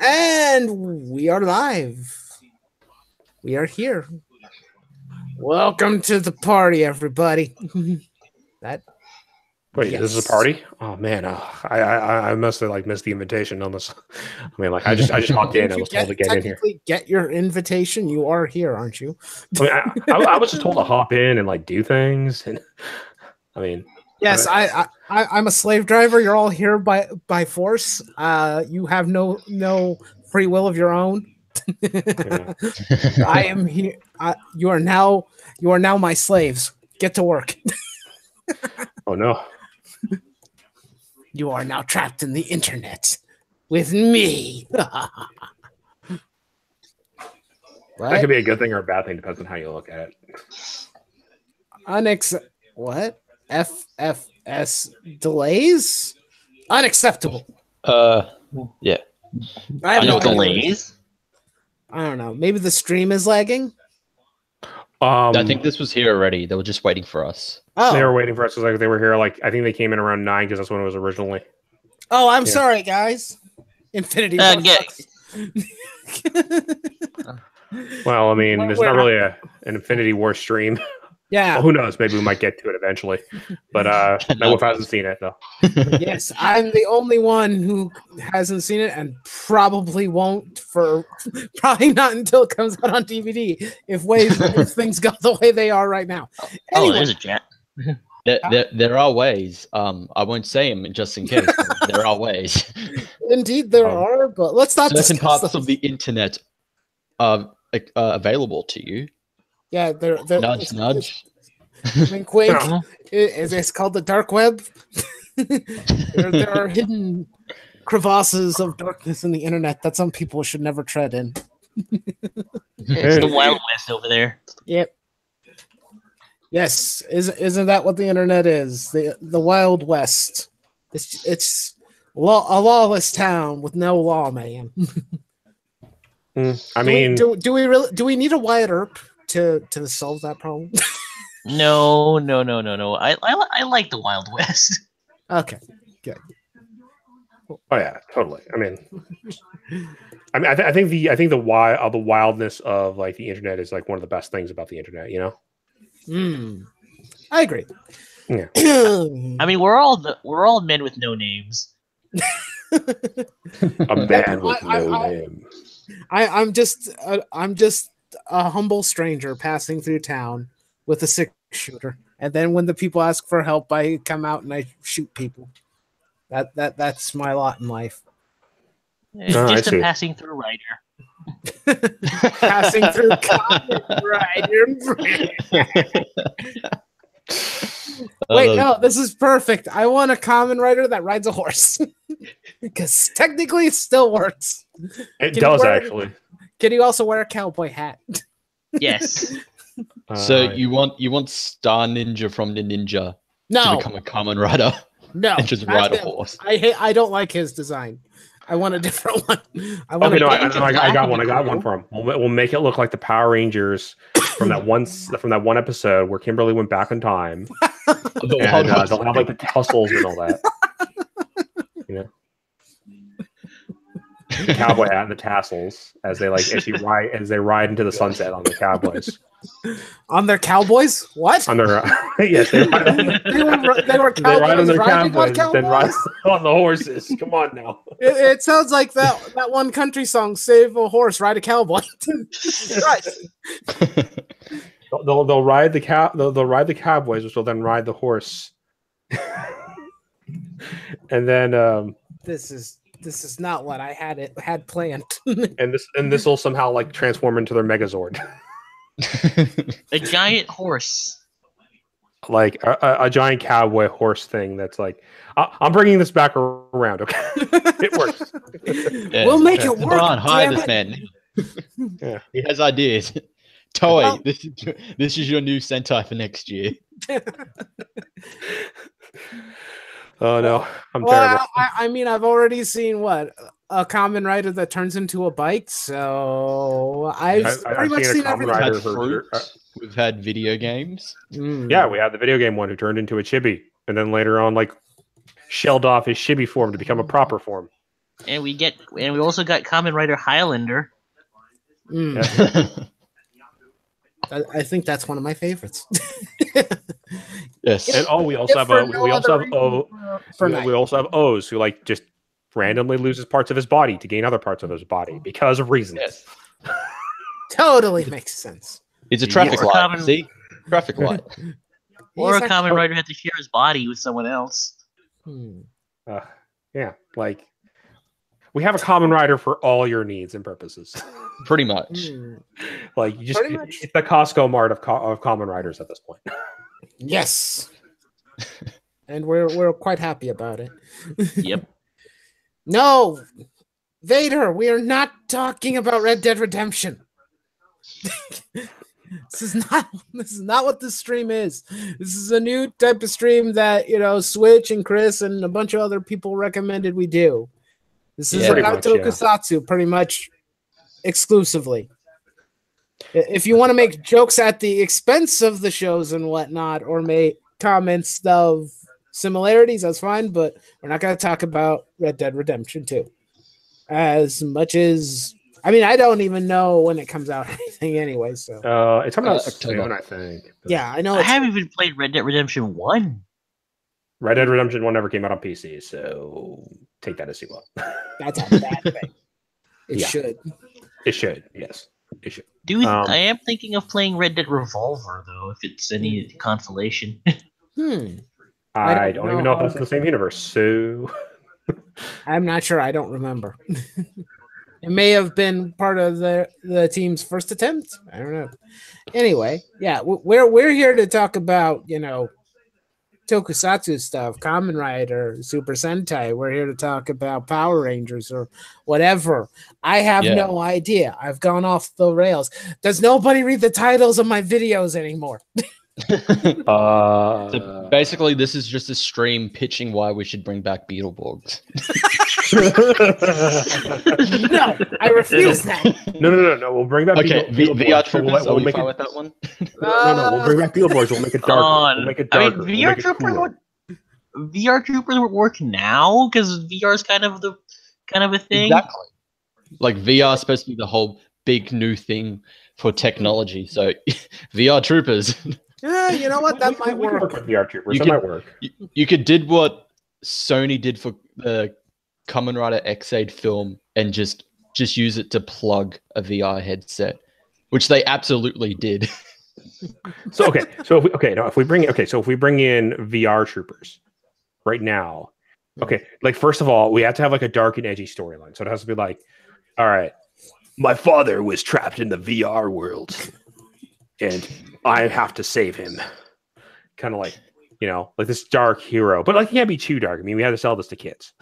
And we are live. We are here. Welcome to the party, everybody. Wait, Yes. This is a party? Oh man, I must have like missed the invitation on this. I mean, like I just hopped in. I was told to get in here. Get your invitation. You are here, aren't you? I mean, I was just told to hop in and like do things, and I mean, yes, I'm a slave driver. You're all here by force. You have no free will of your own. yeah. I am here. You are now my slaves. Get to work. Oh no. You are now trapped in the internet with me. That could be a good thing or a bad thing, depends on how you look at it. What? FFS delays? Unacceptable. Yeah. I know delays. I don't know. Maybe the stream is lagging. I think this was here already. They were just waiting for us. Oh, they were waiting for us because like they were here. Like I think they came in around 9 because that's when it was originally. Oh, I'm sorry, guys. Infinity. Well, I mean, it's not really an Infinity War stream. Yeah. Well, who knows? Maybe we might get to it eventually. But no one hasn't seen it though. Yes, I'm the only one who hasn't seen it and probably won't for probably not until it comes out on DVD if things go the way they are right now. Anyway. Oh, there's a chat. There are ways. I won't say them just in case. There are ways. Indeed, there are, but let's not certain parts of the internet are available to you. Yeah, they're nudge. Wink, wink. It's called the dark web. there are hidden crevasses of darkness in the internet that some people should never tread in. It's the Wild West over there. Yep. Yes, isn't that what the internet is? The Wild West. It's a lawless town with no law, man. I mean, do we need a Wyatt Earp to solve that problem? No. I like the Wild West. Okay, good. Oh yeah, totally. I mean, I think the wildness of like the internet is like one of the best things about the internet. You know. I agree. Yeah. I mean, we're all men with no names. A man with no name. I'm just a humble stranger passing through town with a 6-shooter, and then when the people ask for help, I come out and I shoot people. That's my lot in life. Just a passing through writer. Passing through comic writer. Wait, no, this is perfect. I want a common writer that rides a horse. Because technically it still works. It does actually. Can you also wear a cowboy hat? Yes. So you want Star Ninja from the Ninja to become a common rider? No. And just ride a horse. I don't like his design. I want a different one. I got one. I got one for him. We'll make it look like the Power Rangers from that one episode where Kimberly went back in time. And they'll have like the tussles and all that. You know, the cowboy hat and the tassels as they ride into the sunset on the cowboys. On their cowboys? What? On their yes, they ride on they were cowboys. They ride on their cowboys, then ride on the horses. Come on now. It sounds like that one country song, "Save a Horse, Ride a Cowboy." Right. They'll ride the they'll ride the cowboys, which will then ride the horse. And then this is not what I had planned. and this will somehow like transform into their Megazord. A giant horse. Like a giant cowboy horse thing that's like, I'm bringing this back around, okay? It works. Yeah. We'll make it work. Come on, hire this man. Yeah. He has ideas. Toy, this is your new Sentai for next year. Oh no, I'm terrible. I mean, I've already seen a common rider that turns into a bike, so I've pretty much seen everything. We've had video games. Yeah, we had the video game one who turned into a chibi, and then later on, like, shelled off his chibi form to become a proper form. And we also got Kamen Rider Highlander. I think that's one of my favorites. Yes. And we also have O's who like just randomly loses parts of his body to gain other parts of his body because of reasons. Yes. Totally makes sense. It's a traffic light. See? Traffic light. Or a Kamen Rider had to share his body with someone else. Yeah, like we have a Kamen Rider for all your needs and purposes. Pretty much. Like you just it's the Costco mart of Kamen Riders at this point. Yes. And we're quite happy about it. Yep. No, Vader, we are not talking about Red Dead Redemption. This is not what this stream is. This is a new type of stream that Switch and Chris and a bunch of other people recommended we do. This is about Tokusatsu pretty much exclusively. If you want to make jokes at the expense of the shows and whatnot, or make comments of similarities, that's fine, but we're not going to talk about Red Dead Redemption 2. As much as, I don't even know when it comes out or anything anyway, so. It's coming out soon, I think. Yeah, I know. I haven't even played Red Dead Redemption 1. Red Dead Redemption 1 never came out on PC, so take that as you will. That's a bad thing. It should. It should, yes. It should. Dude, I am thinking of playing Red Dead Revolver, though, if it's any consolation. I don't even know if that's in the same universe, so... I'm not sure. I don't remember. It may have been part of the team's first attempt. I don't know. Anyway, yeah, we're here to talk about, Tokusatsu stuff, Kamen Rider, Super Sentai. We're here to talk about Power Rangers or whatever. I have no idea. I've gone off the rails. Does nobody read the titles of my videos anymore? So basically, this is just a stream pitching why we should bring back Beetleborgs. No, I refuse that. No. We'll bring back. Okay, VR Troopers. We'll make it with that one. No. We'll bring back Beetleborgs. We'll make it darker. We'll make it darker. VR Troopers would work now because VR is kind of a thing. Exactly. Like VR is supposed to be the whole big new thing for technology. So VR Troopers. Yeah, you know what? That might work. With VR Troopers. That might work. You could did what Sony did for the Kamen Rider X8 film and just use it to plug a VR headset, which they absolutely did. If we bring in VR Troopers right now, like first of all, we have to have like a dark and edgy storyline. So it has to be like, all right, my father was trapped in the VR world, and I have to save him. Kind of like, like this dark hero, but like he can't be too dark. I mean, we have to sell this to kids.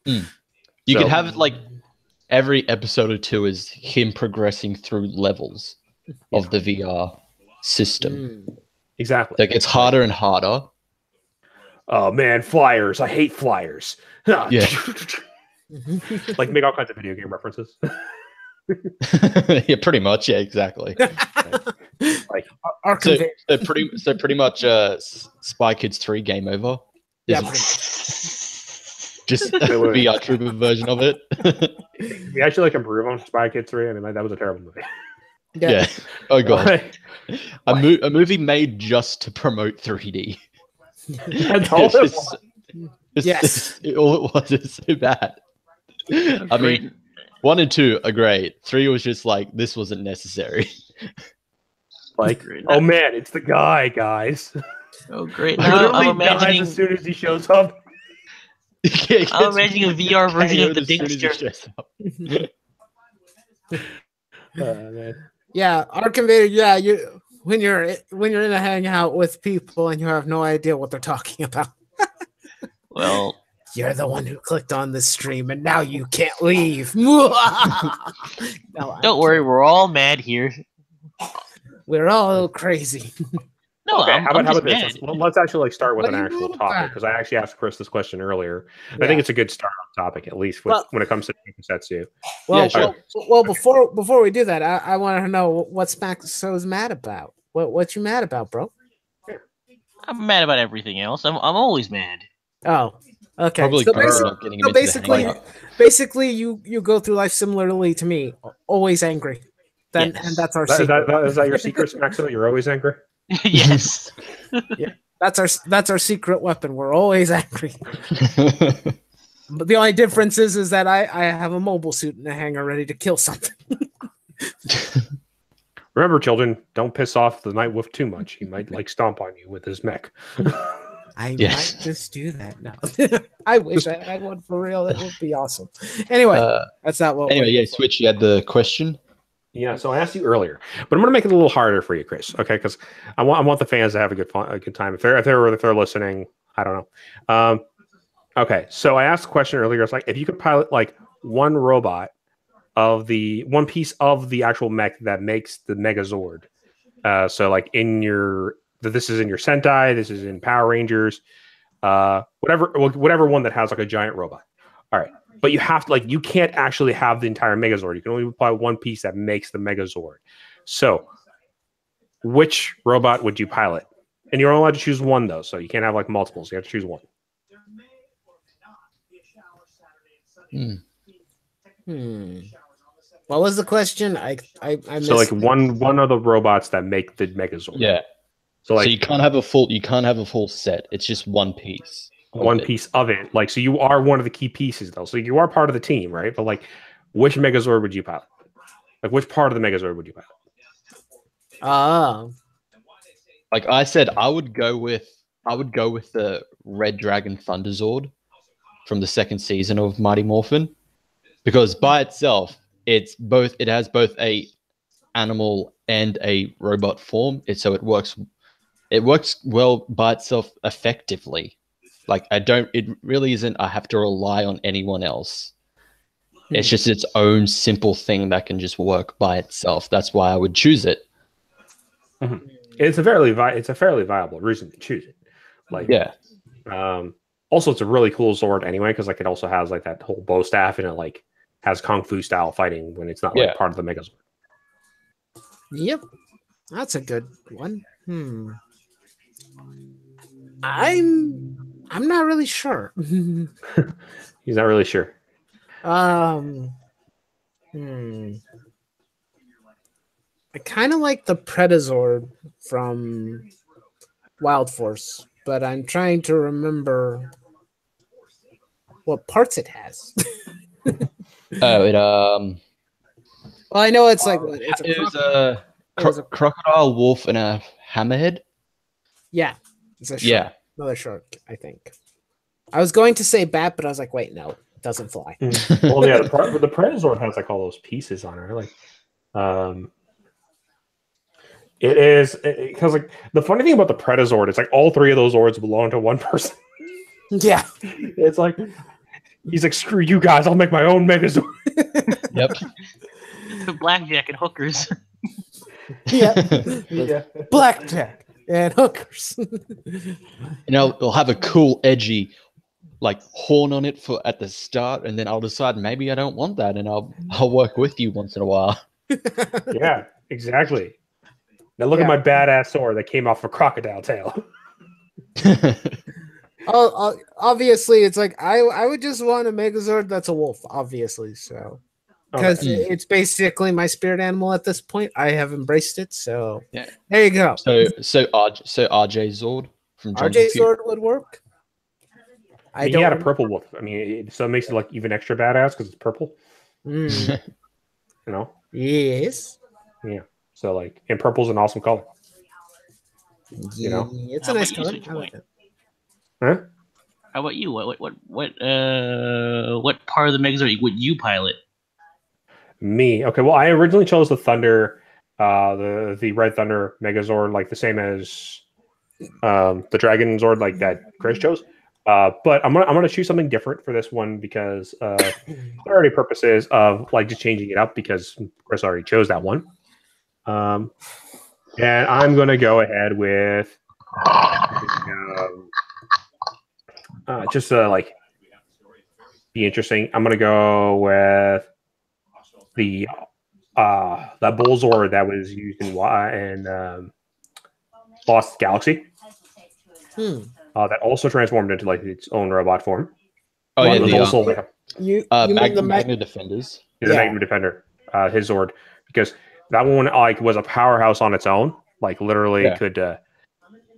You could have it like every episode or two is him progressing through levels of the VR system. Exactly. That gets harder and harder. Oh man, flyers! I hate flyers. Yeah. Like make all kinds of video game references. Yeah, pretty much. Yeah, exactly. Like so pretty much Spy Kids 3 game over. Yeah, just a VR Trooper version of it. We actually improve on Spy Kids 3. I mean, that was a terrible movie. Yeah. Oh god. A movie made just to promote 3D. That's all it was. Yes. All it was is so bad. I mean, 1 and 2 are great. 3 was just like, this wasn't necessary. Like, oh man, it's the guy, guys. Oh great! Now I'm imagining as soon as he shows up. I'm imagining a VR version of the Dingster. Man. Yeah, Arc Invader. Yeah, when you're in a hangout with people and you have no idea what they're talking about. Well, you're the one who clicked on this stream, and now you can't leave. No, don't worry, we're all mad here. We're all crazy. No, okay, how about this? Let's actually start with an actual topic, because I actually asked Chris this question earlier. Yeah. I think it's a good start on topic, at least when it comes to Tokusatsu. Well, yeah, sure. well, before we do that, I want to know what Smackso's mad about. What you mad about, bro? I'm mad about everything else. I'm always mad. Oh, Okay, Probably so good not getting him into the hang-up. basically, you go through life similarly to me, always angry. Then Yes. and that's our Is secret. that your secret, Maximo? You're always angry. Yes. Yeah, that's our secret weapon. We're always angry. But the only difference is that I have a mobile suit in a hangar ready to kill something. Remember, children, don't piss off the Night Wolf too much. He might like stomp on you with his mech. I Yes. might just do that now. I wish I had one for real. That would be awesome. Anyway, that's not what. Anyway, yeah, Switch, you had the question. Yeah, so I asked you earlier, but I'm going to make it a little harder for you, Chris. Okay, because I want the fans to have a good time. If they're listening, I don't know. Okay, so I asked a question earlier. It's like if you could pilot like one robot of the one piece of the actual mech that makes the Megazord. So like this is in your Sentai, this is in Power Rangers, whatever one that has like a giant robot. All right. But you have to you can't actually have the entire Megazord. You can only apply one piece that makes the Megazord. So which robot would you pilot? And you're only allowed to choose one though, so you can't have like multiples. You have to choose one. What was the question? I missed. So like one of the robots that make the Megazord. Yeah. So you can't have a full set. It's just one piece. One piece of it. Like, so you are one of the key pieces though. So you are part of the team, right? But like, which Megazord would you pilot? Like, which part of the Megazord would you pilot? Like I said, I would go with the Red Dragon Thunderzord from the second season of Mighty Morphin, because by itself, it has both a animal and a robot form. So it works well by itself effectively. Like it really isn't. I have to rely on anyone else. It's just its own simple thing that can just work by itself. That's why I would choose it. Mm-hmm. It's a fairly viable reason to choose it. Like, yeah. Also, it's a really cool sword anyway, because like it also has like that whole bow staff, and it like has kung fu style fighting when it's not like part of the Megazord. Yep, that's a good one. I'm not really sure. He's not really sure. I kind of like the Predazord from Wild Force, but I'm trying to remember what parts it has. Well, I know it's like it was a crocodile, wolf, and a hammerhead. Yeah, it's a shark. Another shark, I think. I was going to say bat, but I was like, wait, no, it doesn't fly. Well, yeah, the Predazord has like all those pieces on it. Like, it is because like the funny thing about the Predazord, it's like all three of those Zords belong to one person. Yeah, it's like he's like, screw you guys, I'll make my own Megazord. Yep. The blackjack and hookers. Yeah. Blackjack and hookers. It'll have a cool, edgy, like horn on it at the start, and then I'll decide maybe I don't want that, and I'll work with you once in a while. Yeah, exactly. Now look at my badass sword that came off a crocodile tail. Obviously, it's like I would just want a Megazord that's a wolf, obviously. So because it's basically my spirit animal at this point. I have embraced it. So there you go. So RJ Zord from RJ Zord would work. He had a purple wolf. I mean, so it makes it like even extra badass because it's purple. You know? Yes. Yeah. So like, and purple's an awesome color. You know, it's a nice color. I like it. Huh? How about you? What part of the Megazord would you pilot? Me. Okay. Well, I originally chose the Thunder, the Red Thunder Megazord, like the same as the Dragon Zord, like that Chris chose. But I'm gonna choose something different for this one because clarity purposes of like just changing it up because Chris already chose that one. And I'm gonna go ahead with just like be interesting. I'm gonna go with the that Bullzord that was used in Lost Galaxy. That also transformed into like its own robot form. Oh yeah, the the Soul Man. You mean the Magna Defenders. The Magnum Defender, his Zord, because that one like was a powerhouse on its own. Like literally could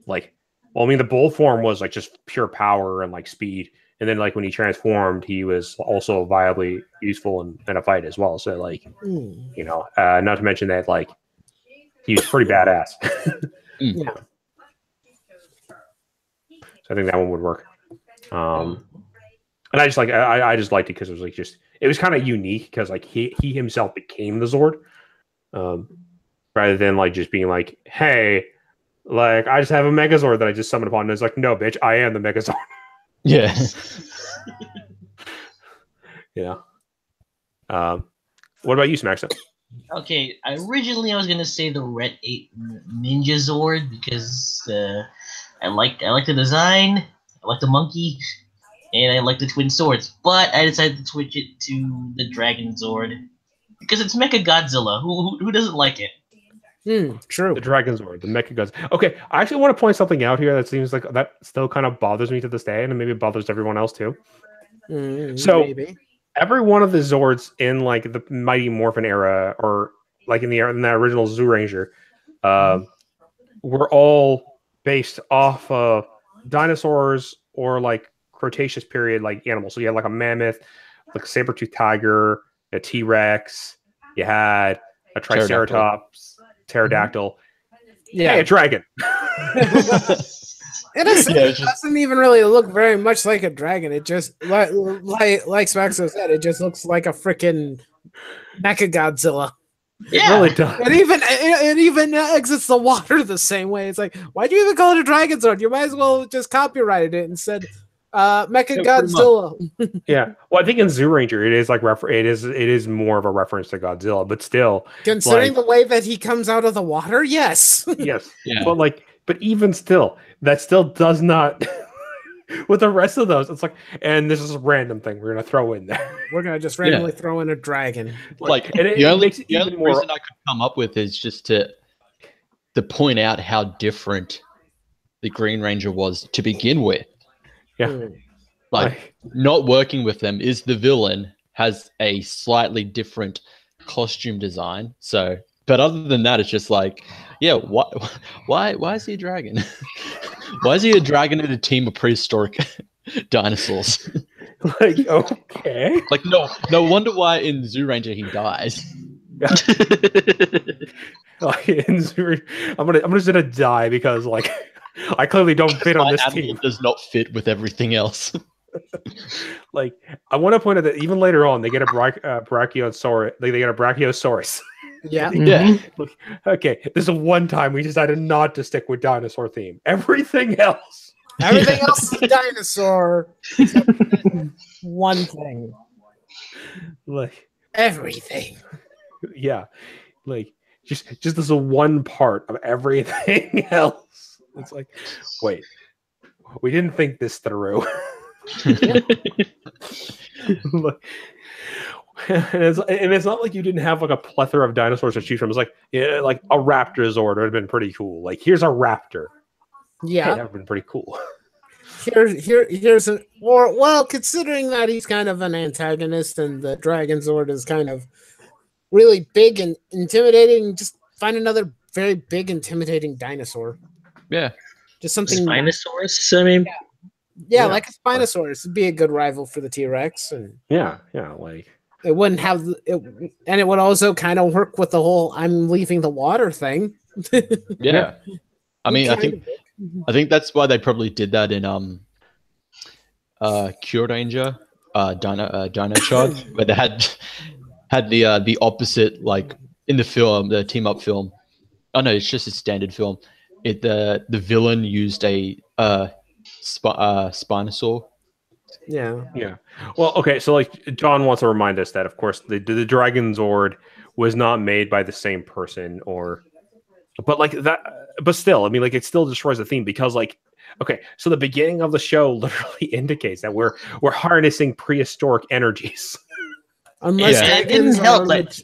like. Well, I mean, the bull form was like just pure power and like speed, and then like when he transformed, he was also viably useful in a fight as well. So like, you know, not to mention that like he was pretty badass. Yeah. So I think that one would work. And I just like I just liked it because it was like just it was kind of unique because like he himself became the Zord, rather than like just being like, hey, like I just have a Megazord that I just summoned upon. And it's like, no, bitch, I am the Megazord. Yeah. Yeah. What about you, Smaxon? Okay, originally I was gonna say the Red 8 Ninja Zord because I like the design, I like the monkey, and I like the twin swords. But I decided to switch it to the Dragon Zord because it's Mecha Godzilla. Who doesn't like it? True. The Dragon Zord, the Mecha Guns. Okay, I actually want to point something out here that seems like that still kind of bothers me to this day, and maybe it bothers everyone else too. So Maybe. every one of the Zords in like the Mighty Morphin era, or like in the original Zoo Ranger, were all based off of dinosaurs or like Cretaceous period like animals. So you had like a mammoth, like a saber-toothed tiger, a T-Rex. You had a Triceratops, pterodactyl. Yeah, hey, a dragon. It doesn't even really look very much like a dragon. It just like Smaxo said, it just looks like a freaking Mecha Godzilla. Yeah, it really does. It even exits the water the same way. It's like, why'd you even call it a Dragon Zord? You might as well just copyrighted it and said Mecha Godzilla. Yeah, well, I think in Zoo Ranger it is like it is more of a reference to Godzilla, but still, considering the way that he comes out of the water, yes, yes, yeah. But even still, that still does not. With the rest of those, it's like, and this is a random thing we're gonna throw in there. We're gonna just randomly throw in a dragon. Like, and the only reason I could come up with is just to point out how different the Green Ranger was to begin with. Yeah. Like, not working with them is the villain has a slightly different costume design. So, but other than that, it's just like, yeah, why is he a dragon? Why is he a dragon in a team of prehistoric dinosaurs? Like, okay. Like, no wonder why in Zoo Ranger he dies. I'm just gonna die because like I clearly don't fit on this team. Does not fit with everything else. Like, I want to point out that even later on they get a Brachiosaurus. They get a Brachiosaurus. Yeah. Yeah. Okay, this is one time we decided not to stick with dinosaur theme. Everything else is a dinosaur. One thing. Like everything. Yeah. Like just this one part of everything else. It's like, wait, we didn't think this through. And it's not like you didn't have like a plethora of dinosaurs to choose from. It's like, yeah, like a raptor Zord would have been pretty cool. Like, here's a raptor. Yeah, that would have been pretty cool. Here's well, considering that he's kind of an antagonist and the Dragon Zord is kind of really big and intimidating, just find another very big, intimidating dinosaur. Yeah, just something. Spinosaurus. I mean, yeah, like a Spinosaurus would be a good rival for the T-Rex, and yeah, like. It wouldn't have it, and it would also kind of work with the whole "I'm leaving the water" thing. Yeah, I mean, I think that's why they probably did that in Cure Ranger, Dino Charge, where they had the opposite, like in the film, the team up film. Oh no, it's just a standard film. The villain used a Spinosaur. Yeah. Well, okay, so like John wants to remind us that, of course, the Dragon Zord was not made by the same person, but like that. But still, I mean, like it still destroys the theme because, like, okay, so the beginning of the show literally indicates that we're harnessing prehistoric energies. Unless it didn't help that.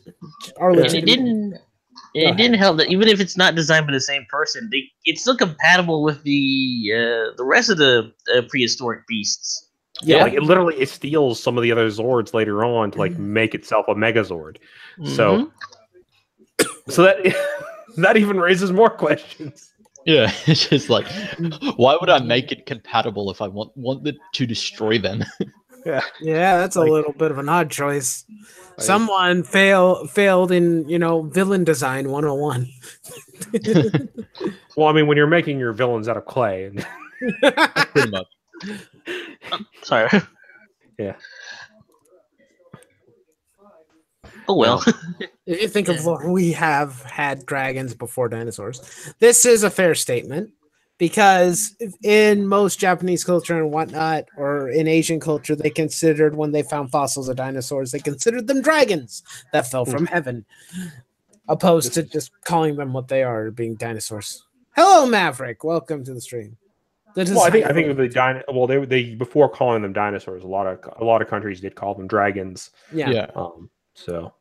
It didn't help that even if it's not designed by the same person, it's still compatible with the rest of the prehistoric beasts. Yeah, like it steals some of the other Zords later on to like make itself a Megazord. So that even raises more questions. Yeah, it's just like, why would I make it compatible if I wanted to destroy them? Yeah, that's a little bit of an odd choice. Someone failed in villain design 101. Well, I mean, when you're making your villains out of clay, Pretty much. Sorry. Yeah. Oh well. If you think of we have had dragons before dinosaurs, this is a fair statement because in most Japanese culture and whatnot, or in Asian culture, they considered when they found fossils of dinosaurs, they considered them dragons that fell from heaven, opposed to just calling them what they are, being dinosaurs. Hello, Maverick. Welcome to the stream. Well, I think they before calling them dinosaurs, a lot of countries did call them dragons. Yeah. So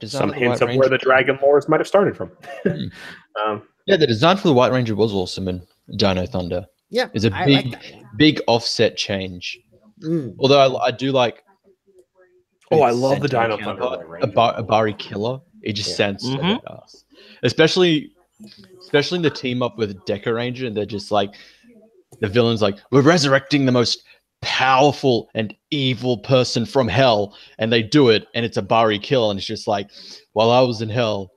some hints of where the dragon lores might have started from. Yeah, the design for the White Ranger was awesome in Dino Thunder. Yeah, it's a big offset change. Although I do like. Oh, I love the Dino Thunder White Ranger. Abari Killer. It just sounds so badass, especially in the team up with Deca Ranger, and they're just like the villain's like, we're resurrecting the most powerful and evil person from hell, and they do it, and it's a Bari Killer, and it's just like, while I was in hell,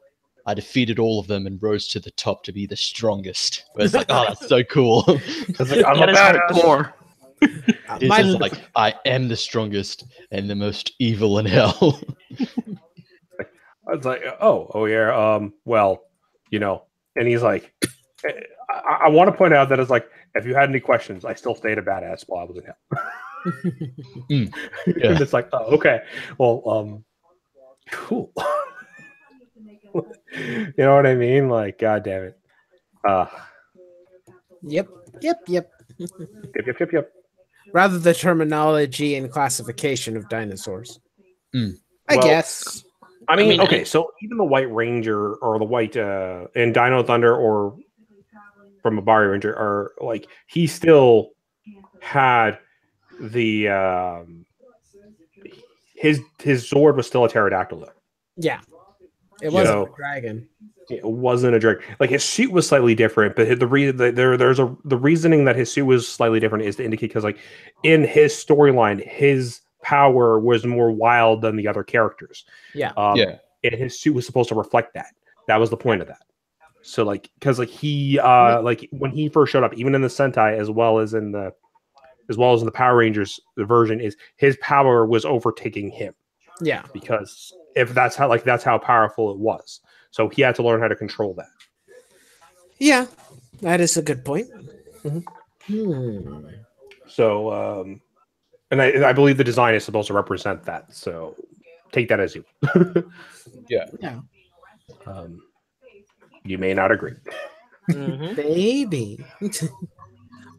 I defeated all of them and rose to the top to be the strongest. But it's like, oh, that's so cool. It's like, I'm a badass. It's just like, I am the strongest and the most evil in hell. I was like, oh yeah, well, and he's like, I want to point out that it's like, if you had any questions, I still stayed a badass while I was in hell. And it's like, oh, okay, well, cool. You know what I mean? Like, god damn it. Yep. Yep. Rather the terminology and classification of dinosaurs. I guess. I mean, okay, so even the White Ranger or the White in Dino Thunder or from a Bari Ranger are like, he still had the his Zord was still a pterodactyl though. Yeah. It wasn't a dragon. It wasn't a dragon. Like, his suit was slightly different, but the reason the reasoning that his suit was slightly different is to indicate because, like, in his storyline, his power was more wild than the other characters. Yeah. And his suit was supposed to reflect that. That was the point of that. So, like, because like he like when he first showed up, even in the Sentai as well as in the Power Rangers version, is his power was overtaking him. Yeah. Because if that's how powerful it was. So he had to learn how to control that. Yeah, that is a good point. So, and I believe the design is supposed to represent that. So take that as you. Yeah. You may not agree. Maybe.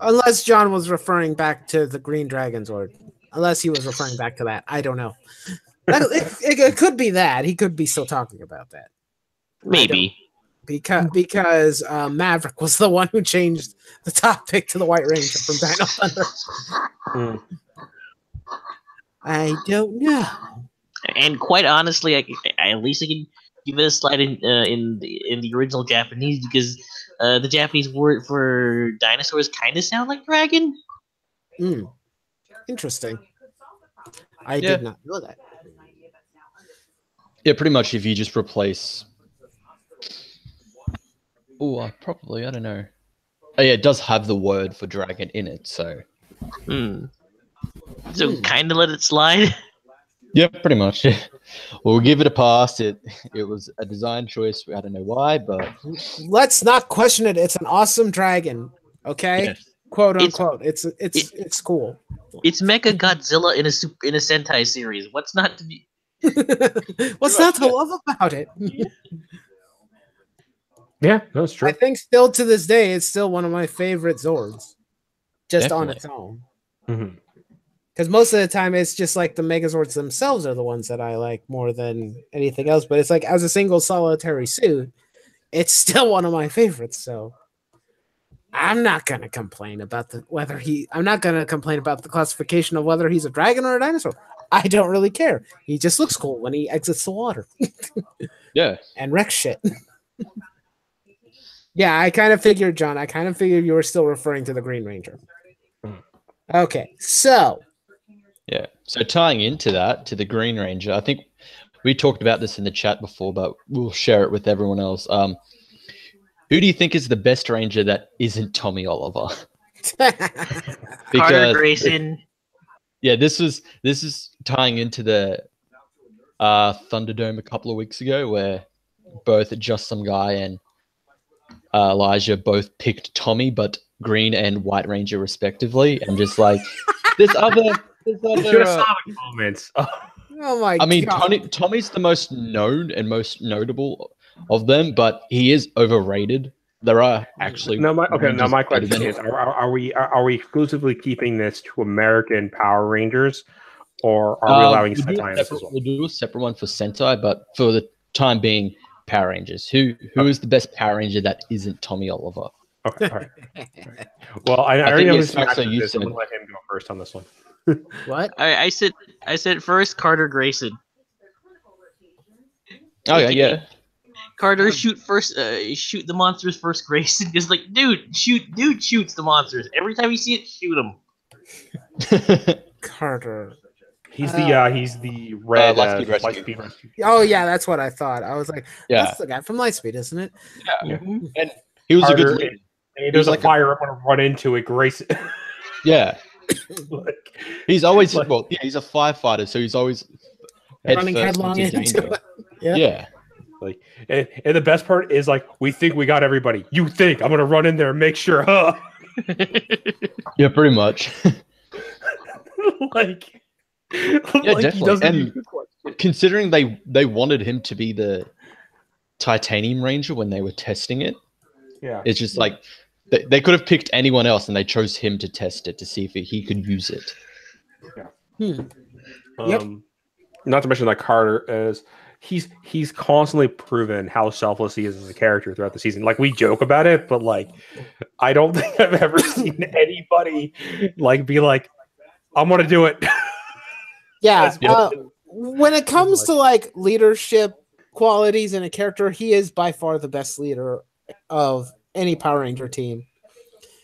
Unless John was referring back to the Green Dragon Zord. Unless he was referring back to that. I don't know. It could be that. He could be still talking about that. Maybe. Because Maverick was the one who changed the topic to the White Ranger from Dino Thunder. I don't know. And quite honestly, at least I can give it a slide in the original Japanese, because the Japanese word for dinosaurs kind of sound like dragon. Interesting. I did not know that. Yeah, pretty much if you just replace... Oh, I don't know. Oh, yeah, it does have the word for dragon in it, so... So kind of let it slide? Yeah, pretty much. We'll give it a pass. It was a design choice. I don't know why, but... Let's not question it. It's an awesome dragon, okay? Yes. Quote unquote. It's cool. It's Mecha Godzilla in a Sentai series. What's not to be? What's not to love about it? Yeah, that's true. I think still to this day, it's still one of my favorite Zords, just on its own. Because most of the time, it's just like the Megazords themselves are the ones that I like more than anything else. But it's like as a single solitary suit, it's still one of my favorites. So I'm not gonna complain about I'm not gonna complain about the classification of whether he's a dragon or a dinosaur. I don't really care. He just looks cool when he exits the water. Yeah. And wrecks shit. Yeah, I kind of figured, John. I kind of figured you were still referring to the Green Ranger. Okay, so. Yeah. So tying into that, to the Green Ranger, I think we talked about this in the chat before, but we'll share it with everyone else. Who do you think is the best Ranger that isn't Tommy Oliver? Carter Grayson. Yeah, this is tying into the Thunderdome a couple of weeks ago, where both Just Some Guy and Elijah both picked Tommy, but Green and White Ranger respectively, and just like there's other comments. Oh my! I mean, God. Tommy's the most known and most notable of them, but he is overrated. There are actually Now my question is: Are we exclusively keeping this to American Power Rangers, or are we allowing Sentai as well? We'll do a separate one for Sentai, but for the time being, Power Rangers. Who is the best Power Ranger that isn't Tommy Oliver? Okay, all right. Well, I already know this. I'm going to let him go first on this one. What? I said first Carter Grayson. Okay, yeah. Carter shoot the monsters first. Grayson is like, dude shoots the monsters every time you see it. Shoot him. Carter. He's the red Lightspeed Rescue. Oh yeah, that's what I thought. I was like, yeah, that's the guy from Lightspeed, isn't it? Yeah. Mm-hmm. And he was Carter, a good leader. And there's a fire up and run into it, Grayson. Yeah. He's always he's a firefighter, so he's always running headlong into it. Yeah. Like, and the best part is like, we think we got everybody. You think I'm gonna run in there and make sure, huh? Yeah, pretty much. like, definitely. And considering they wanted him to be the Titanium Ranger when they were testing it, it's just like they could have picked anyone else, and they chose him to test it to see if he could use it. Yeah. Not to mention that Carter is. He's constantly proven how selfless he is as a character throughout the season. Like, we joke about it, but like, I don't think I've ever seen anybody like be like, I'm gonna do it. Yeah. When it comes to like leadership qualities in a character, he is by far the best leader of any Power Ranger team.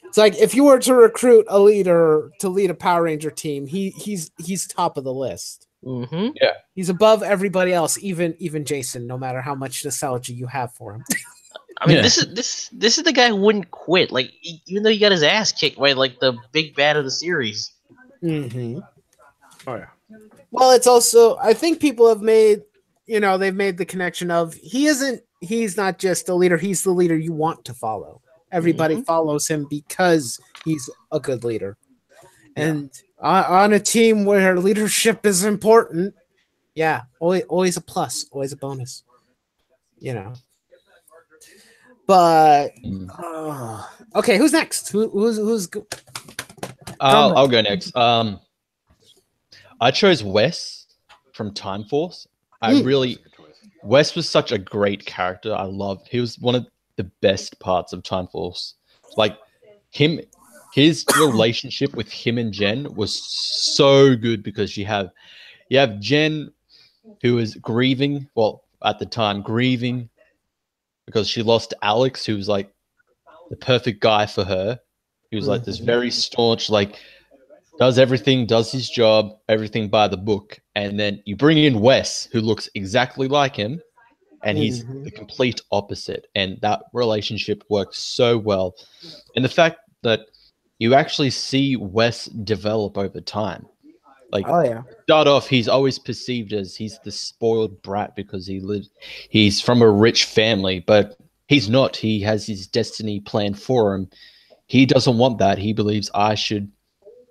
It's like if you were to recruit a leader to lead a Power Ranger team, he's top of the list. Mm-hmm. Yeah, he's above everybody else, even Jason. No matter how much nostalgia you have for him. I mean, this is the guy who wouldn't quit. Like, even though he got his ass kicked by like the big bad of the series. Mm-hmm. Oh yeah. Well, it's also, I think people have made, they've made the connection of he's not just a leader. He's the leader you want to follow. Everybody follows him because he's a good leader. And on a team where leadership is important, always a plus, always a bonus, But okay, who's next? Who's? I'll go next. I chose Wes from Time Force. Wes was such a great character. He was one of the best parts of Time Force. Like his relationship with him and Jen was so good, because you have Jen, who is grieving. Well, at the time, grieving because she lost Alex, who was like the perfect guy for her. He was like this very staunch, like does his job, everything by the book. And then you bring in Wes, who looks exactly like him, and he's the complete opposite. And that relationship works so well. And the fact that you actually see Wes develop over time. Like, start off, he's always perceived as he's the spoiled brat because he's from a rich family, but he's not. He has his destiny planned for him. He doesn't want that. He believes I should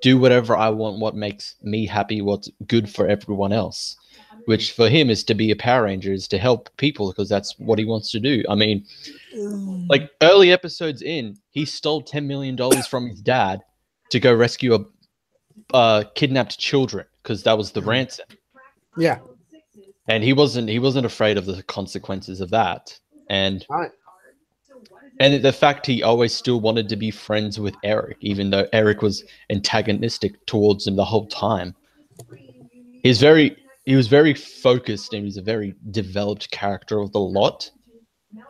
do whatever I want, what makes me happy, what's good for everyone else, which for him is to be a Power Ranger, is to help people, because that's what he wants to do. I mean, like early episodes in, he stole $10 million from his dad to go rescue kidnapped children, because that was the ransom. Yeah. And he wasn't afraid of the consequences of that. And And the fact he always still wanted to be friends with Eric, even though Eric was antagonistic towards him the whole time. He was very focused, and he's a very developed character of the lot.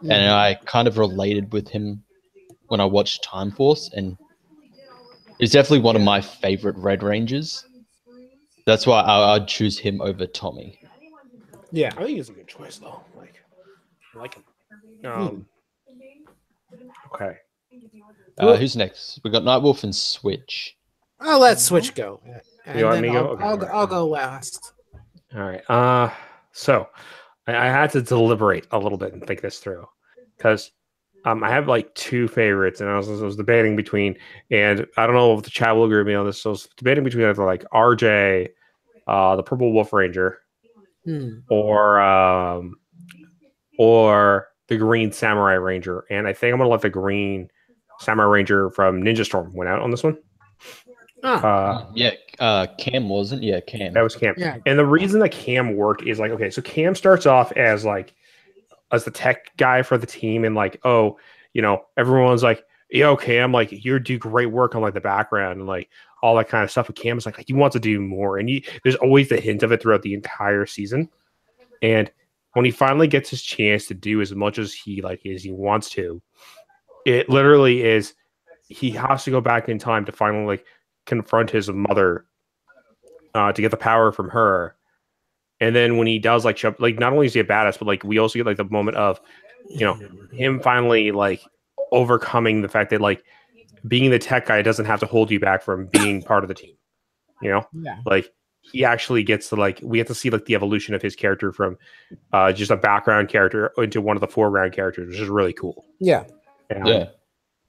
And I kind of related with him when I watched Time Force, and he's definitely one of my favorite Red Rangers. That's why I'd choose him over Tommy. Yeah, I think he's a good choice though. Like, I like him. Okay. Who's next? We got Nightwolf and Switch. I'll let Switch go. And You want then me to go? Okay, I'll go last. All right. So I had to deliberate a little bit and think this through because I have like two favorites, and I was debating between, and I don't know if the chat will agree with me on this. So I was debating between either like RJ, the Purple Wolf Ranger, or the Green Samurai Ranger. And I think I'm gonna let the Green Samurai Ranger from Ninja Storm win out on this one. Cam wasn't. Yeah, Cam. That was Cam. Yeah. And the reason that Cam worked is like, okay, so Cam starts off as the tech guy for the team, and like, oh, everyone's like, yo, Cam, like you do great work on like the background and like all that kind of stuff. But Cam is like he wants to do more, and there's always the hint of it throughout the entire season. And when he finally gets his chance to do as much as he wants to, it literally is he has to go back in time to finally like confront his mother to get the power from her. And then when he does like not only is he a badass, but like we also get like the moment of him finally like overcoming the fact that like being the tech guy doesn't have to hold you back from being part of the team. Like he actually gets to like we have to see like the evolution of his character from just a background character into one of the foreground characters, which is really cool. Yeah.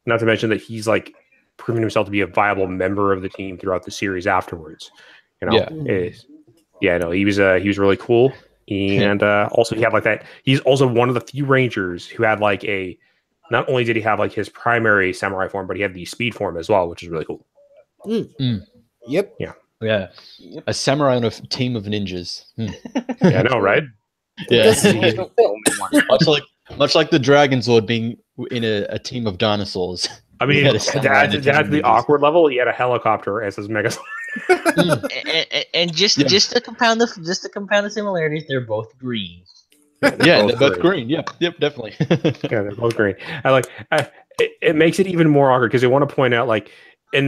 Not to mention that he's like proving himself to be a viable member of the team throughout the series afterwards. He was really cool. And also he had like that. He's also one of the few Rangers who had like not only did he have like his primary samurai form, but he had the speed form as well, which is really cool. Yep. Yeah. A samurai on a team of ninjas. Yeah, I know, right? Yeah. much like the Dragon Sword being in a team of dinosaurs. I mean, that's the awkward level. He had a helicopter as his Megazord. and just to compound the similarities, they're both green. They're both green. Yep, definitely. Yeah, they're both green. It makes it even more awkward because they want to point out like at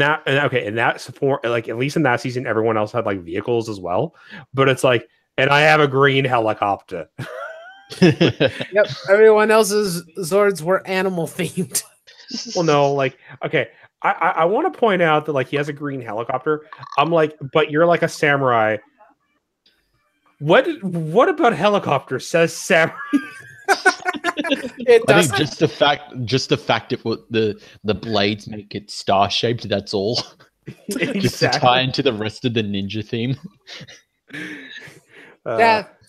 least in that season, everyone else had like vehicles as well, but it's like, and I have a green helicopter. Yep, everyone else's Zords were animal themed. Well, no, like, okay, I want to point out that like he has a green helicopter. I'm like, but you're like a samurai. What about helicopters says samurai? It does. I think just the fact that the blades make it star shaped. That's all. Exactly. Just to tie into the rest of the ninja theme.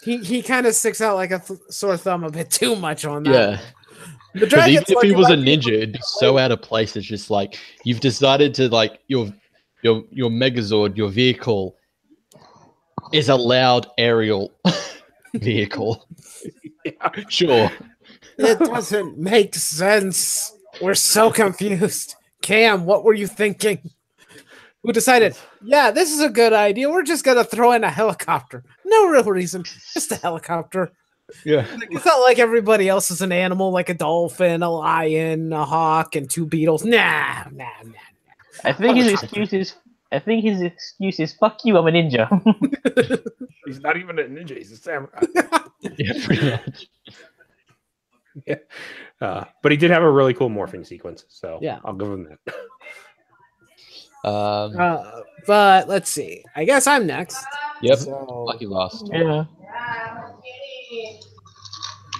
He kind of sticks out like a sore thumb a bit too much on that. Yeah. Because even if he was a ninja, it'd be so out of place. It's just like you've decided to like your Megazord, your vehicle is a loud aerial vehicle. Yeah. Sure. It doesn't make sense. We're so confused. Cam, what were you thinking? Who decided, yeah, this is a good idea. We're just going to throw in a helicopter. No real reason. Just a helicopter. Yeah. It's not like everybody else is an animal, like a dolphin, a lion, a hawk, and two beetles. Nah. I think his excuse is fuck you, I'm a ninja. He's not even a ninja, he's a samurai. Yeah, pretty much. Yeah. But he did have a really cool morphing sequence, so yeah, I'll give him that. But let's see. I guess I'm next. Yep. So, Lucky lost. Yeah.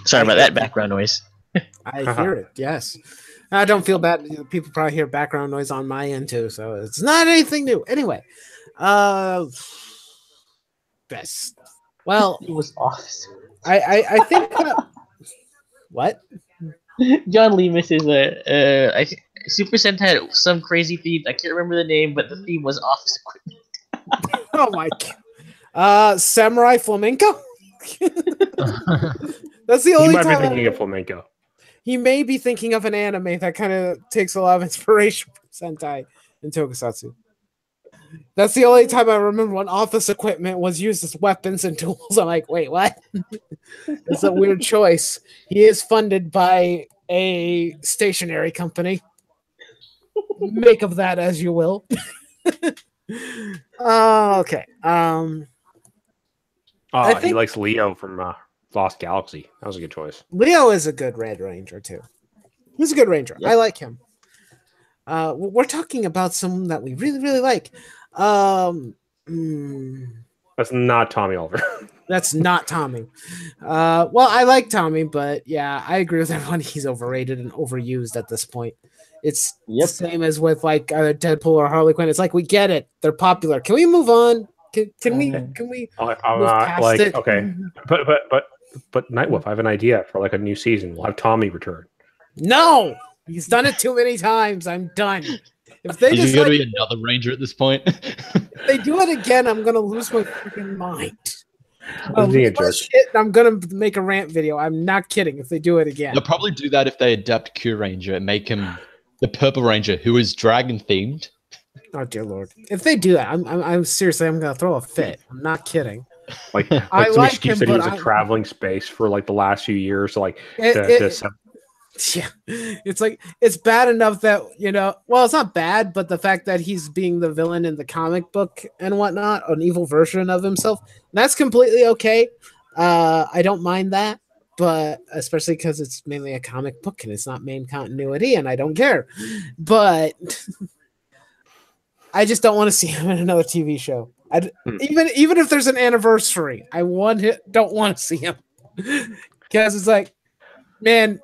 Sorry about that background noise. I hear it. Yes. I don't feel bad. People probably hear background noise on my end too, so it's not anything new. Anyway, best. Well, It was awesome. I think. What? John Lemus is Super Sentai had some crazy theme. I can't remember the name, but the theme was office equipment. Oh my god. Samurai Flamenco? That's the only you might time be thinking of flamenco. he may be thinking of an anime that kind of takes a lot of inspiration from Sentai and Tokusatsu. That's the only time I remember when office equipment was used as weapons and tools. I'm like, wait, what? It's a weird choice. He is funded by a stationery company. Make of that as you will. Okay. He likes Leo from Lost Galaxy. That was a good choice. Leo is a good Red Ranger too. He's a good Ranger. Yep. I like him. We're talking about someone that we really, really like. That's not Tommy Oliver. That's not Tommy. Well, I like Tommy, but yeah, I agree with everyone. He's overrated and overused at this point. It's the same as with like either Deadpool or Harley Quinn. It's like, we get it. They're popular. Can we move on? Can we move past it? Okay. But Nightwolf, I have an idea for like a new season. We'll have Tommy return. No! He's done it too many times. I'm done. If they He's going to be another Ranger at this point. If they do it again, I'm going to lose my freaking mind. I'm going to make a rant video. I'm not kidding if they do it again. They'll probably do that if they adapt Q Ranger and make him the Purple Ranger, who is dragon themed. Oh dear Lord! If they do that, I'm seriously, I'm gonna throw a fit. I'm not kidding. Like I like excuse him, that he was a traveling space for like the last few years. So like, yeah, it's like it's bad enough that well, it's not bad, but the fact that he's being the villain in the comic book and whatnot, an evil version of himself, that's completely okay. I don't mind that. But especially because it's mainly a comic book and it's not main continuity, and I don't care. But I just don't want to see him in another TV show. Even if there's an anniversary, don't want to see him because it's like, man,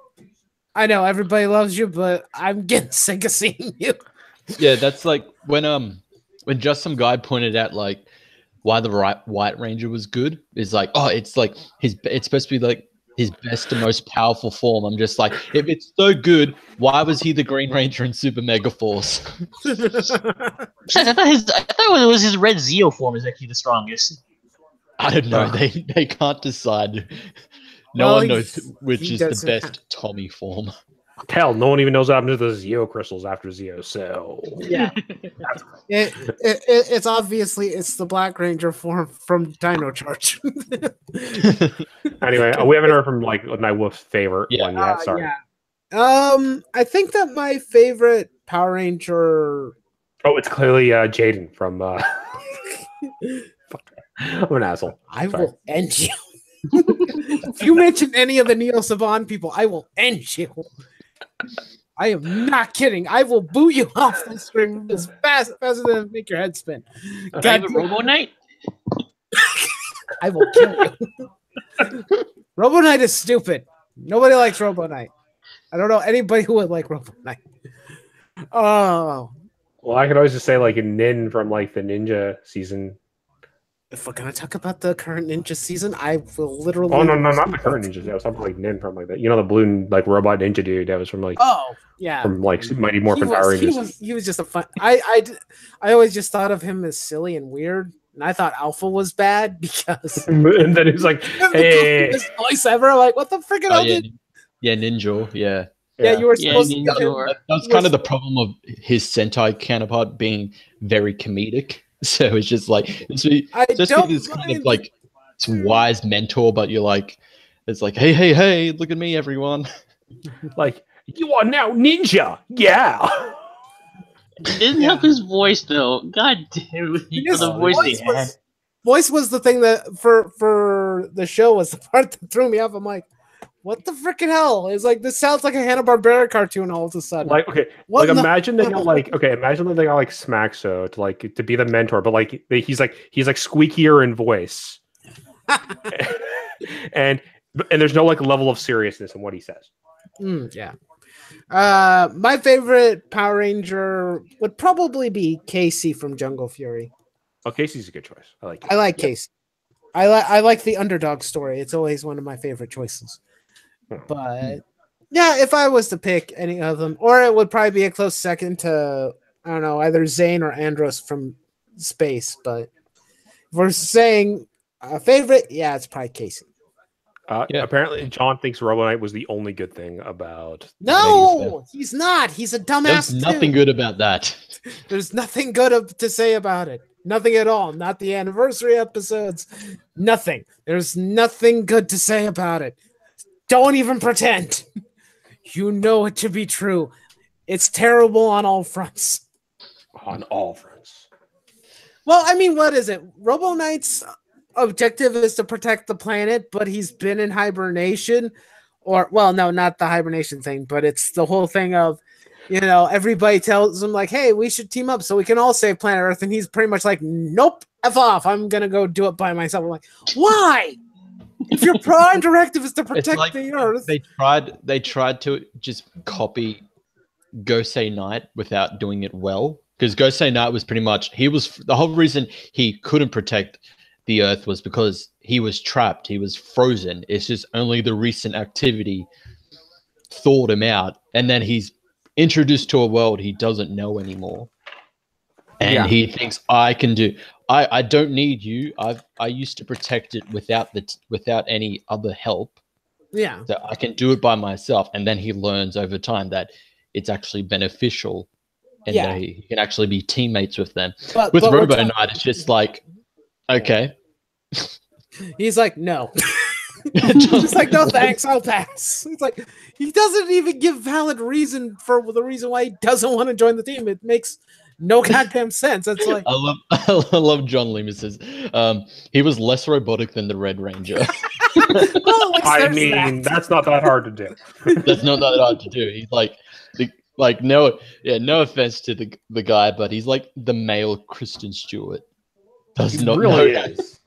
I know everybody loves you, but I'm getting sick of seeing you. Yeah, that's like when just some guy pointed out like why the White Ranger was good. Is like, oh, it's like it's supposed to be like his best and most powerful form. I'm just like, if it's so good, why was he the Green Ranger in Super Mega Force? I thought it was his Red Zeo form is actually the strongest. I don't know. They can't decide. No one knows which is the best Tommy form. Hell, no one even knows what happened to the Zeo crystals after Zeo. So yeah, it's obviously it's the Black Ranger form from Dino Charge. Anyway, we haven't heard from like Nightwolf's favorite one yet. Sorry. Yeah. I think that my favorite Power Ranger. Oh, it's clearly Jaden from. I'm an asshole. I will end you. If you mention any of the Neo Saban people, I will end you. I am not kidding. I will boot you off the screen as faster than make your head spin. God, Robo Knight? I will kill you. Robo Knight is stupid. Nobody likes Robo Knight. I don't know anybody who would like Robo Knight. Oh. Well, I could always just say like a Nin from like the Ninja season. If we're gonna talk about the current Ninja season, I will literally. Oh no, not the current Ninja. That was something like Nin from like that. You know, the blue like robot ninja dude that was from like. Oh yeah. From like Mighty Morphin Power Rangers. He was just a fun. I always just thought of him as silly and weird, and I thought Alpha was bad because. And then he's like, "Hey." This voice ever, like, what the freaking hell did? Yeah, Ninja. Yeah. Yeah, you were supposed to. That's kind of the problem of his Sentai counterpart being very comedic. So it's just like it's kind of like it's wise mentor, but you're like, it's like, hey, look at me, everyone. Like, you are now ninja. Yeah. It didn't help his voice though. God damn it. The voice he had. Voice was the thing that for the show was the part that threw me off. I'm like, what the freaking hell? It's like this sounds like a Hanna-Barbera cartoon all of a sudden. Like, okay, what like imagine they got like imagine that they got like Smaxo to be the mentor, but like he's like squeakier in voice. and there's no like level of seriousness in what he says. Yeah. My favorite Power Ranger would probably be Casey from Jungle Fury. Oh, Casey's a good choice. I like Casey. I like the underdog story. It's always one of my favorite choices. But yeah, if I was to pick any of them, or it would probably be a close second to, I don't know, either Zane or Andros from Space. But if we're saying a favorite, yeah, it's probably Casey. Apparently, John thinks Robo Knight was the only good thing about. No, he's not. He's a dumbass. There's nothing good about that. There's nothing good to say about it. Nothing at all. Not the anniversary episodes. Nothing. There's nothing good to say about it. Don't even pretend. You know it to be true. It's terrible on all fronts. On all fronts. Well, I mean, what is it? Robo Knight's objective is to protect the planet, but he's been in hibernation. Or, well, no, not the hibernation thing, but it's the whole thing of, everybody tells him, like, hey, we should team up so we can all save planet Earth. And he's pretty much like, nope, F off. I'm going to go do it by myself. I'm like, why? If your prime directive is to protect the Earth. They tried to just copy Gosei Knight without doing it well. Because Gosei Knight was pretty much, the whole reason he couldn't protect the Earth was because he was trapped. He was frozen. It's just only the recent activity thawed him out. And then he's introduced to a world he doesn't know anymore. And he thinks, I don't need you. I used to protect it without any other help. Yeah. So I can do it by myself. And then he learns over time that it's actually beneficial and that he can actually be teammates with them. With Robo Knight, it's just like, okay. He's like, no. Just like, no thanks, I'll pass. It's like, he doesn't even give valid reason for the reason why he doesn't want to join the team. It makes no goddamn sense. It's like, I love John Lemus's. He was less robotic than the Red Ranger. That's not that hard to do. That's not that hard to do. He's like no offense to the guy, but he's like the male Kristen Stewart. Does not really is.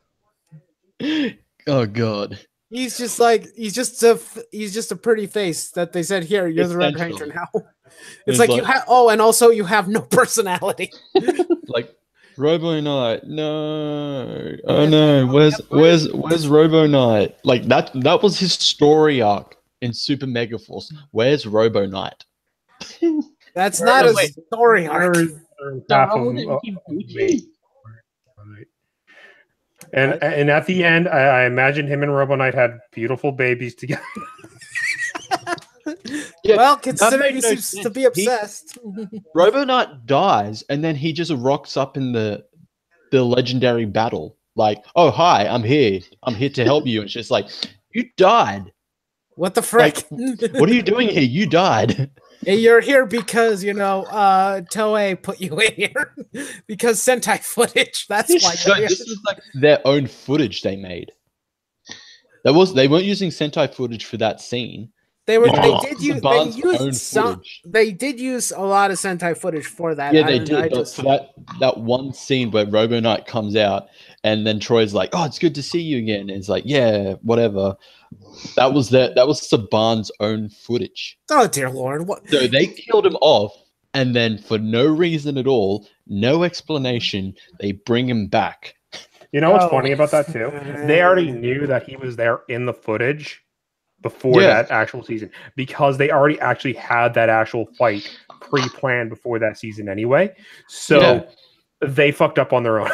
Oh god. He's just a pretty face that they said, here, you're the Red Ranger now. It's like you have and also you have no personality. Like Robo Knight, no. Oh no, where's Robo Knight? Like that was his story arc in Super Mega Force. Where's Robo Knight? That's not a story arc. And at the end, I imagine him and Robo Knight had beautiful babies together. Well, considering he seems to be obsessed. Robo Knight dies, and then he just rocks up in the legendary battle. Like, oh, hi, I'm here. I'm here to help you. And it's just like, you died. What the frick? Like, what are you doing here? You died. You're here because, Toei put you in here. Because Sentai footage. That's why you're here. This is like their own footage they made. They weren't using Sentai footage for that scene. They did use a lot of Sentai footage for that. Yeah, they did. But for that one scene where Robo Knight comes out and then Troy's like, "Oh, it's good to see you again." And it's like, "Yeah, whatever." That was Saban's own footage. Oh dear Lord! What? So they killed him off, and then for no reason at all, no explanation, they bring him back. You know what's funny about that too? They already knew that he was there in the footage before that actual season, because they already actually had that actual fight pre-planned before that season anyway. So they fucked up on their own.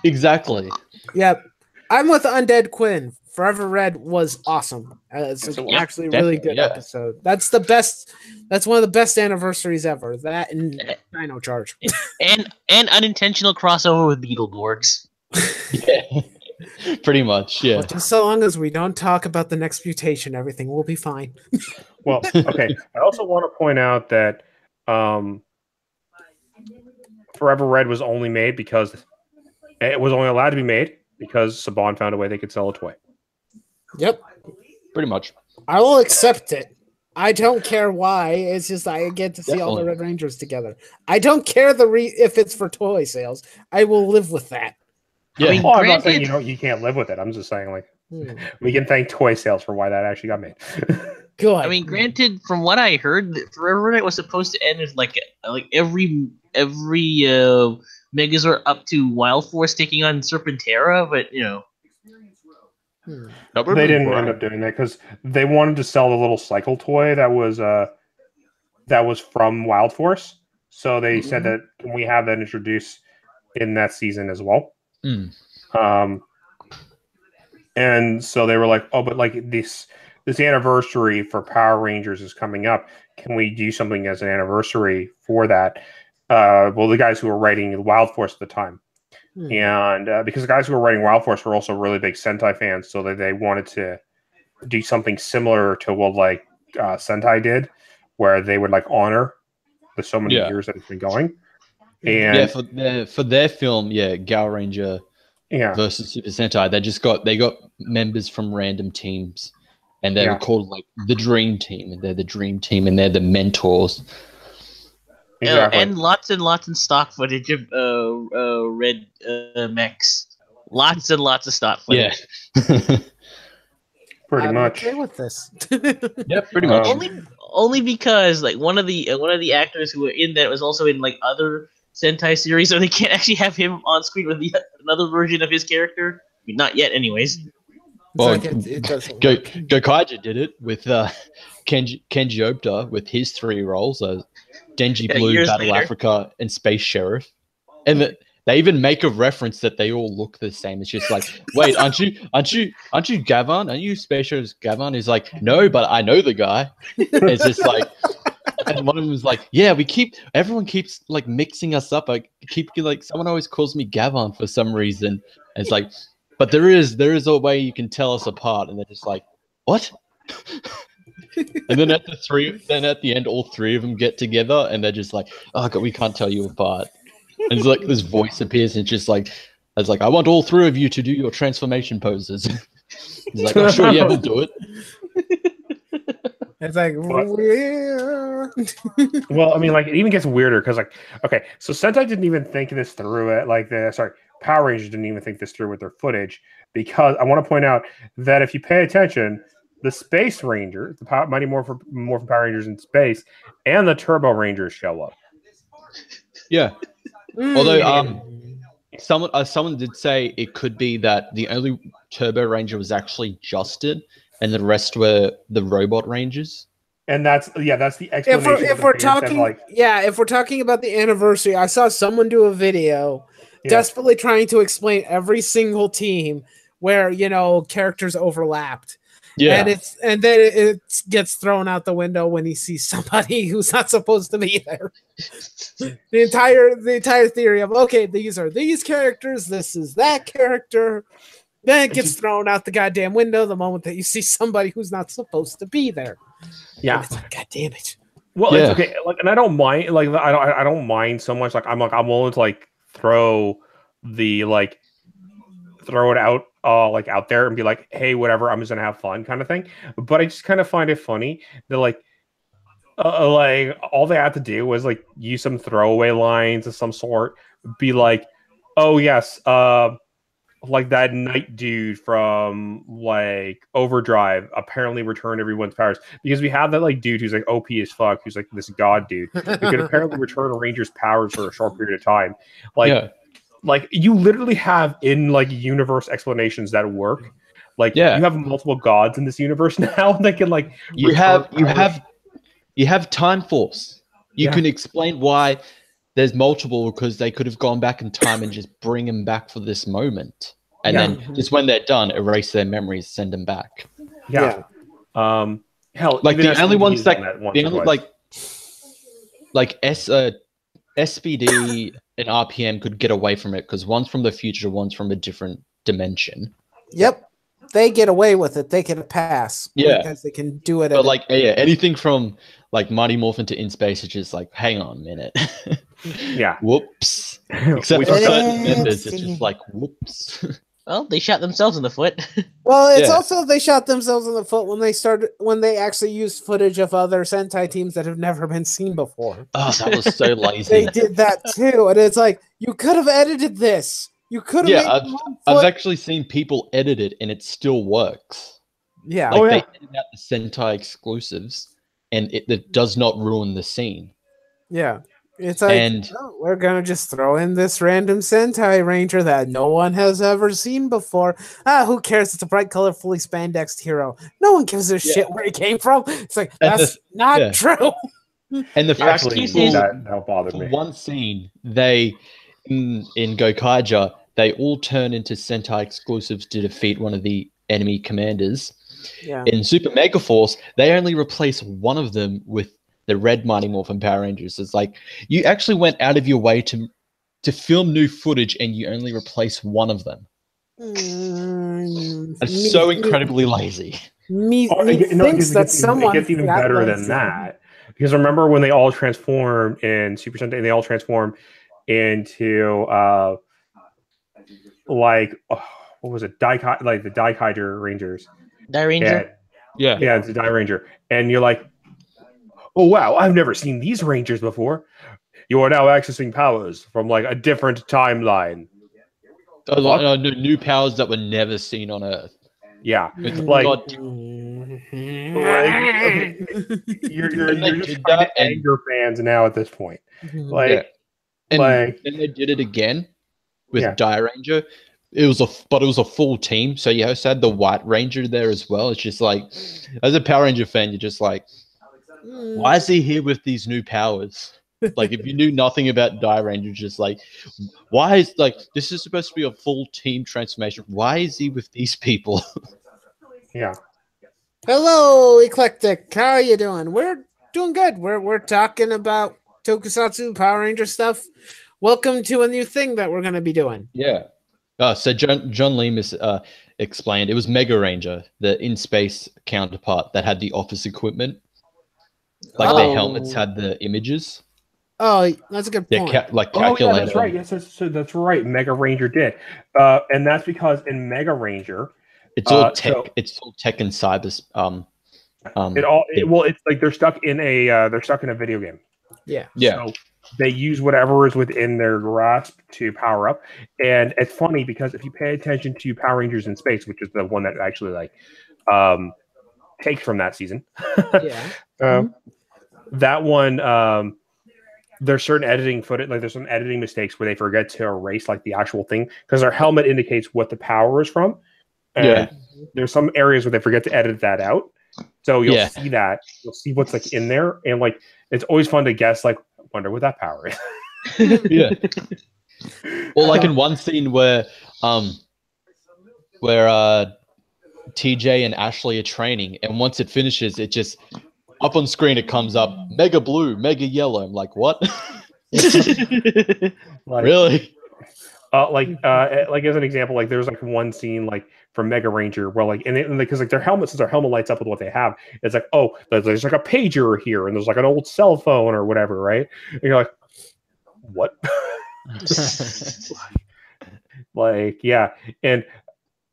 Exactly. Yep. I'm with Undead Quinn. Forever Red was awesome. It's actually a really good episode. That's the best. That's one of the best anniversaries ever. That and Dino Charge. and unintentional crossover with Beetleborgs. Yeah. Pretty much, yeah. But just so long as we don't talk about the next mutation, everything will be fine. Well, okay. I also want to point out that Forever Red was only made because it was only allowed to be made because Saban found a way they could sell a toy. Yep. Pretty much. I will accept it. I don't care why. It's just I get to see all the Red Rangers together. I don't care if it's for toy sales. I will live with that. Yeah. I mean, I'm not saying you can't live with it. I'm just saying like we can thank toy sales for why that actually got made. Good. I mean, granted, from what I heard, Forever Night was supposed to end with like every Megazord up to Wild Force taking on Serpentera, but they didn't end up doing that because they wanted to sell the little cycle toy that was from Wild Force. So they said that can we have that introduced in that season as well? And so they were like, "Oh, but like this anniversary for Power Rangers is coming up. Can we do something as an anniversary for that?" Well, the guys who were writing Wild Force at the time, and because the guys who were writing Wild Force were also really big Sentai fans, so they wanted to do something similar to what like Sentai did, where they would like honor the so many years that it's been going. And for their film, Gal Ranger versus Super Sentai, they got members from random teams, and they were called like the Dream Team, and they're the Dream Team, and they're the mentors. Exactly. And lots of stock footage of red mechs. Lots and lots of stock footage. Yeah. Pretty I'm much. okay with this. Yeah, pretty much. Only because like one of the actors who were in that was also in like other Sentai series, so they can't actually have him on screen with another version of his character. I mean, not yet, anyways. Well, like it doesn't work. Gokaiger did it with Kenji Opta with his 3 roles: Denji Blue, Battle later. Africa, and Space Sheriff. And they even make a reference that they all look the same. It's just like, wait, aren't you Gavan? Aren't you Space Sheriff Gavan? He's like, no, but I know the guy. It's just like, and one of them was like, yeah, everyone keeps like mixing us up. I keep like, someone always calls me Gavan for some reason. And it's like, but there is a way you can tell us apart. And they're just like, what? And then at the end, all 3 of them get together and they're just like, oh God, we can't tell you apart. And it's like this voice appears and it's just like, I want all 3 of you to do your transformation poses. He's like, oh sure, yeah, we'll do it. It's like, well, I mean, like it even gets weirder because, like, okay, so Sentai didn't even think this through. Power Rangers didn't even think this through with their footage, because I want to point out that if you pay attention, the Space Ranger, the Mighty Morphin Power Rangers in space, and the Turbo Rangers show up. Yeah. Although someone did say it could be that the only Turbo Ranger was actually Justin, and the rest were the Robot Rangers. And that's the explanation. If we're talking about the anniversary, I saw someone do a video desperately trying to explain every single team where characters overlapped. Yeah, and then it gets thrown out the window when he sees somebody who's not supposed to be there. The entire theory of, okay, these are these characters, this is that character. Then it gets thrown out the goddamn window the moment that you see somebody who's not supposed to be there. Yeah, and it's like, God damn it. Well, it's okay. Like, and I don't mind. Like, I don't mind so much. Like, I'm willing to like throw it out, like out there and be like, hey, whatever. I'm just gonna have fun, kind of thing. But I just kind of find it funny that like all they had to do was like use some throwaway lines of some sort. Be like, oh yes, like that night dude from like Overdrive apparently returned everyone's powers, because we have that like dude who's like OP as fuck, who's like this god dude who could apparently return a Ranger's powers for a short period of time. Like you literally have in like universe explanations that work. Like you have multiple gods in this universe now that can like you have Time Force. You can explain why there's multiple, because they could have gone back in time and just bring them back for this moment, and then just when they're done, erase their memories, send them back. Hell, like the only ones that SPD and RPM could get away from it because one's from the future, one's from a different dimension. Yep, they get away with it. They can pass. Because they can do it. But like, anything from like Mighty Morphin to In Space is just like, hang on a minute. Whoops. Except for certain members, it's just like, whoops. Well, they shot themselves in the foot. Well, it's also they shot themselves in the foot when they actually used footage of other Sentai teams that have never been seen before. Oh, that was so lazy. They did that too, and it's like, you could have edited this. You could have. I've actually seen people edit it, and it still works. Yeah. Like they edit out the Sentai exclusives, and it does not ruin the scene. Yeah. It's like, we're going to just throw in this random Sentai Ranger that no one has ever seen before. Who cares? It's a bright, colorfully spandexed hero. No one gives a shit where he came from. It's like, that's not true. And the fact that bothered me. One scene, they, in Gokaiger, they all turn into Sentai exclusives to defeat one of the enemy commanders. Yeah. In Super Mega Force, they only replace one of them with the Red Mighty Morphin Power Rangers. It's like you actually went out of your way to film new footage, and you only replace one of them. It's so incredibly lazy. Thinks that someone it gets even better than that. Because remember when they all transformed in Super Sentai, they all transformed into what was it? Like the Daikaiger Rangers. Die Ranger? Yeah, it's a Die Ranger. And you're like, oh wow, I've never seen these Rangers before. You are now accessing powers from like a different timeline. New powers that were never seen on Earth. Yeah, you're just trying to anger fans now at this point. And then they did it again with Die Ranger. It was a full team. So you also had the White Ranger there as well. It's just like, as a Power Ranger fan, you're just like, why is he here with these new powers? Like, if you knew nothing about Die Ranger, just like, why is this is supposed to be a full team transformation? Why is he with these people? Yeah. Hello, Eclectic. How are you doing? We're doing good. We're talking about Tokusatsu Power Ranger stuff. Welcome to a new thing that we're going to be doing. Yeah. So John Lemus explained it was Mega Ranger, the in-space counterpart that had the office equipment. Like their helmets had the images. Oh, that's a good point. Calculator. That's right. Yes, that's right. Mega Ranger did, and that's because in Mega Ranger, it's all tech. It's all tech and cyber. It's like they're stuck in a video game. Yeah. Yeah. So they use whatever is within their grasp to power up, and it's funny because if you pay attention to Power Rangers in Space, which is the one that actually takes from that season, that one. There's certain editing footage, like there's some editing mistakes where they forget to erase like the actual thing because their helmet indicates what the power is from. And there's some areas where they forget to edit that out. So you'll see that. You'll see what's like in there. And like it's always fun to guess, like, wonder what that power is. Yeah. Or like in one scene where TJ and Ashley are training, and once it finishes, it just up on screen it comes up Mega Blue, Mega Yellow. I'm like, what? Really? Like as an example, like there's like one scene like from Mega Ranger where like because like their helmet, since their helmet lights up with what they have, it's like, oh, there's like a pager here and there's like an old cell phone or whatever, right? And you're like, what? Like, yeah. And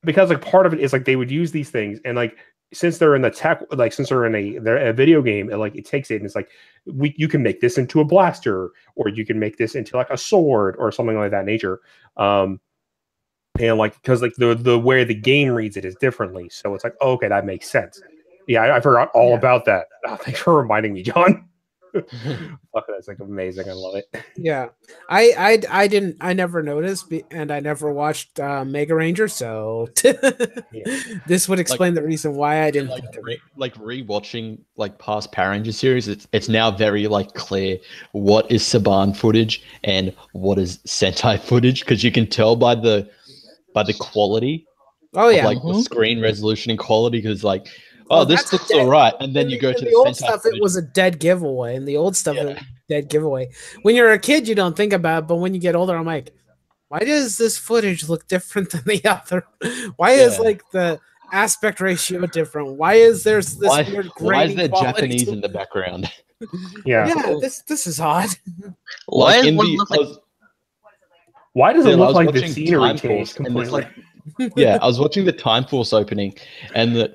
because like part of it is like they would use these things, and like since they're in the tech, like since they're in a video game, and like it takes it and it's like you can make this into a blaster, or you can make this into like a sword or something like that nature. And like because like the way the game reads it is differently, so it's like, oh, okay, that makes sense. Yeah, I forgot all about that. Oh, thanks for reminding me, John. Fuck, that's like amazing. I love it. Yeah, I never noticed, and I never watched Mega Ranger, so this would explain the reason why I didn't like rewatching like past Power Ranger series. It's now very like clear what is Saban footage and what is Sentai footage, because you can tell by the quality. Oh yeah, of, like the screen resolution and quality, because like, oh, this looks all right. And then you go to the old stuff, it was a dead giveaway. And the old stuff, it was a dead giveaway. When you're a kid, you don't think about it. But when you get older, I'm like, why does this footage look different than the other? Why is like the aspect ratio different? Why is there's this weird grainy Why is there quality Japanese in the background? Yeah, this is odd. Why like does one look like... Why does it look like the scenery changed completely? Yeah, I was watching the Time Force opening, and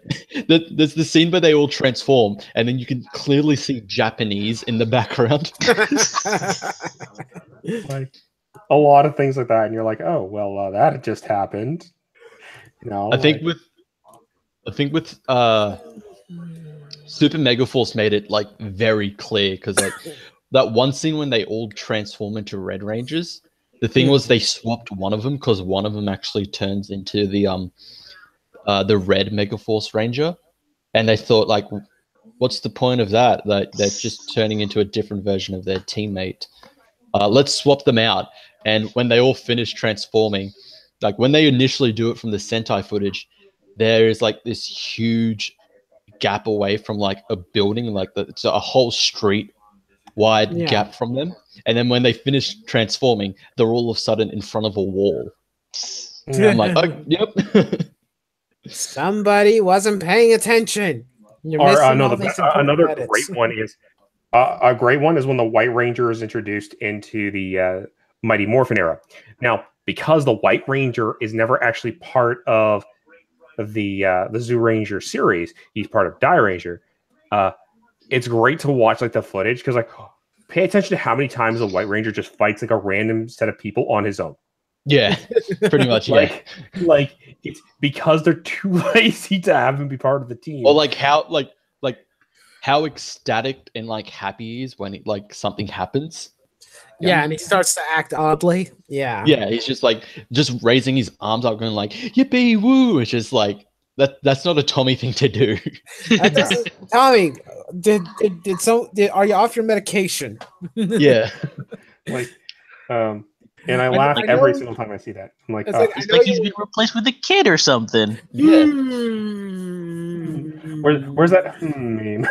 there's the scene where they all transform, and then you can clearly see Japanese in the background. Like a lot of things like that, and you're like, oh well, that just happened. You know, I think with Super Mega Force made it like very clear, because like that one scene when they all transform into Red Rangers. The thing was they swapped one of them, because one of them actually turns into the red Megaforce Ranger, and they thought, like, what's the point of that? They're just turning into a different version of their teammate. Let's swap them out. And when they all finish transforming, like when they initially do it from the Sentai footage, there is like this huge gap away from like a building, like it's a whole street wide gap from them. And then when they finish transforming, they're all of a sudden in front of a wall. I'm like, oh, yep. Somebody wasn't paying attention. Another great one is a great one is when the White Ranger is introduced into the Mighty Morphin era. Now, because the White Ranger is never actually part of the Zoo Ranger series, he's part of Die Ranger. It's great to watch like the footage because like pay attention to how many times the White Ranger just fights like a random set of people on his own. Yeah, pretty much. like it's because they're too lazy to have him be part of the team. Or like how ecstatic and like happy he is when like something happens. Yeah, and he starts to act oddly. Yeah, he's just like raising his arms up, going like "Yippee woo!" It's just like that's not a Tommy thing to do. Tommy, are you off your medication? Yeah, like and I laugh every single time I see that. I'm like, it's like he's being replaced with a kid or something. Yeah. Where's that meme?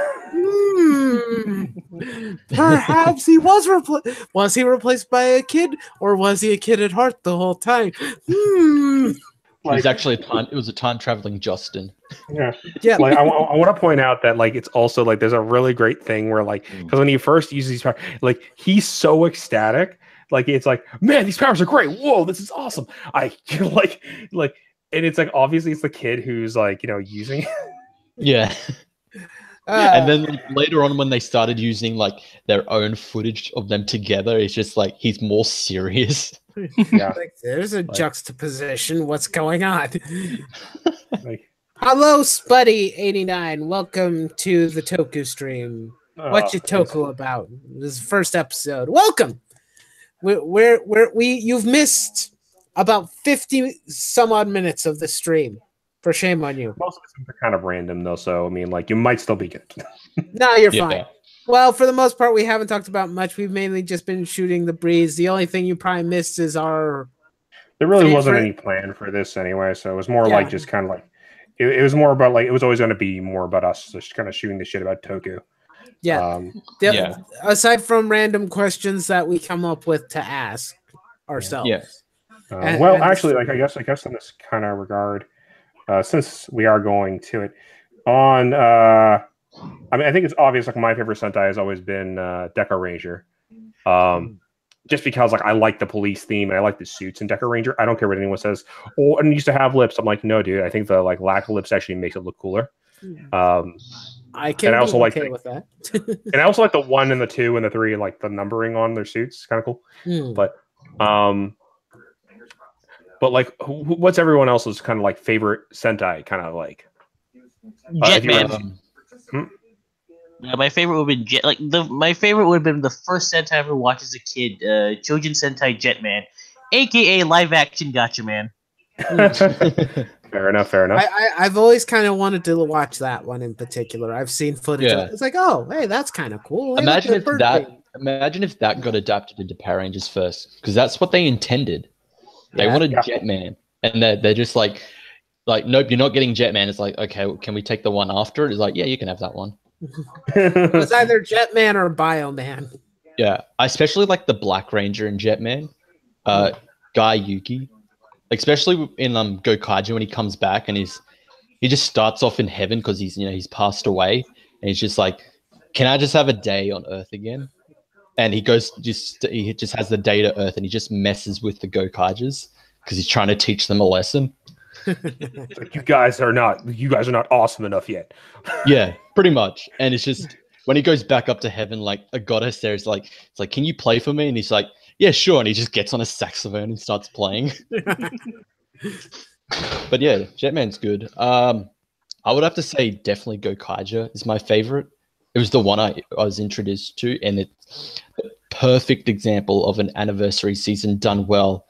Perhaps he was replaced. Was he replaced by a kid, or was he a kid at heart the whole time? It was actually it was a time traveling Justin. Yeah. Like I want to point out that like it's also like there's a really great thing where like because when he first uses these powers, like he's so ecstatic. Like it's like, man, these powers are great. Whoa, this is awesome. I like, and it's like obviously it's the kid who's like using it. Yeah. And then like, later on when they started using like their own footage of them together, it's just like he's more serious. Yeah. Like, there's a juxtaposition. What's going on? Like, hello, Spuddy89. Welcome to the Toku stream. Whatcha Toku about? This is the first episode. Welcome. You've missed about 50 some odd minutes of the stream. For shame on you. Most of them are kind of random though, so I mean, like you might still be good. No, you're fine. Well, for the most part, we haven't talked about much. We've mainly just been shooting the breeze. The only thing you probably missed is our. There really wasn't any plan for this anyway, so it was more like just kind of like it was more about like it was always going to be more about us just kind of shooting the shit about Toku. Yeah. Aside from random questions that we come up with to ask ourselves. Yes. Actually, like I guess in this kind of regard, since we are going to it on, I mean, I think it's obvious. Like my favorite Sentai has always been Deca Ranger, just because like I like the police theme and I like the suits in Deca Ranger. I don't care what anyone says. Oh, and it used to have lips. I'm like, no, dude. I think the like lack of lips actually makes it look cooler. I can be also okay with that. And I also like the 1 and the 2 and the 3 and like the numbering on their suits, kind of cool. But like, what's everyone else's kind of like favorite Sentai? Kind of like Jetman. Yeah, my favorite would have been my favorite would have been the first Sentai I ever watched as a kid, Chojin Sentai Jetman, aka live action Gotcha Man. Fair enough. I've always kind of wanted to watch that one in particular. I've seen footage. Of it. It's like, oh, hey, that's kind of cool. Imagine if that got adapted into Power Rangers first, because that's what they intended. They wanted Jetman, and they're just like, nope, you're not getting Jetman. It's like, okay, can we take the one after it? It's like, yeah, you can have that one. It's either Jetman or Bioman. Yeah, I especially like the Black Ranger and Jetman, Guy Yuki, especially in Gokaiju when he comes back and he just starts off in heaven because he's passed away and he's just like, can I just have a day on Earth again? And he just has the day to Earth and he just messes with the Gokaijus because he's trying to teach them a lesson. Like, you guys are not awesome enough yet. Yeah, pretty much. And it's just when he goes back up to heaven, like a goddess there is like, it's like, can you play for me? And he's like, yeah, sure. And he just gets on a saxophone and starts playing. But yeah, Jetman's good. I would have to say definitely Gokaija is my favorite. It was the one I was introduced to, and it's a perfect example of an anniversary season done well.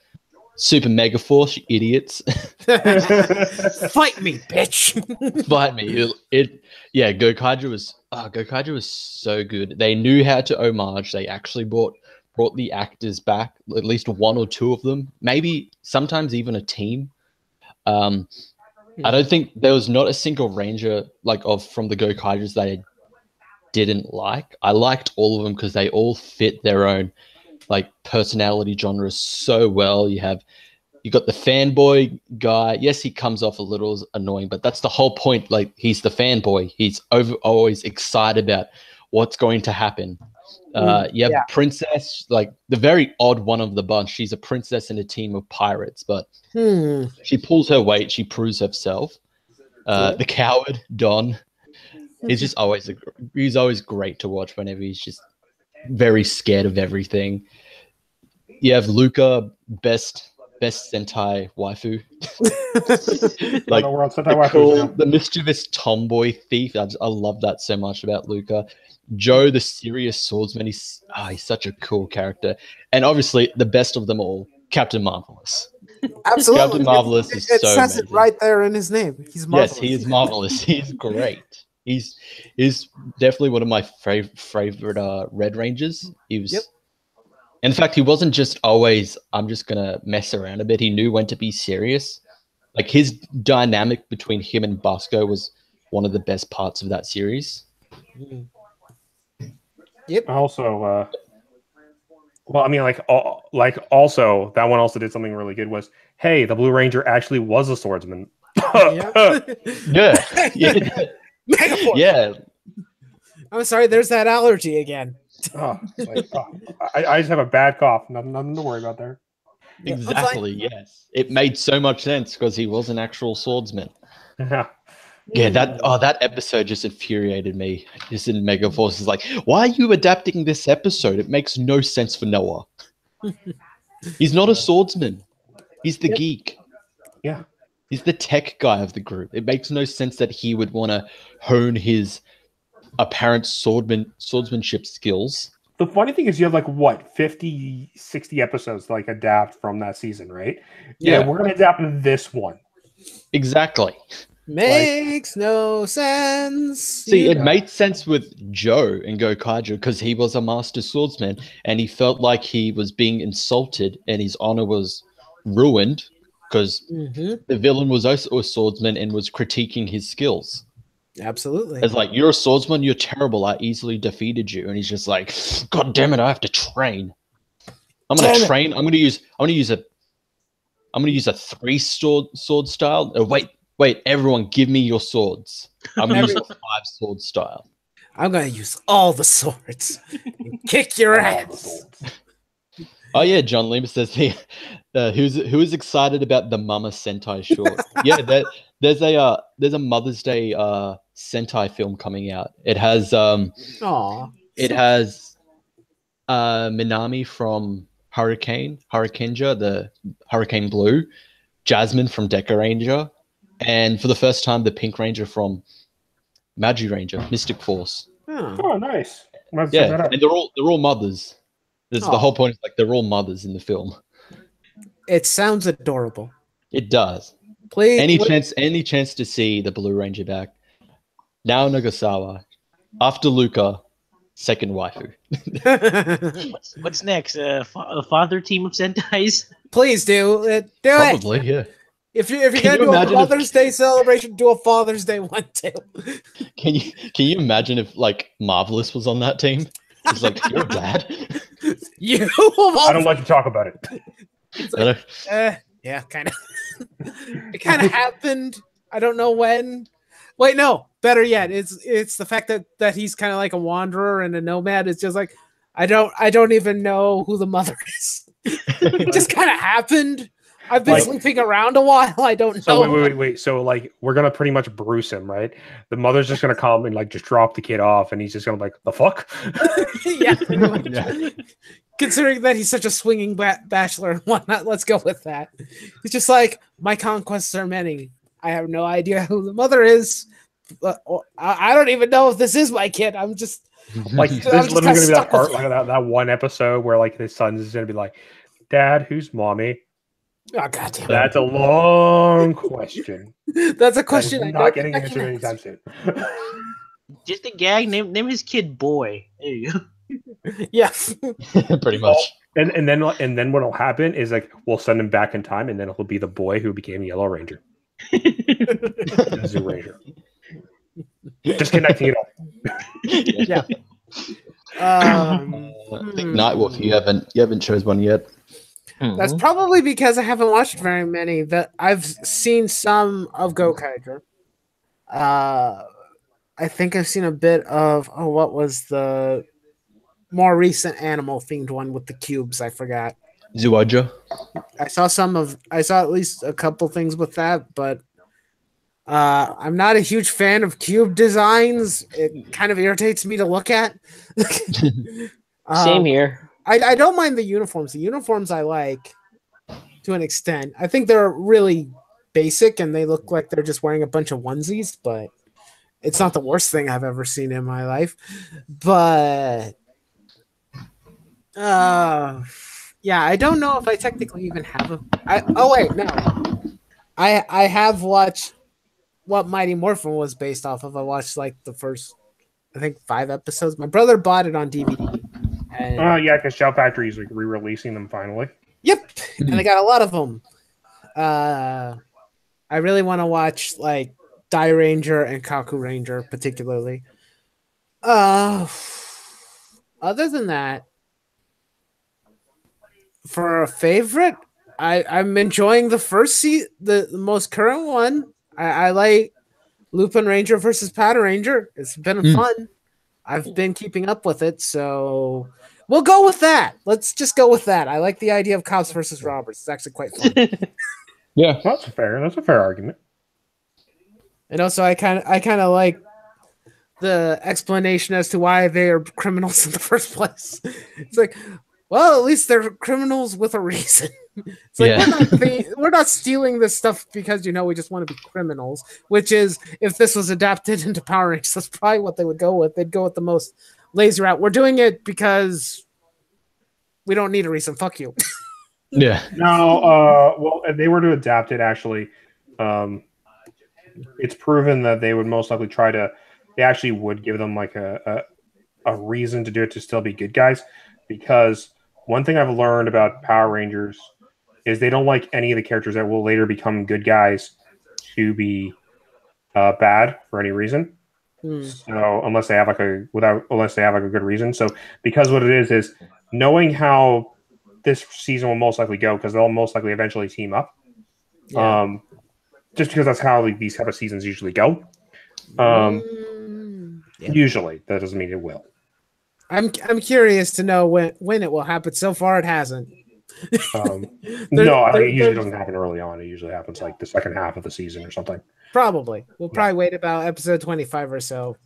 Super Mega Force, you idiots. Fight me, bitch. Fight me. Gokaija was so good. They knew how to homage. They actually brought the actors back, at least one or two of them, maybe sometimes even a team. I don't think there was not a single ranger from the Gokaijus that I didn't like. I liked all of them because they all fit their own personality genres so well. You got the fanboy guy. Yes, he comes off a little annoying, but that's the whole point. He's the fanboy. He's always excited about what's going to happen. You have Princess, the very odd one of the bunch. She's a princess in a team of pirates, but she pulls her weight. She proves herself. The coward, Don, is just he's always great to watch whenever he's just very scared of everything. You have Luca, best Sentai waifu. The mischievous tomboy thief. I love that so much about Luca. Joe, the serious swordsman. He's such a cool character. And obviously, the best of them all, Captain Marvelous. Absolutely. Captain Marvelous is so says amazing. It right there in his name. He's marvelous. Yes, he is marvelous. He's great. He's definitely one of my favorite Red Rangers. He was, in fact, he wasn't just always, I'm just gonna mess around a bit. He knew when to be serious. His dynamic between him and Basco was one of the best parts of that series. Yep. Also, also that one also did something really good. Was hey, the Blue Ranger actually was a swordsman. Yeah. Yeah. I'm sorry, there's that allergy again. I just have a bad cough. Nothing to worry about there. Exactly, yes. It made so much sense because he was an actual swordsman. Yeah. Yeah, that episode just infuriated me. Just in Megaforce is why are you adapting this episode? It makes no sense for Noah. He's not a swordsman. He's the geek. Yeah. He's the tech guy of the group. It makes no sense that he would want to hone his apparent swordsmanship skills. The funny thing is you have 50, 60 episodes to adapt from that season, right? Yeah, we're going to adapt this one. Exactly. Makes no sense. See, it made sense with Joe in Gokaiju because he was a master swordsman and he felt like he was being insulted and his honor was ruined because the villain was also a swordsman and was critiquing his skills. Absolutely. It's you're a swordsman, you're terrible, I easily defeated you. And he's just God damn it, I have to train. I'm gonna train. I'm gonna use a 3-sword style. Oh, wait, everyone give me your swords. I'm gonna use a 5-sword style. I'm gonna use all the swords and kick your ass. Oh yeah, John Lima says who is excited about the Mama Sentai short? Yeah, there's a Mother's Day Sentai film coming out. It has Minami from Hurricanea, the Hurricane Blue, Jasmine from Deca Ranger, and for the first time the Pink Ranger from Magi Ranger, Mystic Force. Oh, nice. Yeah, and they're all mothers. The whole point is they're all mothers in the film. It sounds adorable. It does. Please, any chance to see the Blue Ranger back? Now Nagasawa, after Luca, second waifu. What's next? A father team of Sentais? Please do Probably, yeah. If you're gonna do a Mother's Day celebration, do a Father's Day one too. Can you imagine if Marvelous was on that team? He's you're dad. I don't like to talk about it. Yeah, kind of. It kind of happened. I don't know when. Wait, no. Better yet, it's the fact that he's kind of like a wanderer and a nomad. It's just I don't even know who the mother is. It just kind of happened. I've been sleeping around a while. I don't know. So wait. So we're gonna pretty much Bruce him, right? The mother's just gonna come and just drop the kid off, and he's just gonna the fuck. Yeah, pretty much. Yeah. Considering that he's such a swinging bachelor and whatnot, let's go with that. It's just my conquests are many. I have no idea who the mother is. I don't even know if this is my kid. I'm just there's literally gonna be that part that one episode where his son is gonna be Dad, who's mommy? Oh, goddamn! That's a long question. That's a question I'm not getting answered anytime soon. Just a gag. Name his kid Boy. There you go. Yes, pretty much. And then what'll happen is we'll send him back in time, and then he'll be the boy who became Yellow Ranger. Zoo Ranger. Just connecting it all. Yeah. Nightwolf, you haven't chose one yet. That's probably because I haven't watched very many. That I've seen some of Gokaiger. I think I've seen a bit of what was the more recent animal themed one with the cubes? I forgot. Whatcha. I saw at least a couple things with that, but I'm not a huge fan of cube designs. It kind of irritates me to look at. Same here. I don't mind the uniforms. The uniforms I like to an extent. I think they're really basic and they look like they're just wearing a bunch of onesies, but it's not the worst thing I've ever seen in my life. But yeah, I don't know if I technically even have a. I have watched what Mighty Morphin was based off of. I watched like the first, I think 5 episodes. My brother bought it on DVD. Yeah, because Shout Factory is like re-releasing them finally. Yep, and they got a lot of them. I really want to watch like Dai Ranger and Kaku Ranger particularly. Other than that, for a favorite, I'm enjoying the first the most current one. I like Lupin Ranger versus Powder Ranger. It's been fun. I've been keeping up with it, so we'll go with that. Let's just go with that. I like the idea of cops versus robbers. It's actually quite fun. Yeah, that's a fair argument. And also, I kind of like the explanation as to why they are criminals in the first place. It's like, well, at least they're criminals with a reason. It's like we're not stealing this stuff because we just want to be criminals. Which is, if this was adapted into Power Rangers, that's probably what they would go with. They'd go with the most lazy route. We're doing it because we don't need a reason. Fuck you. Yeah. No. Well, if they were to adapt it, actually, it's proven that they would most likely try to. They actually would give them like a reason to do it to still be good guys, because one thing I've learned about Power Rangers is they don't like any of the characters that will later become good guys to be bad for any reason. So unless they have like a good reason. So because what it is knowing how this season will most likely go, because they'll most likely eventually team up. Yeah. Just because that's how these type of seasons usually go. Usually, that doesn't mean it will. I'm curious to know when it will happen. So far, it hasn't. It usually doesn't happen early on. It usually happens like the second half of the season or something. Probably. We'll probably wait about episode 25 or so.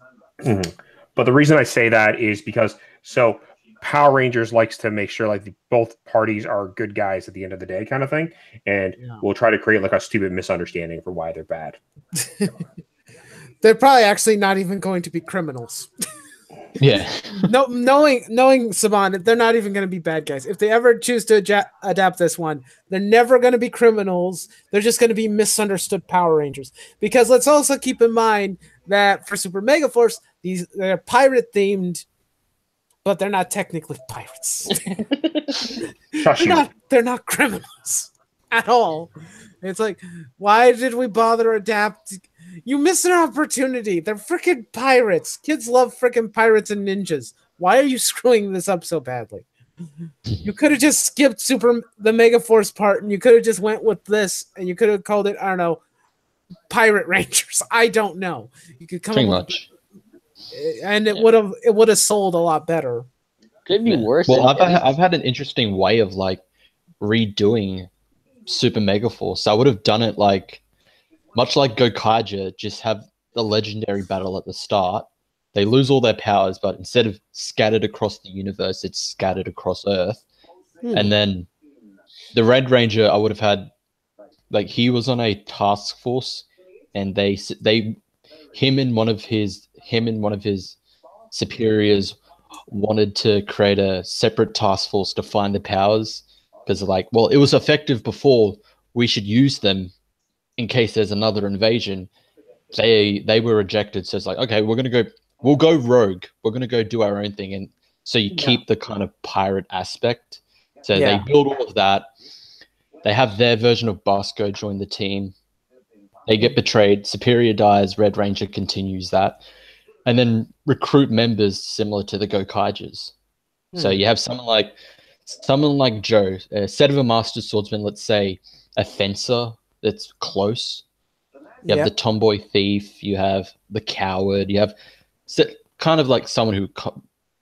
Mm-hmm. But the reason I say that is because Power Rangers likes to make sure like both parties are good guys at the end of the day, kind of thing, and we'll try to create like a stupid misunderstanding for why they're bad. They're probably actually not even going to be criminals. Yeah. No, knowing Saban, they're not even going to be bad guys. If they ever choose to adapt this one, they're never going to be criminals. They're just going to be misunderstood Power Rangers. Because let's also keep in mind that for Super Mega Force, they're pirate themed, but they're not technically pirates. They're not criminals at all. It's like, why did we bother adapt? You missed an opportunity. They're freaking pirates. Kids love freaking pirates and ninjas. Why are you screwing this up so badly? You could have just skipped the Mega Force part, and you could have just went with this, and you could have called it, I don't know, Pirate Rangers. I don't know. You could come pretty much, and it would have sold a lot better. Could be worse. Well, I've had an interesting way of like redoing Super Mega Force. I would have done it like much like Gokaiger, just have the legendary battle at the start. They lose all their powers, but instead of scattered across the universe, it's scattered across Earth. And then the Red Ranger, I would have had like he was on a task force, and him and one of his superiors wanted to create a separate task force to find the powers, because like, well, it was effective before, we should use them in case there's another invasion. They were rejected, so it's like, okay, we'll go rogue. We're gonna go do our own thing, and so you keep the kind of pirate aspect. So they build all of that. They have their version of Bosco join the team, They get betrayed. Superior dies. Red Ranger continues that, and then recruit members similar to the Gokaijas. So you have someone like Joe, a set of a master swordsman. Let's say a fencer that's close. You have the tomboy thief. You have the coward. You have kind of like someone who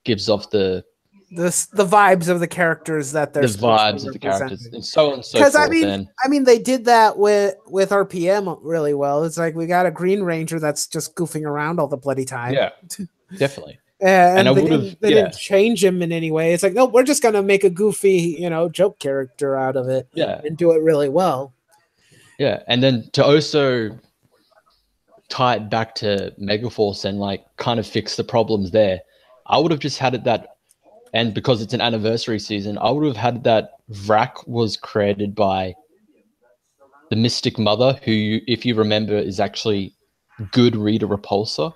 gives off the vibes of the characters that they're and so on and so forth. Because I mean, they did that with RPM really well. It's like we got a Green Ranger that's just goofing around all the bloody time. Yeah, definitely. And they didn't change him in any way. It's like, no, we're just gonna make a goofy, joke character out of it. Yeah, and do it really well. Yeah, and then to also tie it back to Megaforce and like kind of fix the problems there, I would have just had it that. And because it's an anniversary season, I would have had that Vrak was created by the Mystic Mother, who, if you remember, is actually good Rita Repulsa.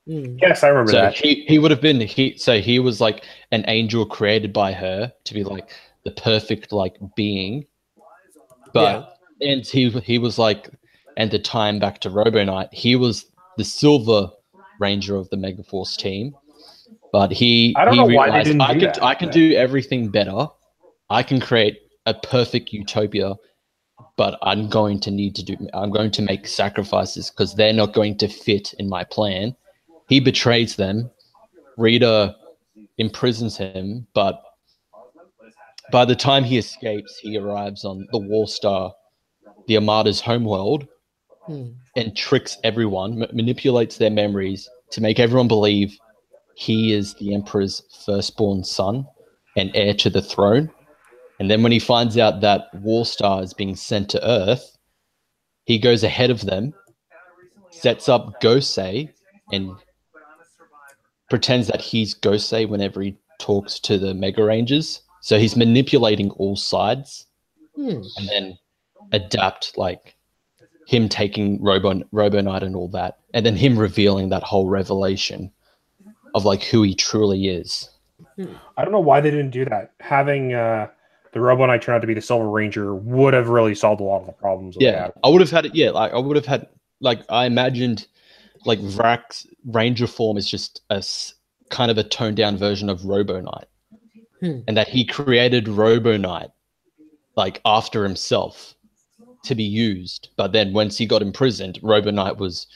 Yes, I remember that. He would have been he was like an angel created by her to be like the perfect like being, but and he was like, and to time back to Robo Knight, he was the Silver Ranger of the Megaforce team. But I don't know why they didn't do that. I can do everything better. I can create a perfect utopia, but I'm going to make sacrifices because they're not going to fit in my plan. He betrays them. Rita imprisons him, but by the time he escapes, he arrives on the Warstar, the Armada's homeworld, and tricks everyone, manipulates their memories to make everyone believe he is the Emperor's firstborn son and heir to the throne. And then when he finds out that Warstar is being sent to Earth, he goes ahead of them, sets up Gosei, and pretends that he's Gosei whenever he talks to the Mega Rangers. So he's manipulating all sides, and then adapt like him taking Robo Knight and all that, and then him revealing that whole revelation of like who he truly is. I don't know why they didn't do that. Having the Robo Knight turn out to be the Silver Ranger would have really solved a lot of the problems. I would have had it. Yeah, like I would have had like I imagined like Vrak's Ranger form is just a kind of a toned down version of Robo Knight, and that he created Robo Knight like after himself to be used. But then once he got imprisoned, Robo Knight was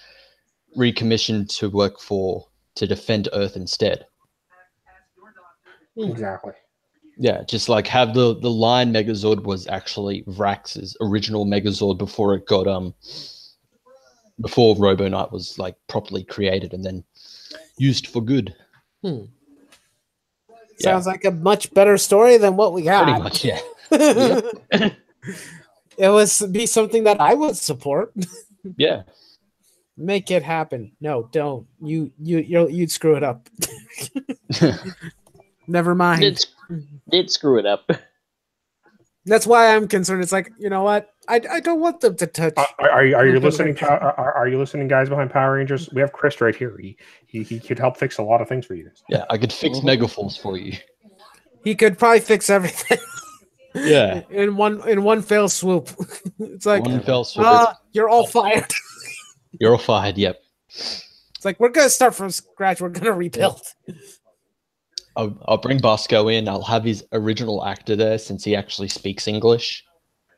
recommissioned to work to defend Earth instead. Exactly. Yeah, just like have the line Megazord was actually Vrax's original Megazord before it got before Robo Knight was like properly created and then used for good. Sounds like a much better story than what we got. Pretty much, yeah. It would be something that I would support. Yeah. Make it happen. No, don't. You'd screw it up. Never mind. Did screw it up. That's why I'm concerned. It's like, you know what? I don't want them to touch. Are you listening? Are you listening, guys behind Power Rangers? We have Chris right here. He could help fix a lot of things for you. Yeah, I could fix Megaforce for you. He could probably fix everything. Yeah, in one fell swoop. It's like one fell swoop. You're all fired. You're all fired. Yep. It's like we're gonna start from scratch. We're gonna rebuild. I'll bring Bosco in. I'll have his original actor there since he actually speaks English.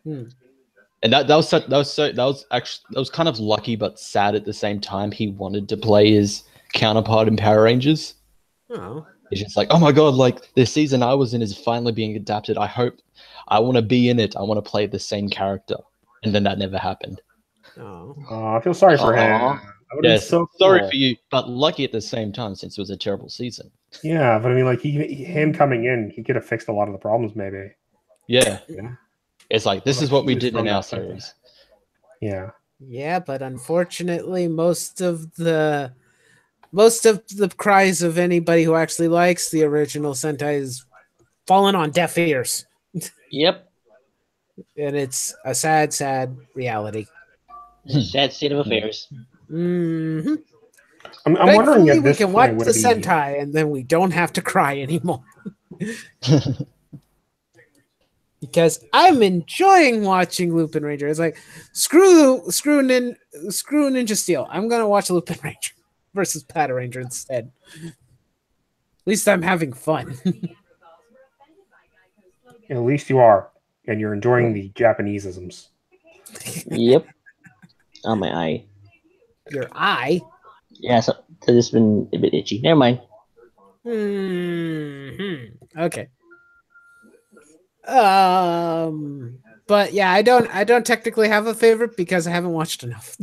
And that was kind of lucky but sad at the same time. He wanted to play his counterpart in Power Rangers. Oh. He's just like, oh my god, like the season I was in is finally being adapted. I want to be in it. I want to play the same character. And then that never happened. Oh. I feel sorry for him. Yes, so sorry for you, but lucky at the same time since it was a terrible season. Yeah, but I mean, like him coming in, he could have fixed a lot of the problems, maybe. Yeah. It's like this is what we did in our series. Yeah. Yeah, but unfortunately, most of the cries of anybody who actually likes the original Sentai is fallen on deaf ears. Yep. And it's a sad, sad reality. Sad state of affairs. Mm-hmm. I'm wondering if we can watch the Sentai and then we don't have to cry anymore. because I'm enjoying watching Lupin Ranger. It's like screw Ninja Steel. I'm gonna watch Lupin Ranger versus Pata Ranger instead. At least I'm having fun. At least you are, and you're enjoying the Japaneseisms. Yep. On my eye. Your eye. Yeah, so it's been a bit itchy. Never mind. Okay. But yeah, I don't technically have a favorite because I haven't watched enough.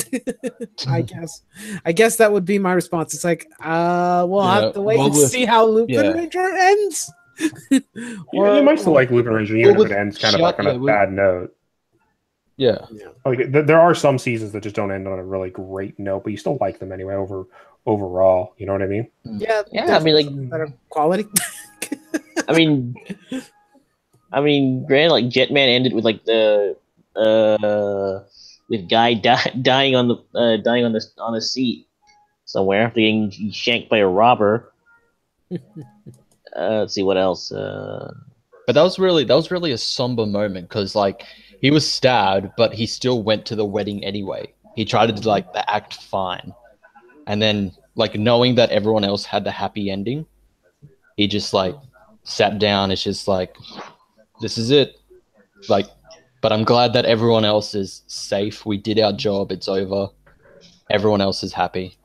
I guess that would be my response. It's like, we'll have to wait and see how Lupin Ranger ends. Or you might still like Lupin Ranger even if it ends kind of like on a bad note. Yeah. Like there are some seasons that just don't end on a really great note, but you still like them anyway overall. You know what I mean? Yeah. Yeah, I mean, like better quality. I mean, granted, like Jetman ended with like the with guy dying on the seat somewhere after getting shanked by a robber. Let's see what else. But that was really a somber moment because like he was stabbed, but he still went to the wedding anyway. He tried to like act fine, and then like knowing that everyone else had the happy ending, he just like sat down. It's just like, this is it. Like, but I'm glad that everyone else is safe. We did our job. It's over. Everyone else is happy.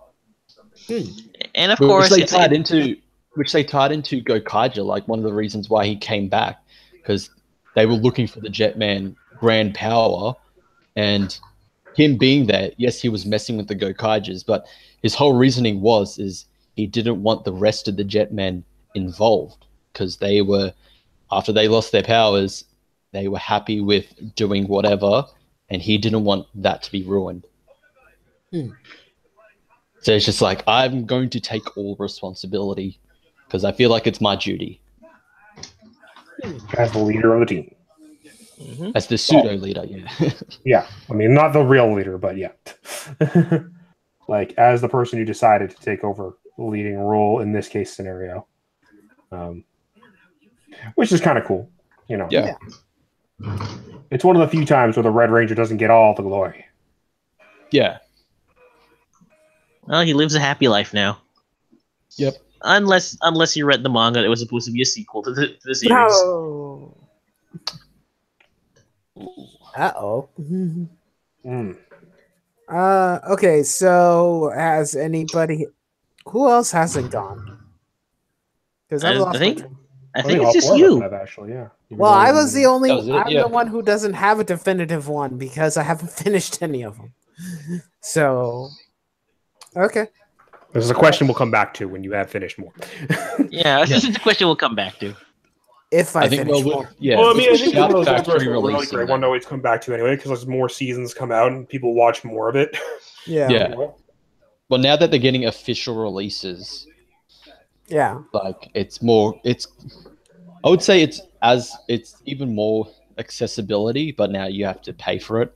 And of course, which they tied into Gokaiger, like one of the reasons why he came back, because they were looking for the Jetman grand power, and him being there, yes, he was messing with the Gokaigers, but his whole reasoning is he didn't want the rest of the Jetmen involved, because they were, after they lost their powers, they were happy with doing whatever, and he didn't want that to be ruined. So it's just like, I'm going to take all responsibility because I feel like it's my duty. As the leader of the team. As the pseudo leader, yeah. Yeah. I mean, not the real leader, but yeah. Like, as the person who decided to take over the leading role in this case scenario. Which is kind of cool, you know. Yeah. It's one of the few times where the Red Ranger doesn't get all the glory. Yeah. Well, he lives a happy life now. Yep. Unless you read the manga, it was supposed to be a sequel to the series. No. Uh-oh. Okay, so has anybody... Who else hasn't gone? Because I think it's just you. Actually, yeah. Well, I was the only... I'm the one who doesn't have a definitive one because I haven't finished any of them. So... Okay. This is a question we'll come back to when you have finished more. Yeah, this is the question we'll come back to. If I finish more. Yeah. Well, I mean, I think Shout those Factory episodes are really releasing great them. one to always come back to anyway, because as more seasons come out and people watch more of it. Yeah. Well, now that they're getting official releases, Yeah. like I would say it's even more accessibility, but now you have to pay for it.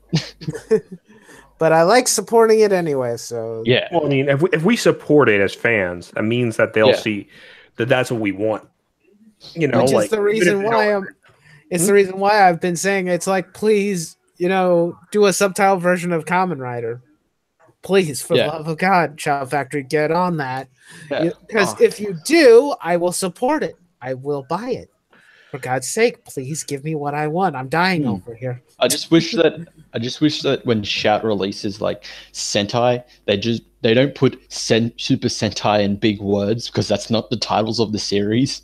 But I like supporting it anyway, so... Yeah. Well, I mean, if we support it as fans, that means that they'll see that that's what we want. You know, which like, is the reason why it's the reason why I've been saying it's like, please, do a subtitle version of Kamen Rider. Please, for the love of God, Shout Factory, get on that. Because if you do, I will support it. I will buy it. For God's sake, please give me what I want. I'm dying over here. I just wish that when Shout releases like Sentai, they don't put Super Sentai in big words because that's not the titles of the series.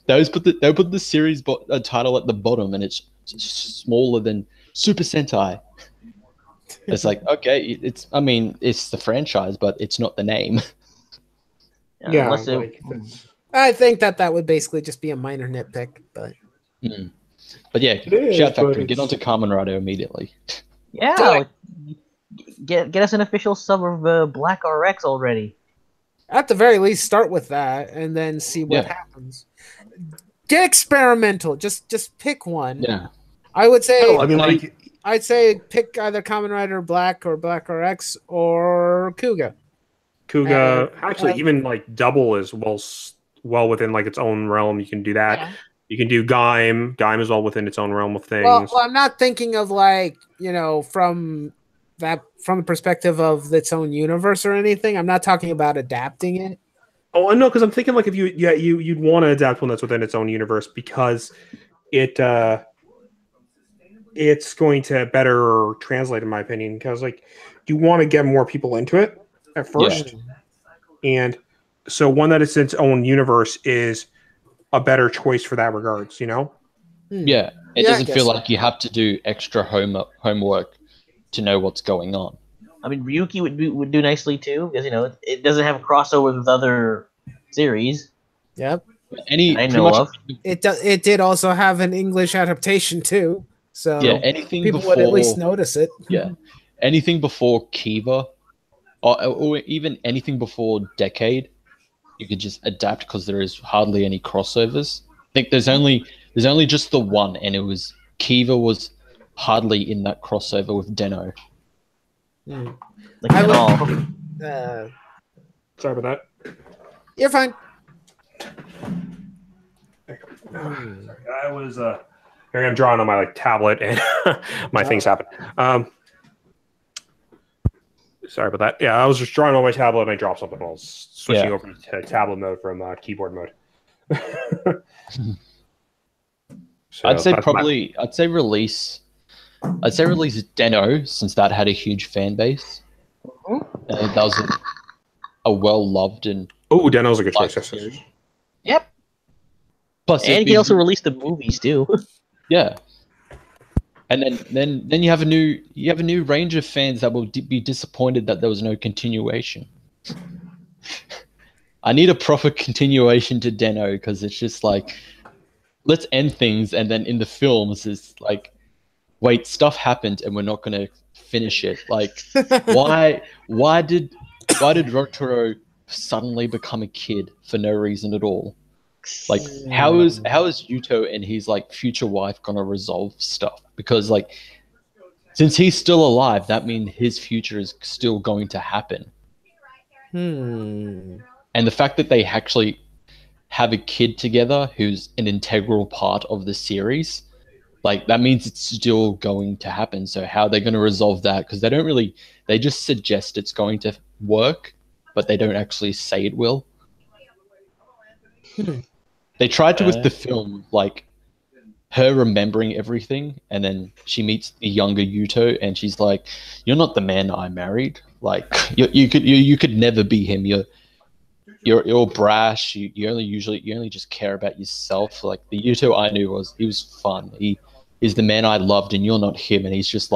They'll put the series title at the bottom and it's smaller than Super Sentai. It's like, okay, it's the franchise, but it's not the name. Yeah, I think that would basically just be a minor nitpick, but. But yeah, Shout Factory, get onto Kamen Rider immediately. Yeah, get us an official sub of Black RX already. At the very least, start with that and then see what happens. Get experimental. Just pick one. Yeah, I would say. I'd say pick either Kamen Rider Black or Black RX or Kuga. Actually, even like Double is well within like its own realm. You can do that. You can do Gaim. Gaim is all within its own realm of things. Well, I'm not thinking of like, from the perspective of its own universe or anything. I'm not talking about adapting it. Oh, no, because I'm thinking like if you'd want to adapt one that's within its own universe because it's going to better translate, in my opinion. Because like you want to get more people into it at first, and so one that is its own universe is a better choice for that regards. Yeah, it doesn't feel like you have to do extra homework to know what's going on. I mean, Ryuki would do nicely too, because it doesn't have a crossover with other series. Yep. I know of. It did also have an English adaptation too, so anything people before, would at least notice it. Yeah, anything before Kiva, or even anything before Decade, you could just adapt because there is hardly any crossovers. I think there's only just the one, and it was Kiva was hardly in that crossover with Deno. Like at all. Sorry about that. You're fine. I was here. I'm drawing on my tablet, and my things happen. Sorry about that. Yeah, I was just drawing on my tablet, and I dropped something. I was switching over to tablet mode from keyboard mode. So I'd say release Deno, since that had a huge fan base. That was a well-loved and Deno's a good choice. Yep. Plus, and he can also release the movies too. Yeah. And then you have a new range of fans that will be disappointed that there was no continuation. I need a proper continuation to Deno, because it's just like, let's end things, and then in the films it's like, wait, stuff happened and we're not going to finish it. Like, why did Rotaro suddenly become a kid for no reason at all? Like, how is Yuto and his future wife gonna resolve stuff? Because since he's still alive, that means his future is still going to happen. And the fact that they actually have a kid together who's an integral part of the series, that means it's still going to happen. So how are they going to resolve that? Because they just suggest it's going to work, but they don't actually say it will. They tried to with the film, her remembering everything, and then she meets the younger Yuto, and she's like, "You're not the man I married. You could never be him. You're brash. You only just care about yourself. The Yuto I knew he was fun. He's the man I loved, and you're not him." And he's just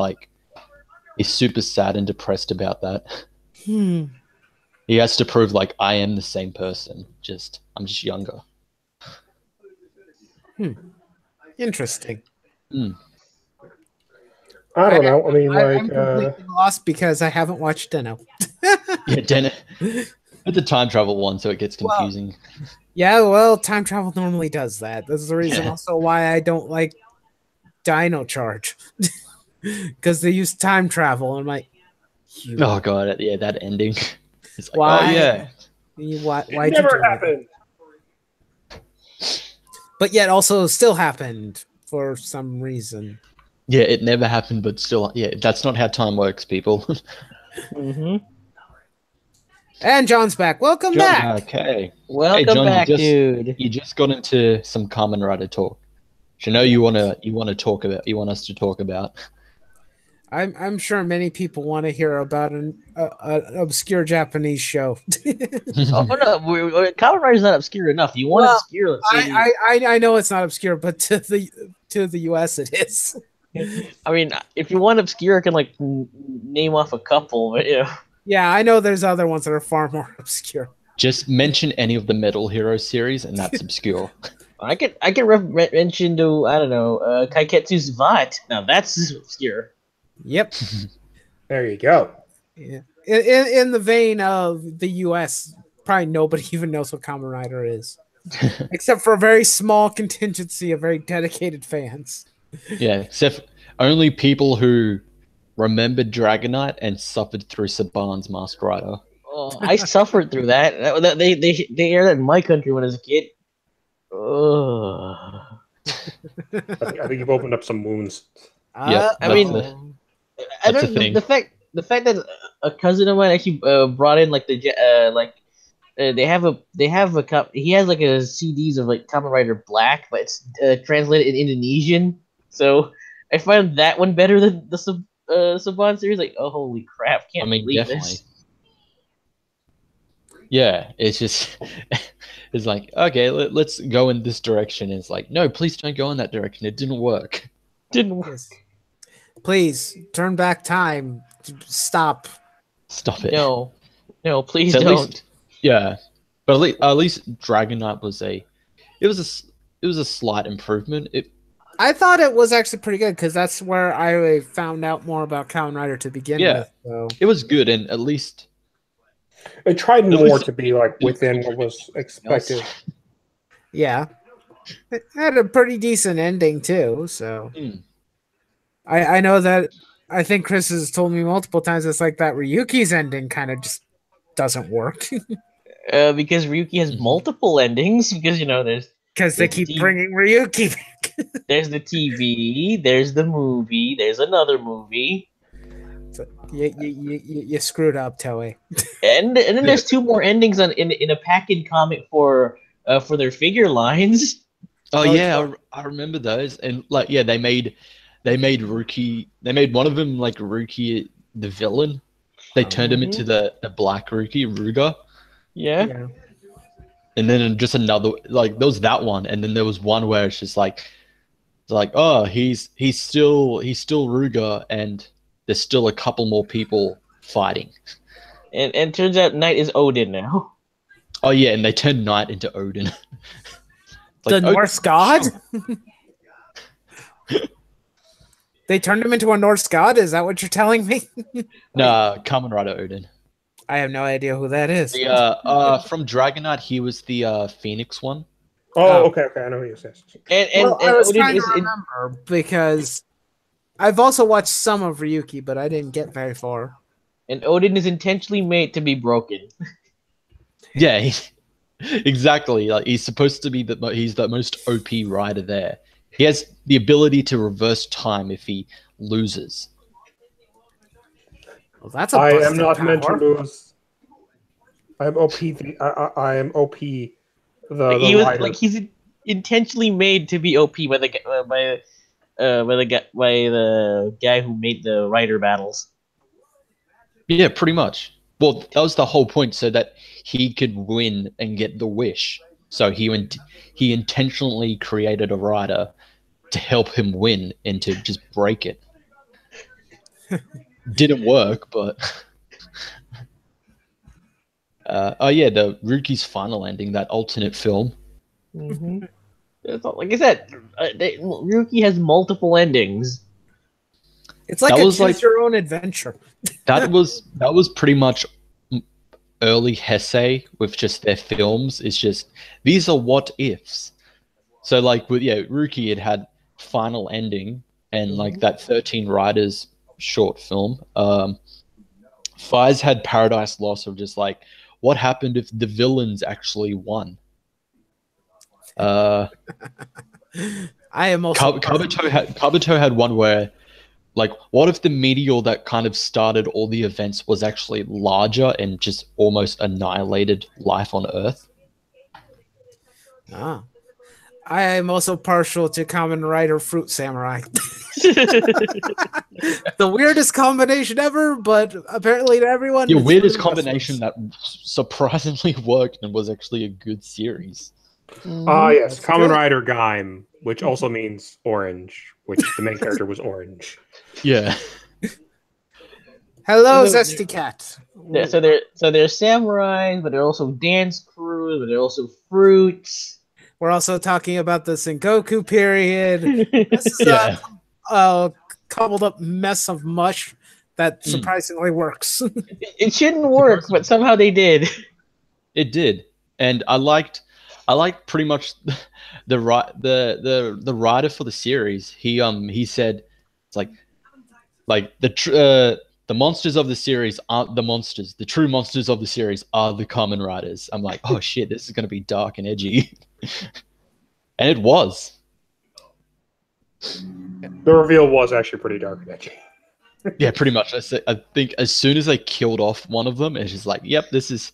he's super sad and depressed about that. He has to prove I am the same person. I'm just younger. Interesting. I don't know. I mean, I'm completely lost because I haven't watched Deno. Deno. It's a time travel one, so it gets confusing. Time travel normally does that. This is the reason also why I don't like Dino Charge, because they use time travel. And I'm like, oh god, that ending. It's why? Why? It never happened. But yet also still happened for some reason. Yeah, it never happened, but still, that's not how time works, people. And John's back. Welcome back. Okay. Welcome John, back, dude. You just got into some Kamen Rider talk. Which I know you want to talk about. You want us to talk about. I'm sure many people want to hear about an obscure Japanese show. Oh no, Kamen Rider's not obscure enough. You want obscure? I know it's not obscure, but to the US it is. I mean, if you want obscure, I can name off a couple, but Yeah, I know there's other ones that are far more obscure. Just mention any of the Metal Hero series, and that's obscure. I could mention Kaiketsu's Vat. Now that's obscure. Yep. There you go. Yeah. In the vein of the US, probably nobody even knows what Kamen Rider is, except for a very small contingency of very dedicated fans. Yeah, except only people who remembered Dragonite and suffered through Saban's Masked Rider. Oh, I suffered through that. They aired that in my country when I was a kid. I think you've opened up some wounds. Yeah, I mean, I that's a don't thing. the fact that a cousin of mine actually brought in like they have he has like a CDs of like Kamen Rider Black, but it's translated in Indonesian. So I find that one better than the Saban series. Like, oh holy crap, I can't mean, believe definitely. this. Yeah, it's just it's like, okay, let's go in this direction. And it's like, no, please don't go in that direction. It didn't work. Didn't work. Yes. Please turn back time. Stop. Stop it. No, please So at don't. least, yeah, but at least Dragon Knight was it was a slight improvement. I thought it was actually pretty good because that's where I found out more about Kamen Rider to begin Yeah. with. So. It was good, and at least It tried At more least- to be like within what was expected. Yeah. It had a pretty decent ending too, so Mm. I know that I think Chris has told me multiple times it's like that Ryuki's ending kind of just doesn't work. Because Ryuki has Mhm. multiple endings. Because there's Because they There's keep the- bringing Ryuki back. there's the TV, there's the movie, there's another movie, So you screwed up, Toei. and then there's two more endings in a pack-in comic for their figure lines. Oh Oh, yeah, I remember those, and like yeah, they made Ruki. They made one of them like Ruki the villain. They turned him into the black Ruki Ruga, Yeah. and then just another like there was that one, and then there was one where it's just like oh he's still Ruga, and there's still a couple more people fighting. And turns out Knight is Odin now. Oh yeah, and they turned Knight into Odin. The oh, Norse god? They turned him into a Norse god? Is that what you're telling me? Nah, Kamen Rider Odin. I have no idea who that is. The from Dragon Knight, he was the Phoenix one. Oh, okay, I know who you say. And I was Odin trying is to remember because I've also watched some of Ryuki, but I didn't get very far. and Odin is intentionally made to be broken. Yeah, exactly. Like he's supposed to be he's the most OP rider there. He has the ability to reverse time if he loses. Well, that's a I am busted not power. meant to lose. I am OP. I am OP. The He was rider. like he's intentionally made to be OP by the guy who made the rider battles. Yeah, pretty much. Well, that was the whole point, so that he could win and get the wish. So he intentionally created a rider to help him win and to just break it. Didn't work, but oh yeah, the Ruki's final ending, that alternate film. Mm-hmm. Like I said, Ryuki has multiple endings. It's like That a was choose like- your own adventure. That was pretty much early Heisei with just their films. It's just these are what ifs. So like with Ruki, it had final ending and like that 13 Riders short film. Fize had Paradise Lost of just like what happened if the villains actually won. I am also Kabuto had one where like what if the meteor that kind of started all the events was actually larger and just almost annihilated life on Earth? Ah. I am also partial to Kamen Rider Fruit Samurai. The weirdest combination ever, but apparently to everyone. Your it's weirdest really combination that surprisingly worked and was actually a good series. Yes, That's Kamen good. Rider Gaim, which also means orange, which the main character was orange. Yeah. Hello, So- Zesty Cat. So they're samurais, but they're also dance crews, but they're also fruits. We're also talking about the Sengoku period. This is Yeah. a cobbled up mess of mush that surprisingly works. It shouldn't work, but somehow they did. It did. And I liked pretty much the writer for the series. He said it's like the monsters of the series aren't the monsters. The true monsters of the series are the Kamen Riders. I'm like, oh shit, this is gonna be dark and edgy. And it was. The reveal was actually pretty dark and edgy. Yeah, pretty much. I think as soon as they killed off one of them, it's just like, yep, this is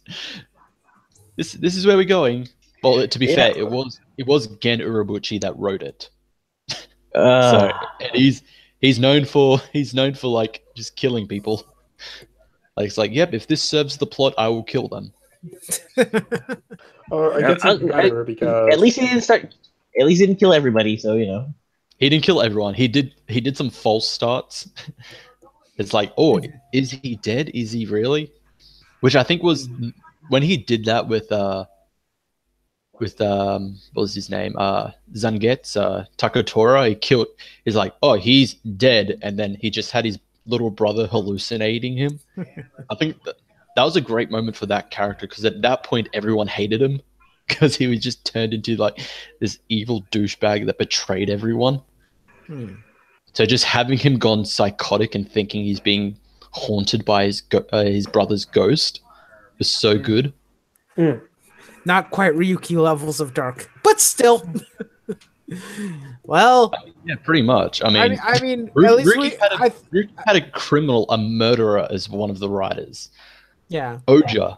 where we're going. Well, to be fair, it was Gen Urobuchi that wrote it. So and he's known for like just killing people. Like it's like, yep, if this serves the plot, I will kill them. I guess it's better because at least he didn't start. At least he didn't kill everybody. So he didn't kill everyone. He did some false starts. It's like, oh, is he dead? Is he really? Which I think was when he did that with what was his name? Zanget's Takotora. He's like, oh, he's dead, and then he just had his little brother hallucinating him. I think that was a great moment for that character because at that point everyone hated him because he was just turned into like this evil douchebag that betrayed everyone. So just having him gone psychotic and thinking he's being haunted by his brother's ghost was so good. Not quite Ryuki levels of dark, but still. Well, yeah, pretty much. I mean, at least Ryuki had a criminal, a murderer as one of the writers. Yeah. Oja.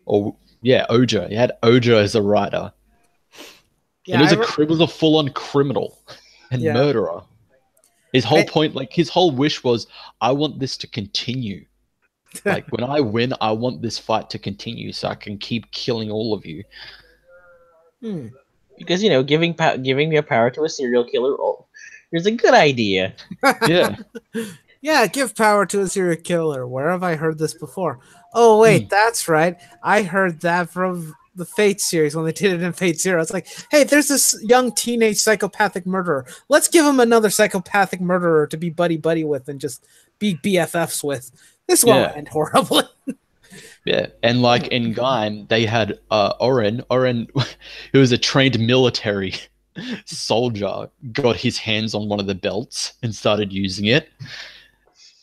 Oja. He had Oja as a writer. Yeah, and he was a full-on criminal and murderer. His whole point, like his whole wish was, I want this to continue. Like when I win, I want this fight to continue so I can keep killing all of you. Because giving your power to a serial killer is a good idea. Yeah. Yeah, give power to a serial killer. Where have I heard this before? Oh wait, that's right. I heard that from the Fate series when they did it in Fate Zero. It's like, hey, there's this young teenage psychopathic murderer. Let's give him another psychopathic murderer to be buddy with and just be BFFs with. This won't end horribly. Yeah, and like in Gaim, they had Oren, who was a trained military soldier, got his hands on one of the belts and started using it.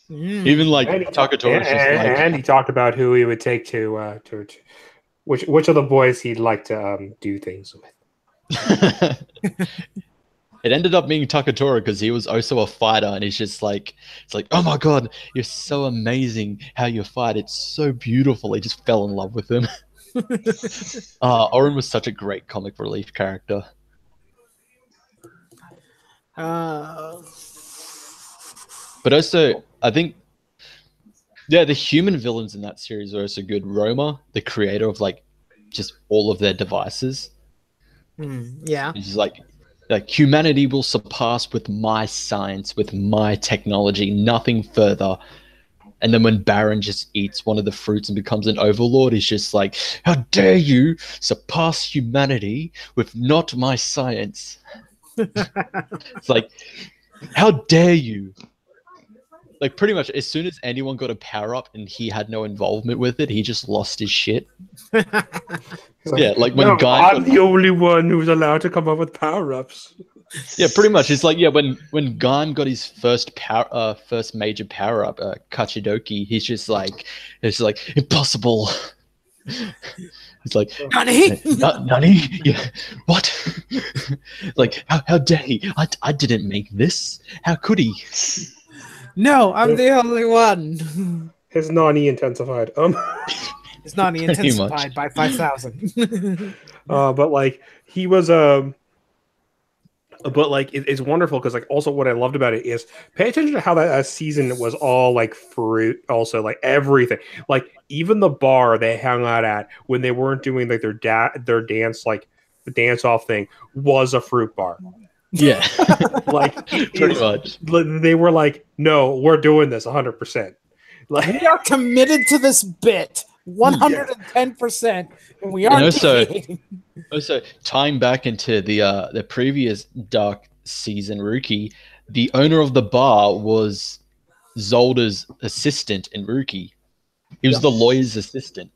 Even like Takotora, and he talked about who he would take to which of the boys he'd like to do things with. It ended up being Takotora because he was also a fighter, and he's just like, it's like, oh my god, you're so amazing how you fight. It's so beautiful. He just fell in love with him. Oren was such a great comic relief character. But also, I think, the human villains in that series are also good. Roma, the creator of like just all of their devices. Yeah. He's like humanity will surpass with my science, with my technology, nothing further. And then when Baron just eats one of the fruits and becomes an overlord, he's just like, how dare you surpass humanity with not my science? It's like, how dare you? Like pretty much as soon as anyone got a power up and he had no involvement with it, he just lost his shit. Yeah, like when I'm the only one who's allowed to come up with power ups. Yeah, pretty much. It's like when Gaim got his first major power up, Kachidoki, he's just like, impossible. It's like, Nani? Nani? Yeah. What? Like, how dare he? I didn't make this. How could he? No, I'm the only one. His Nani intensified. His Nani intensified by 5,000. But like he was but like it's wonderful because like also what I loved about it is pay attention to how that season was all like fruit, also like everything, like even the bar they hung out at when they weren't doing like their dance, like the dance off thing was a fruit bar. Yeah. Like pretty much. They were like, no, we're doing this 100%. Like we are committed to this bit 110%. And we are also tying back into the previous Dark season Rookie, the owner of the bar was Zolder's assistant in Rookie. He was the lawyer's assistant.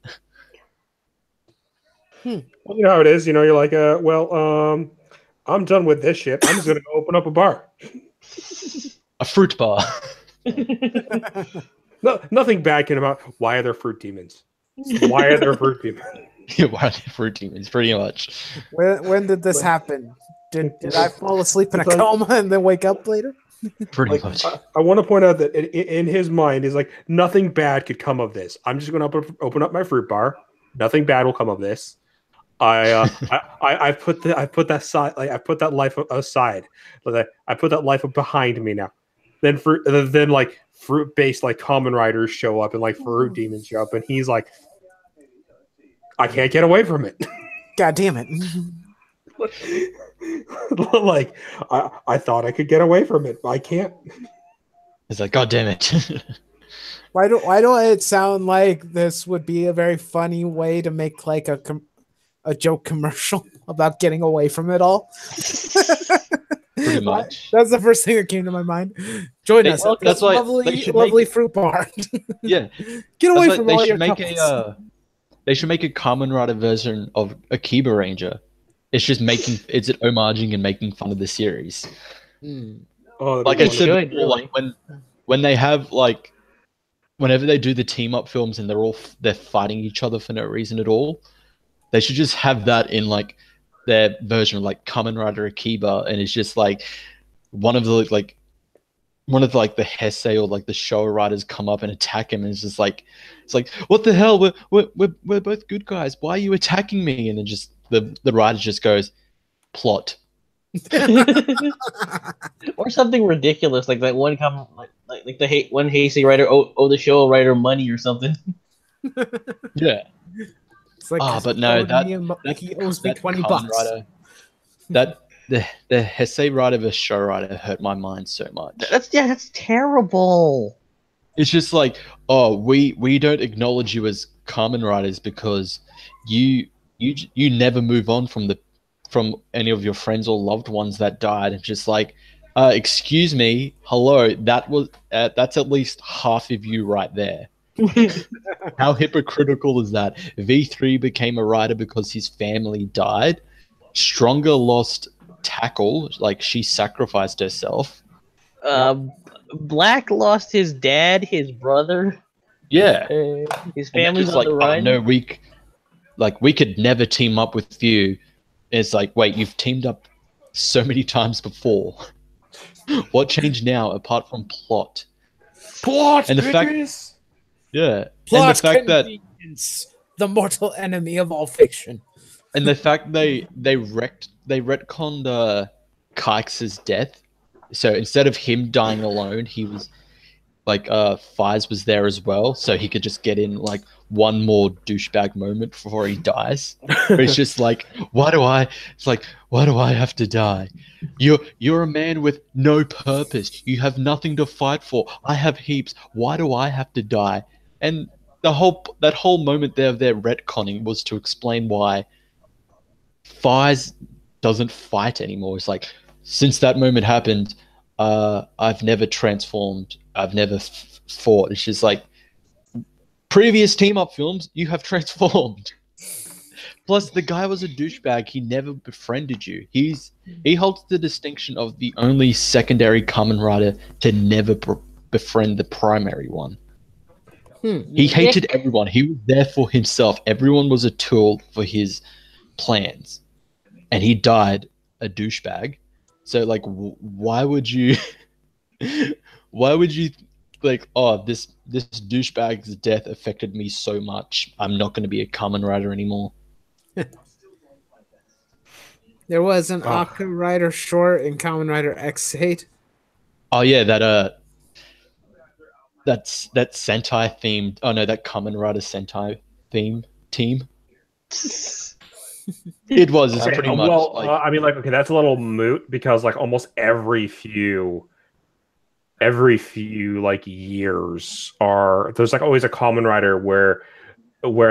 Well, you know how it is, you're like, I'm done with this shit. I'm just gonna go open up a bar. A fruit bar. No, nothing bad can about why are there fruit demons? Why are there fruit demons? Yeah, why are there fruit demons? Pretty much. When did this happen? Did I fall asleep in a coma and then wake up later? Pretty much. I want to point out that in his mind, he's like, nothing bad could come of this. I'm just going to open up my fruit bar. Nothing bad will come of this. I put that life aside. I put that life behind me now. Then like fruit based like common riders show up and like fruit demons show up, and he's like, I can't get away from it. God damn it! Like I thought I could get away from it. I can't. It's like, God damn it. Why don't it sound like this would be a very funny way to make like a joke commercial about getting away from it all? Pretty much. That's the first thing that came to my mind. Join us. At That's this why lovely fruit bar. Yeah. Get away from all your They should make a Kamen Rider version of Akiba Ranger. It's just it's homaging and making fun of the series. Oh, like I said before, like when they have like whenever they do the team up films and they're fighting each other for no reason at all, they should just have that in like their version of like Kamen Rider Akiba, and it's just like one of the the Heisei or like the Showa riders come up and attack him, and it's like what the hell, we're both good guys, why are you attacking me? And then just the rider just goes, plot. Or something ridiculous like that one like the one Heisei writer owe the Showa writer money or something. Yeah. It's like, but no, he owes me $20. The Heisei rider versus Showa rider hurt my mind so much. That's terrible. It's just like, oh, we don't acknowledge you as Kamen Riders because you never move on from any of your friends or loved ones that died. And just like, excuse me, hello, that's at least half of you right there. How hypocritical is that? V3 became a rider because his family died. Stronger lost Tackle, like she sacrificed herself. Black lost his dad, his brother. Yeah, his family's on like, the run. Oh, no, we could never team up with you. It's like, wait, you've teamed up so many times before. What changed now apart from plot? Plot, and the bitches! Yeah. Plot, and the fact that the mortal enemy of all fiction. And the fact they retconned Kykes' death. So instead of him dying alone, he was like Fies was there as well, so he could just get in like one more douchebag moment before he dies. But it's just like, why do I have to die? You're a man with no purpose. You have nothing to fight for. I have heaps. Why do I have to die? And that whole moment there of their retconning was to explain why Fies doesn't fight anymore. It's like, since that moment happened, I've never transformed. I've never fought. It's just like, previous team-up films, you have transformed. Plus, the guy was a douchebag. He never befriended you. He holds the distinction of the only secondary Kamen Rider to never befriend the primary one. He hated everyone. He was there for himself. Everyone was a tool for his plans. And he died a douchebag. So, like, why would you like, oh, this douchebag's death affected me so much, I'm not going to be a Kamen Rider anymore. There was an Aka Rider short in Kamen Rider X8. Oh yeah, that Sentai themed. Oh no, that Kamen Rider Sentai team. It was. It's pretty much. Well, I mean, like, okay, that's a little moot because like almost every few like years there's like always a Kamen Rider where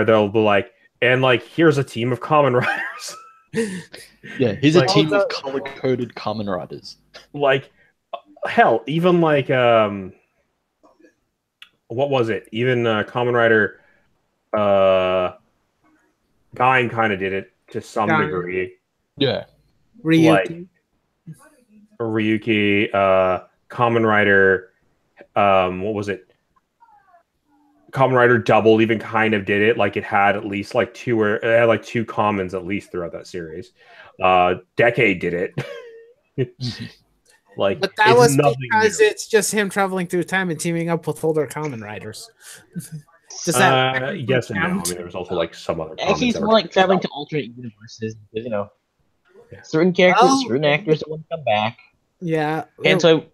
they'll be like, and like, here's a team of Kamen Riders. Yeah, here's like, a team of color-coded Kamen Riders. Like, hell, even like what was it? Even Kamen Rider Gain kind of did it to some degree. Yeah. Ryuki. Like, Ryuki, Kamen Rider, what was it? Kamen Rider Double even kind of did it. Like it had at least like two commons at least throughout that series. Decade did it. Like, but that was because new. it's just him traveling through time and teaming up with older Kamen Riders. Does that yes and no? I mean, there was also like some other. Actually, it's more like traveling to alternate universes. Because, certain characters, certain actors don't want to come back. Yeah, and so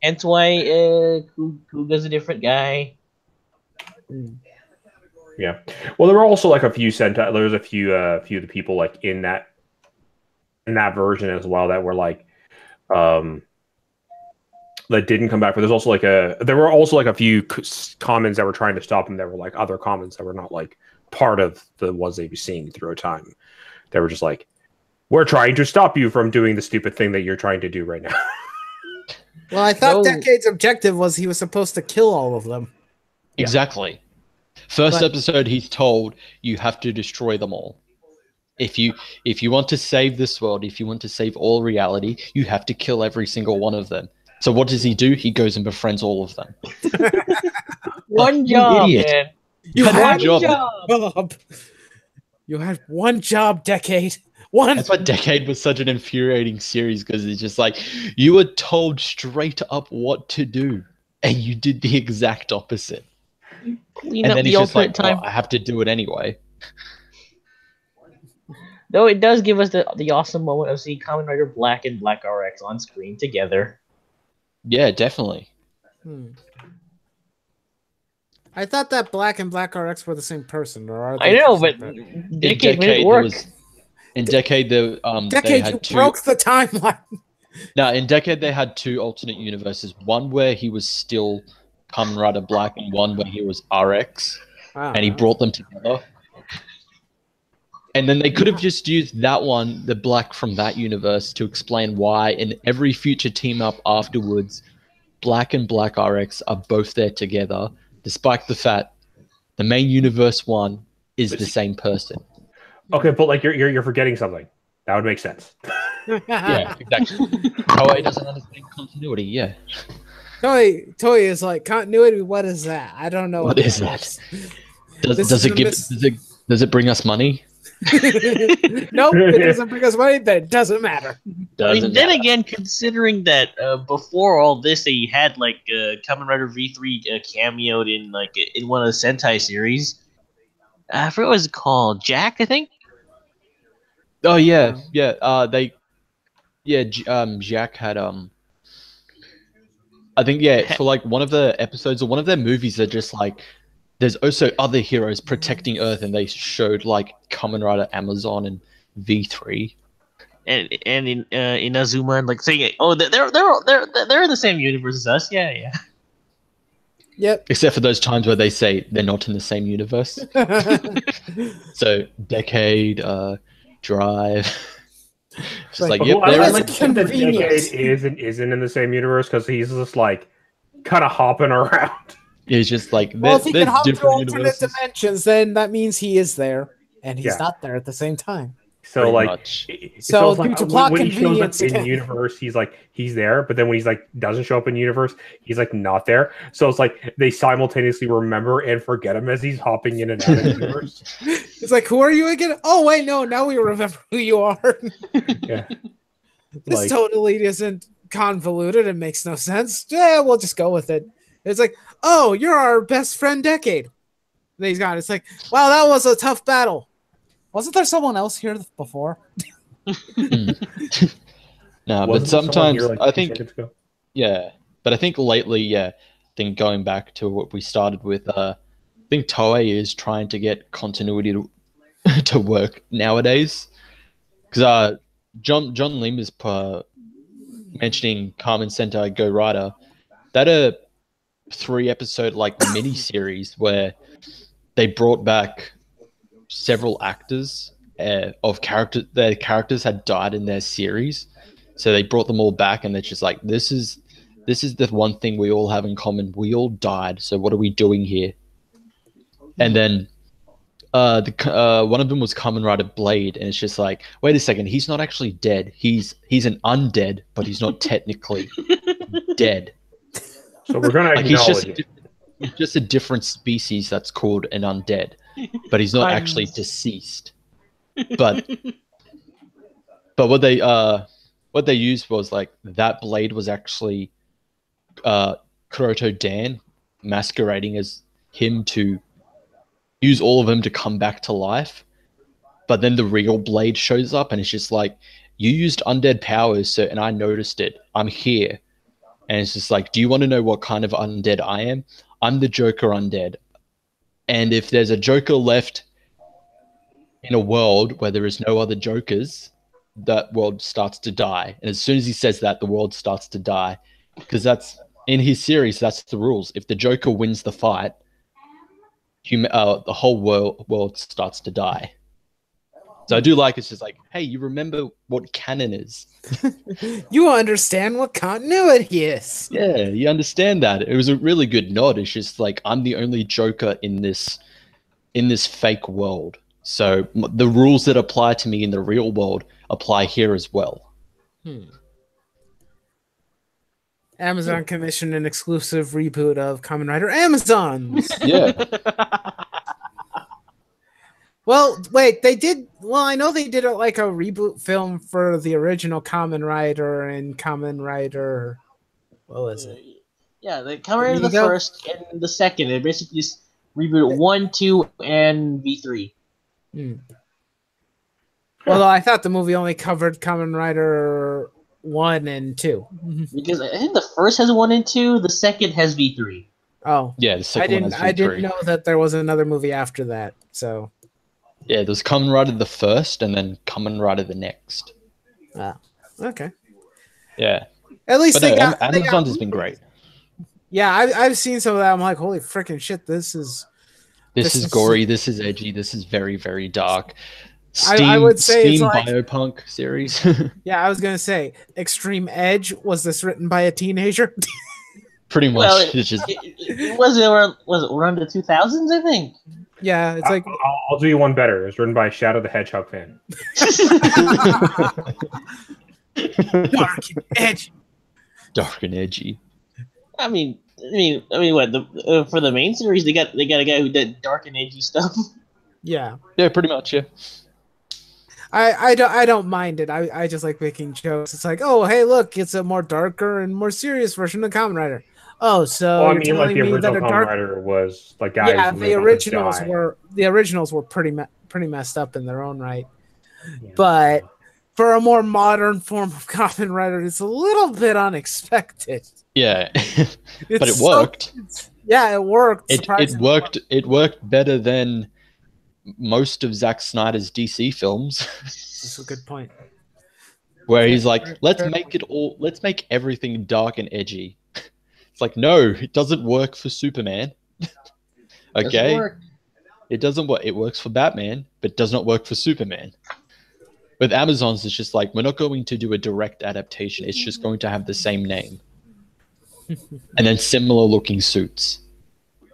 hence why Kuga's a different guy. Yeah. Well, there were also like a few Sentai. There was a few of the people like in that version as well that were like that didn't come back. But there's also there were also like a few commons that were trying to stop him. That were like other commons that were not like part of the ones they'd be seeing through time. They were just like, we're trying to stop you from doing the stupid thing that you're trying to do right now. Well, I thought Decade's objective was he was supposed to kill all of them. Exactly. First episode, he's told you have to destroy them all. If you want to save this world, if you want to save all reality, you have to kill every single one of them. So what does he do? He goes and befriends all of them. One job, man. You had one job. You had one job, Decade. One. That's why Decade was such an infuriating series, because it's just like you were told straight up what to do, and you did the exact opposite. Clean and up then the he's just like, alternate time. I have to do it anyway. Though it does give us the awesome moment of seeing Kamen Rider Black and Black RX on screen together. Yeah, definitely. I thought that Black and Black RX were the same person, or are they? I know, but Decade made it work. In Decade, they had you broke the timeline. No, in Decade they had two alternate universes. One where he was still Kamen Rider Black, and one where he was RX, and he brought them together. And then they could have just used that one, the Black from that universe, to explain why in every future team up afterwards, Black and Black RX are both there together, despite the fact the main universe one is the same person. Okay, but like you're forgetting something. That would make sense. Yeah, exactly. Toei doesn't understand continuity. Yeah. Toei is like, continuity. What is that? I don't know. What is that? Does it bring us money? Nope, it doesn't bring us money. Then it doesn't matter. Then again, considering that before all this, they had like Kamen Rider V3 cameoed in one of the Sentai series. I forgot what it was called. Jack, I think. Oh yeah. Jack had I think for like one of the episodes or one of their movies, they're just like, there's also other heroes protecting Earth, and they showed like Kamen Rider Amazon and V3, and in Inazuma, and like saying, oh, they're in the same universe as us. Yeah. Yep. Except for those times where they say they're not in the same universe. So Decade, Drive. It's just like, yep, they're like convenience. Decade isn't in the same universe because he's just like kind of hopping around. He's just like, well, if he can hop to alternate dimensions, then that means he is there, and he's not there at the same time. So pretty like, much. So like, due to plot when he shows up convenience, in universe, he's there, but then when he's like doesn't show up in universe, he's like not there. So it's like they simultaneously remember and forget him as he's hopping in and out of the universe. It's like, who are you again? Oh wait, no, now we remember who you are. Yeah, this totally isn't convoluted. It makes no sense. Yeah, we'll just go with it. It's like, oh, you're our best friend, Decade. And he's gone. It's like, wow, that was a tough battle. Wasn't there someone else here before? No, but sometimes here, like, I think, but I think lately, I think going back to what we started with, I think Toei is trying to get continuity to work nowadays. Because John Lim is mentioning Kamen Sentai Go Rider. That a 3-episode like mini series where they brought back several actors of character. Their characters had died in their series, so they brought them all back, and they're just like, this is the one thing we all have in common. We all died, so what are we doing here? And then one of them was Kamen Rider Blade, and it's just like, wait a second, he's not actually dead. He's an undead, but he's not technically dead. So we're gonna acknowledge it. It's just a different species that's called an undead, but he's not actually deceased. But what they used was like that blade was actually Kuroto Dan masquerading as him to use all of them to come back to life. But then the real blade shows up and it's just like, you used undead powers, so, and I noticed it. I'm here. And it's just like, do you want to know what kind of undead I am? I'm the Joker undead. And if there's a Joker left in a world where there is no other Jokers, that world starts to die. And as soon as he says that, the world starts to die. Because that's, in his series, that's the rules. If the Joker wins the fight, the whole world starts to die. So I do like it's just like, hey, you remember what canon is. You understand what continuity is. Yeah, you understand that. It was a really good nod. It's just like, I'm the only Joker in this fake world. So the rules that apply to me in the real world apply here as well. Amazon commissioned an exclusive reboot of Kamen Rider Amazons. Yeah. Well, wait, they did. Well, I know they did like a reboot film for the original Kamen Rider and Kamen Rider. What was it? Yeah, the Kamen Rider the first and the second. They basically just rebooted 1, 2, and V3. Although I thought the movie only covered Kamen Rider 1 and 2. Because I think the first has 1 and 2, the second has V3. Oh, yeah, the second one has V3. I didn't know that there was another movie after that. So yeah, there's Kamen Rider the first, and then Kamen Rider the next. Ah, okay. Yeah, at least but Amazon has been great. Yeah, I've seen some of that. I'm like, holy freaking shit! This is gory. This is edgy. This is very, very dark. I would say Steam it's like, Biopunk series. Yeah, I was gonna say Extreme Edge. Was this written by a teenager? Pretty much. Well, it was around the 2000s, I think. Yeah, it's like I'll do you one better. It's written by Shadow the Hedgehog fan. dark and edgy. Dark and edgy. I mean, what for the main series they got a guy who did dark and edgy stuff. Yeah. Yeah, pretty much. Yeah. I don't mind it. I just like making jokes. It's like, oh, hey, look, it's a more darker and more serious version of Kamen Rider. Oh, so Well, I you're mean, like telling the me that original a Kamen dark... Rider was like guys. Yeah, who the lived on originals were pretty messed up in their own right. Yeah. But for a more modern form of Kamen Rider, it's a little bit unexpected. Yeah, but it worked. Yeah, it worked. It worked. It worked better than most of Zack Snyder's DC films. That's a good point. Where he's like, let's make everything dark and edgy. It's like, no, it doesn't work for Superman. Okay, it doesn't work. It works for Batman, but does not work for Superman. With Amazons, it's just like, we're not going to do a direct adaptation. It's just going to have the same name. And then similar looking suits.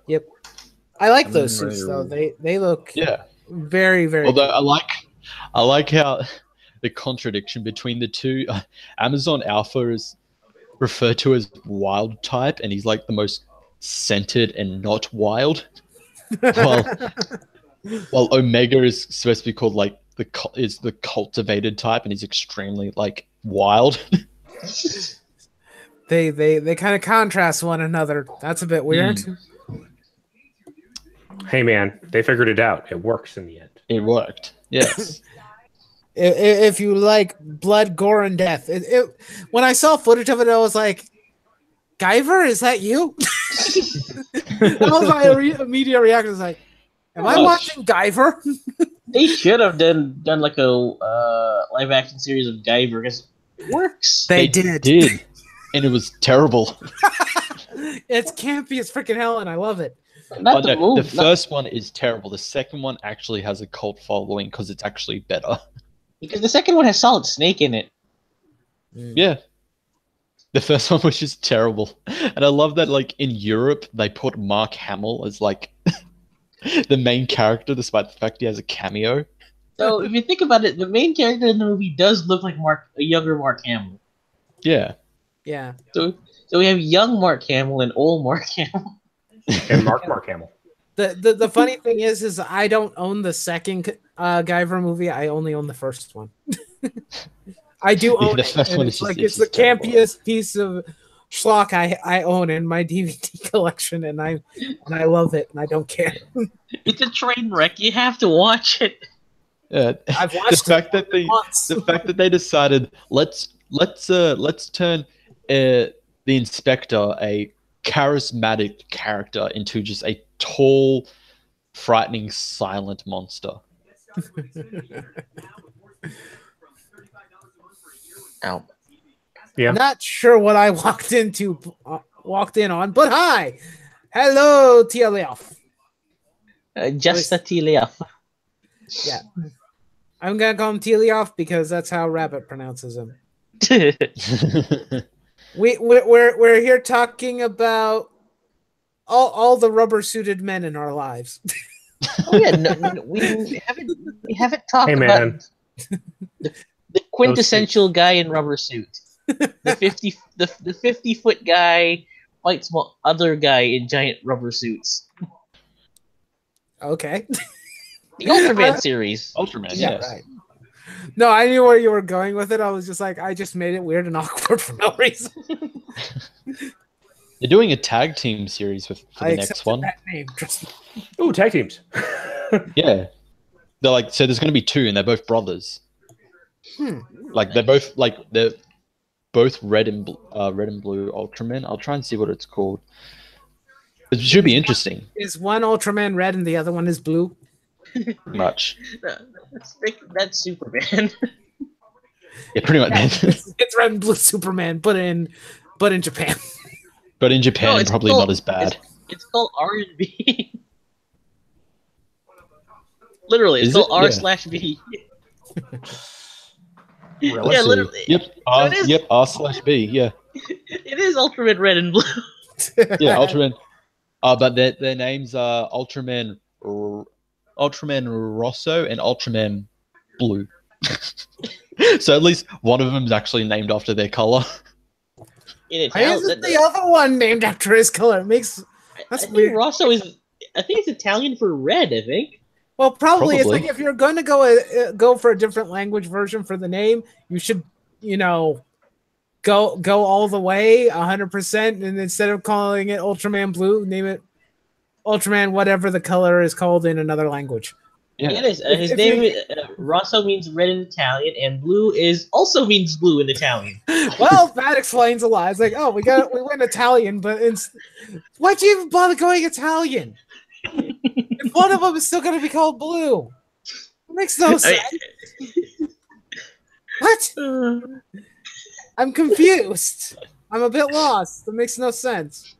Yep. I like those suits though. They look very, very Although I like how the contradiction between the two. Amazon Alpha is referred to as wild type, and he's like the most centered and not wild. While Omega is supposed to be called like the cultivated type, and he's extremely like wild. They kind of contrast one another. That's a bit weird. Hey man, they figured it out. It works in the end. It worked. Yes. If you like blood, gore, and death, when I saw footage of it, I was like, "Guyver, is that you?" That was my immediate reaction. I was like, "Am I watching Guyver?" They should have done like a live action series of Guyver because it works. They did, and it was terrible. It's campy as freaking hell, and I love it. The first one is terrible. The second one actually has a cult following because it's actually better. Because the second one has Solid Snake in it. Yeah. The first one was just terrible. And I love that, like, in Europe, they put Mark Hamill as, like, the main character, despite the fact he has a cameo. So, if you think about it, the main character in the movie does look like a younger Mark Hamill. Yeah. Yeah. So we have young Mark Hamill and old Mark Hamill. And Mark Hamill. The funny thing is I don't own the second Guyver movie. I only own the first one. I do own the it. first And one it's is like just- it's the it's terrible. campiest piece of schlock I own in my DVD collection, and I love it, and I don't care. It's a train wreck. You have to watch it. Yeah. I've watched the fact that once. the fact that they decided let's turn the inspector, a charismatic character, into just a tall, frightening, silent monster. Ow. Yeah. Not sure what I walked in on, but hi, hello, TLF. Just a Teleoff. Yeah, I'm gonna call him Teleoff because that's how Rabbit pronounces him. We're here talking about all the rubber suited men in our lives. Oh yeah, no, we haven't talked Hey, about man. the quintessential guy in rubber suit. The 50-foot guy fights other guy in giant rubber suits. Okay. The Ultraman series. Ultraman, Yeah, yes. right. No, I knew where you were going with it. I was just like, I just made it weird and awkward for no reason. They're doing a tag team series for I the next accepted one. that name. Trust me. Ooh, tag teams. Yeah, they're like, so there's going to be two, and they're both brothers. Like they're both red and blue Ultraman. I'll try and see what it's called. It should be interesting. Is one Ultraman red and the other one is blue? Much. That's Superman. Yeah, pretty much. It's red and blue Superman, but in Japan. But in Japan, No, it's probably called- not as bad. It's called R&B. Literally, it's Is called it? R Yeah. slash B. Really? Yeah, literally. Yep. it is. Yep. R/B. Yeah. It is Ultraman Red and Blue. Yeah. Ultraman. But their names are Ultraman Rosso and Ultraman Blue. So at least one of them is actually named after their color. In Why Italian, isn't the other one named after his color? It makes that's I think weird. Rosso is. I think it's Italian for red. I think. Well, probably. It's Probably. like if you're going to go for a different language version for the name, you should, go all the way 100%, and instead of calling it Ultraman Blue, name it Ultraman whatever the color is called in another language. Yeah. It is. His If name you- Rosso means red in Italian, and blue also means blue in Italian. Well, that explains a lot. It's like, oh, we went Italian, but why'd you even bother going Italian? If one of them is still going to be called Blue, it makes no sense. What? I'm confused. I'm a bit lost. That makes no sense.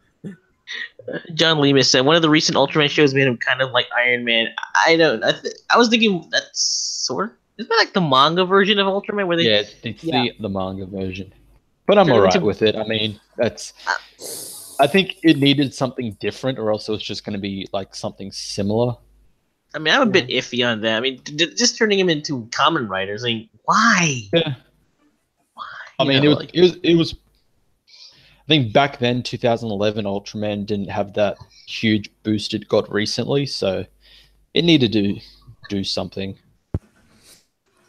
John Lemus said one of the recent Ultraman shows made him kind of like Iron Man. I don't. I was thinking that's isn't that like the manga version of Ultraman where they? Yeah, it's Yeah. the manga version. But I'm Turn it alright into- with it. I mean, I think it needed something different, or else it was just going to be like something similar. I mean, I'm a bit iffy on that. I mean, just turning him into Common Riders. I mean, why? Yeah. Why? I mean, You know, it was. I think back then, 2011, Ultraman didn't have that huge boost it got recently, so it needed to do something.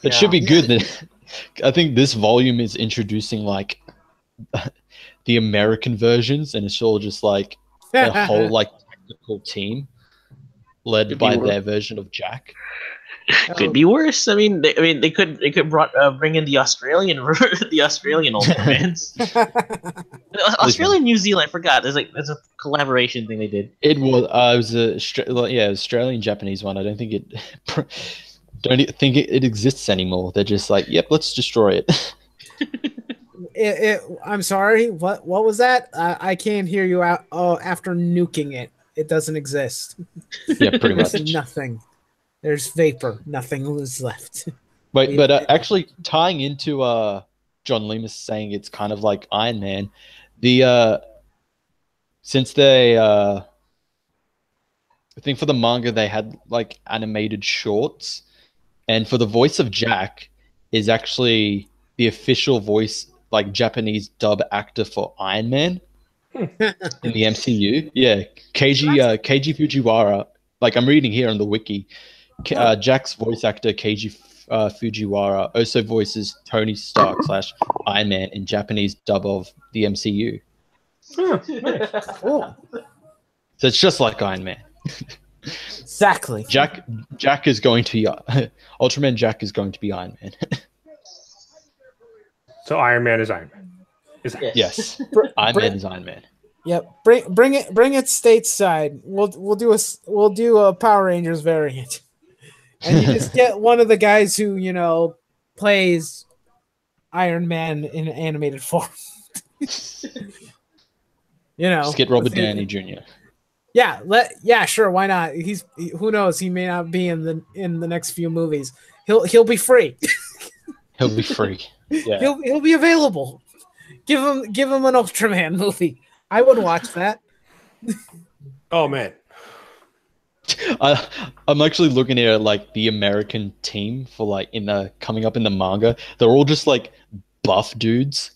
It should be good that I think this volume is introducing like the American versions, and it's all just like a whole like technical team led Could be by worse. their version of Jack. could be worse. I mean, they could bring in the Australian the Australian Ultramans. Australia and New Zealand. I forgot. There's a collaboration thing they did. It was Australian Japanese one. I don't think it exists anymore. They're just like, yep, let's destroy it. I'm sorry. What was that? I can't hear you out. Oh, after nuking it, it doesn't exist. Yeah, pretty much. There's nothing. There's vapor. Nothing is left. Wait, but actually tying into John Lemus saying it's kind of like Iron Man, since they I think for the manga they had like animated shorts, and for the voice of Jack is actually the official voice, like Japanese dub actor for Iron Man. in the MCU. Yeah, Keiji Fujiwara. Like I'm reading here on the wiki, Jack's voice actor Keiji Fujiwara also voices Tony Stark / Iron Man in Japanese dub of the MCU. Cool. So it's just like Iron Man. Exactly. Jack is going to be Ultraman. Jack is going to be Iron Man. So Iron Man is Iron Man. Yes. Iron Man is Iron Man. Yep. Bring it stateside. We'll do a Power Rangers variant. And you just get one of the guys who, plays Iron Man in animated form. Just get Robert Downey Jr. Yeah, sure, why not? Who knows, he may not be in the next few movies. He'll be free. He'll be free. Yeah. He'll be available. Give him an Ultraman movie. I would watch that. Oh man. I'm actually looking at like the American team for like coming up in the manga. They're all just like buff dudes.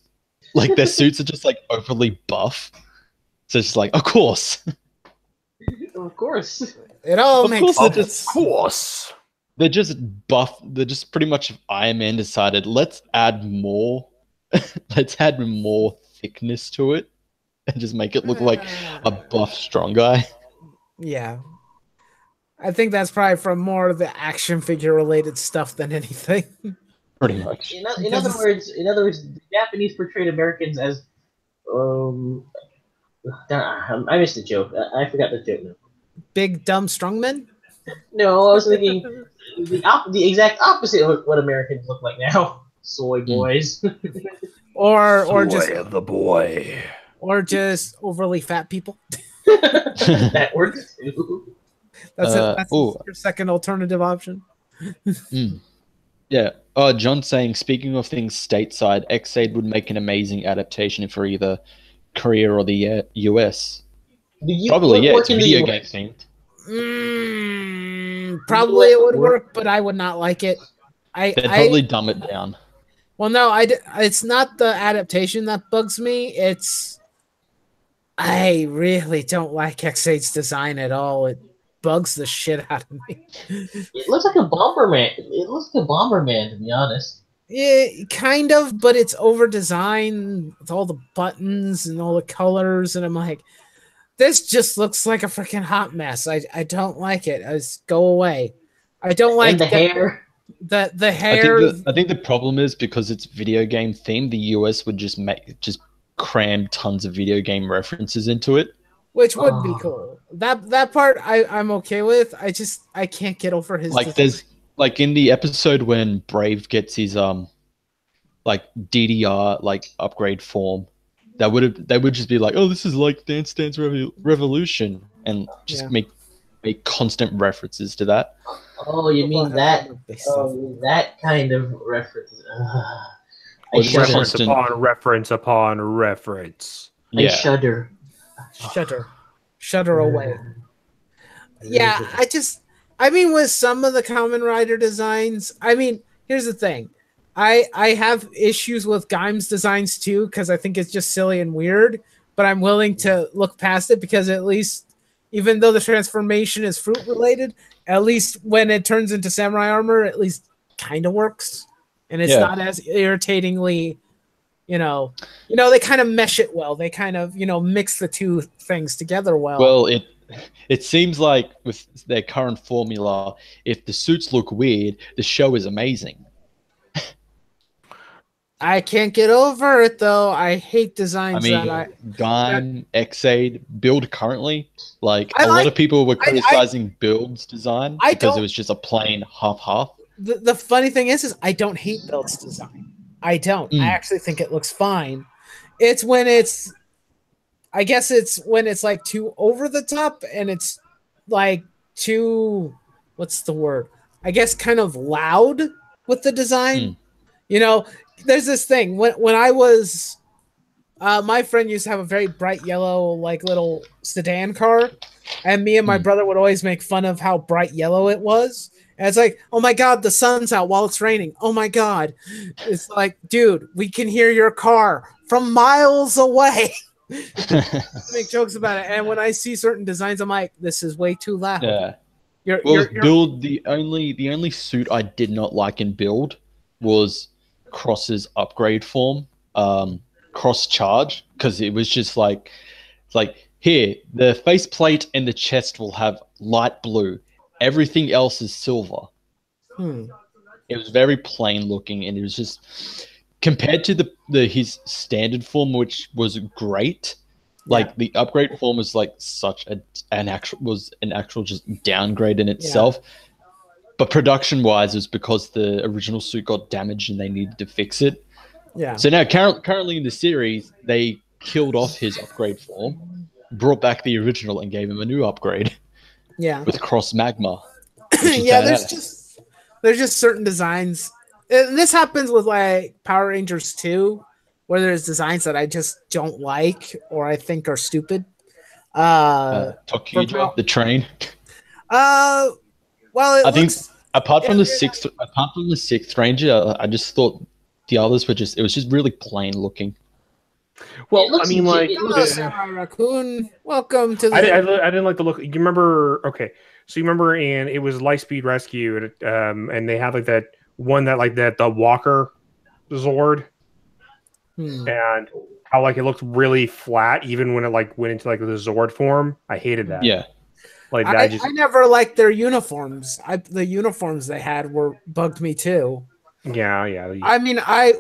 Like their suits are just like overly buff. So it's just like, of course. Of course. It all makes sense. Of course. They're just buff. They're just pretty much Iron Man decided, let's add more thickness to it and just make it look like a buff strong guy. Yeah. I think that's probably from more of the action figure related stuff than anything. Pretty much. In other words, the Japanese portrayed Americans as I missed the joke. I forgot the joke now. Big dumb strongmen? No, I was thinking the exact opposite of what Americans look like now. Soy boys. or just the boy. Or just overly fat people. That works too. That's your second alternative option. Yeah. John's saying, speaking of things stateside, X-Aid would make an amazing adaptation for either Korea or the US. Probably, yeah. It's video game themed. Probably it would work, but I would not like it. They'd probably dumb it down. Well, no, it's not the adaptation that bugs me. I really don't like X8's design at all. It bugs the shit out of me. It looks like a Bomberman. It looks like a Bomberman, to be honest. Yeah, kind of, but it's over designed with all the buttons and all the colors, and I'm like, this just looks like a freaking hot mess. I don't like it. I just go away. I don't like the hair. The hair. I think the problem is because it's video game themed, the US would just cram tons of video game references into it, which would be cool. That part I'm okay with. I can't get over his like design. There's like in the episode when Brave gets his like DDR like upgrade form, they would just be like, oh, this is like Dance Dance Revolution, and just make constant references to that. Oh, you mean that? Oh, that kind of reference. Reference upon reference upon reference. I shudder. Shudder away. Yeah, I mean, with some of the Kamen Rider designs, I mean, here's the thing. I have issues with Gaim's designs too, because I think it's just silly and weird, but I'm willing to look past it because at least, even though the transformation is fruit related, at least when it turns into samurai armor, at least kind of works. And it's not as irritatingly, they kind of mesh it well. They kind of, mix the two things together well. Well, it seems like with their current formula, if the suits look weird, the show is amazing. I can't get over it though. I hate designs Gaim, X-Aid, build currently. Like a lot of people were criticizing Build's design because it was just a plain half-half. The funny thing is I don't hate Build's design. I don't. I actually think it looks fine. It's when it's like too over the top and it's like too, what's the word? I guess kind of loud with the design. There's this thing when I was my friend used to have a very bright yellow like little sedan car, and me and my brother would always make fun of how bright yellow it was. And it's like, oh my god, the sun's out while it's raining. Oh my god. It's like, dude, we can hear your car from miles away. make jokes about it, and when I see certain designs, I'm like, this is way too loud. Yeah. You're Build the only suit I did not like in Build was Cross's upgrade form, Cross Charge, because it was just like here the faceplate and the chest will have light blue, everything else is silver. It was very plain looking, and it was just compared to his standard form, which was great. Like the upgrade form was like such an actual just downgrade in itself. But production wise, it was because the original suit got damaged and they needed to fix it. Yeah. So now currently in the series, they killed off his upgrade form, brought back the original, and gave him a new upgrade. Yeah. With Cross Magma. Yeah, there's just certain designs. And this happens with like Power Rangers 2, where there's designs that I just don't like or I think are stupid. Toku, the train. Well, I think apart from the sixth Ranger, I just thought the others were it was just really plain looking. Well, I mean, like, hello, Samurai Raccoon. Welcome to the. I didn't like the look. You remember? Okay, so you remember, and it was Lightspeed Rescue, and they had like that one that the Walker Zord, and how like it looked really flat, even when it like went into like the Zord form. I hated that. Yeah, like I never liked their uniforms. The uniforms they had bugged me too. Yeah. I mean, I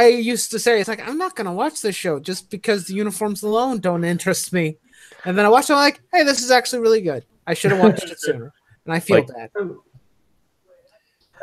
used to say, it's like, I'm not going to watch this show just because the uniforms alone don't interest me. And then I watched it, I'm like, hey, this is actually really good. I should have watched it sooner. And I feel bad.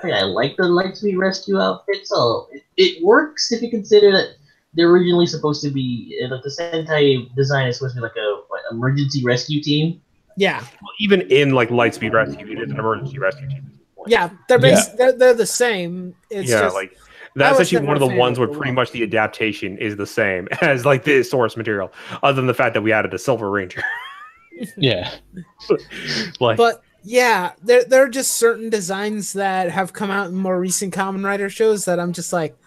I like the Lightspeed Rescue outfit, so it works if you consider that they're originally supposed to be, like the Sentai design is supposed to be like a emergency rescue team. Yeah. Well, even in like Lightspeed Rescue, it is an emergency rescue team. Yeah, they're they're the same. It's just, like that's actually one of the ones where pretty much the adaptation is the same as like the source material, other than the fact that we added a Silver Ranger. Yeah, but yeah, there are just certain designs that have come out in more recent Kamen Rider shows that I'm just like,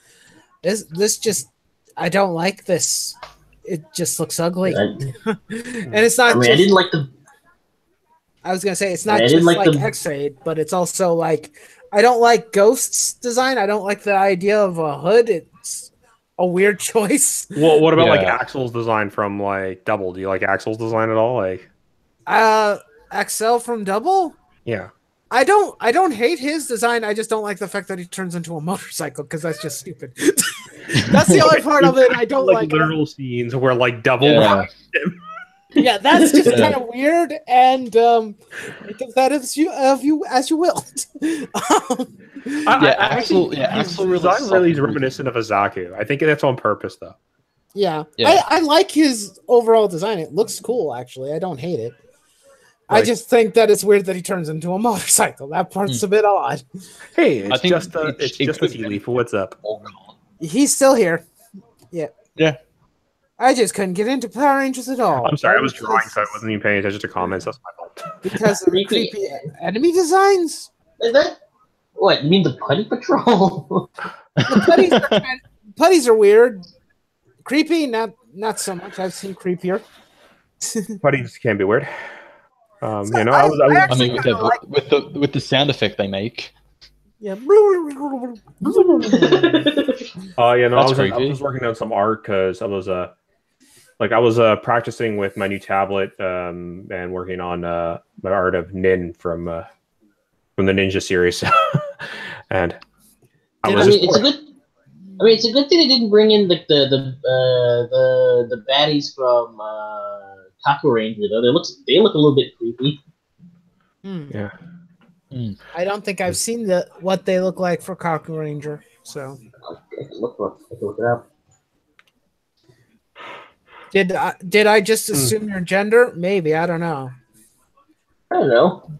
this just I don't like this. It just looks ugly, and it's not. I mean, I didn't like the. I was gonna say it's not just like X-Aid, but it's also like I don't like Ghost's design. I don't like the idea of a hood. It's a weird choice. Well, what about like Axel's design from like Double? Do you like Axel's design at all? Like, Axel from Double? Yeah. I don't hate his design. I just don't like the fact that he turns into a motorcycle because that's just stupid. That's the only part of it I don't like. Literal scenes where like Double rides him. Yeah, that's just kind of weird, and because that is you as you will. Axel really is reminiscent of Azaku. I think that's on purpose, though. Yeah. I like his overall design. It looks cool, actually. I don't hate it. Like, I just think that it's weird that he turns into a motorcycle. That part's a bit odd. Hey, it's just a tea leaf. What's up? He's still here. Yeah. Yeah. I just couldn't get into Power Rangers at all. I'm sorry, I was drawing, so I wasn't even paying attention to comments. That's my fault. Because of the creepy enemy designs? Is that what? You mean the Putty Patrol? The putties are weird. Creepy, not so much. I've seen creepier. Putties can be weird. I mean, with the sound effect they make. Yeah. I was working on some art because I was practicing with my new tablet and working on my art of Nin from the Ninja series. And it's a good thing they didn't bring in the baddies from Toku Ranger though. They look a little bit creepy. Yeah. I don't think I've seen what they look like for Kaku Ranger. So look it up. Did I just assume your gender? Maybe, I don't know. I don't know.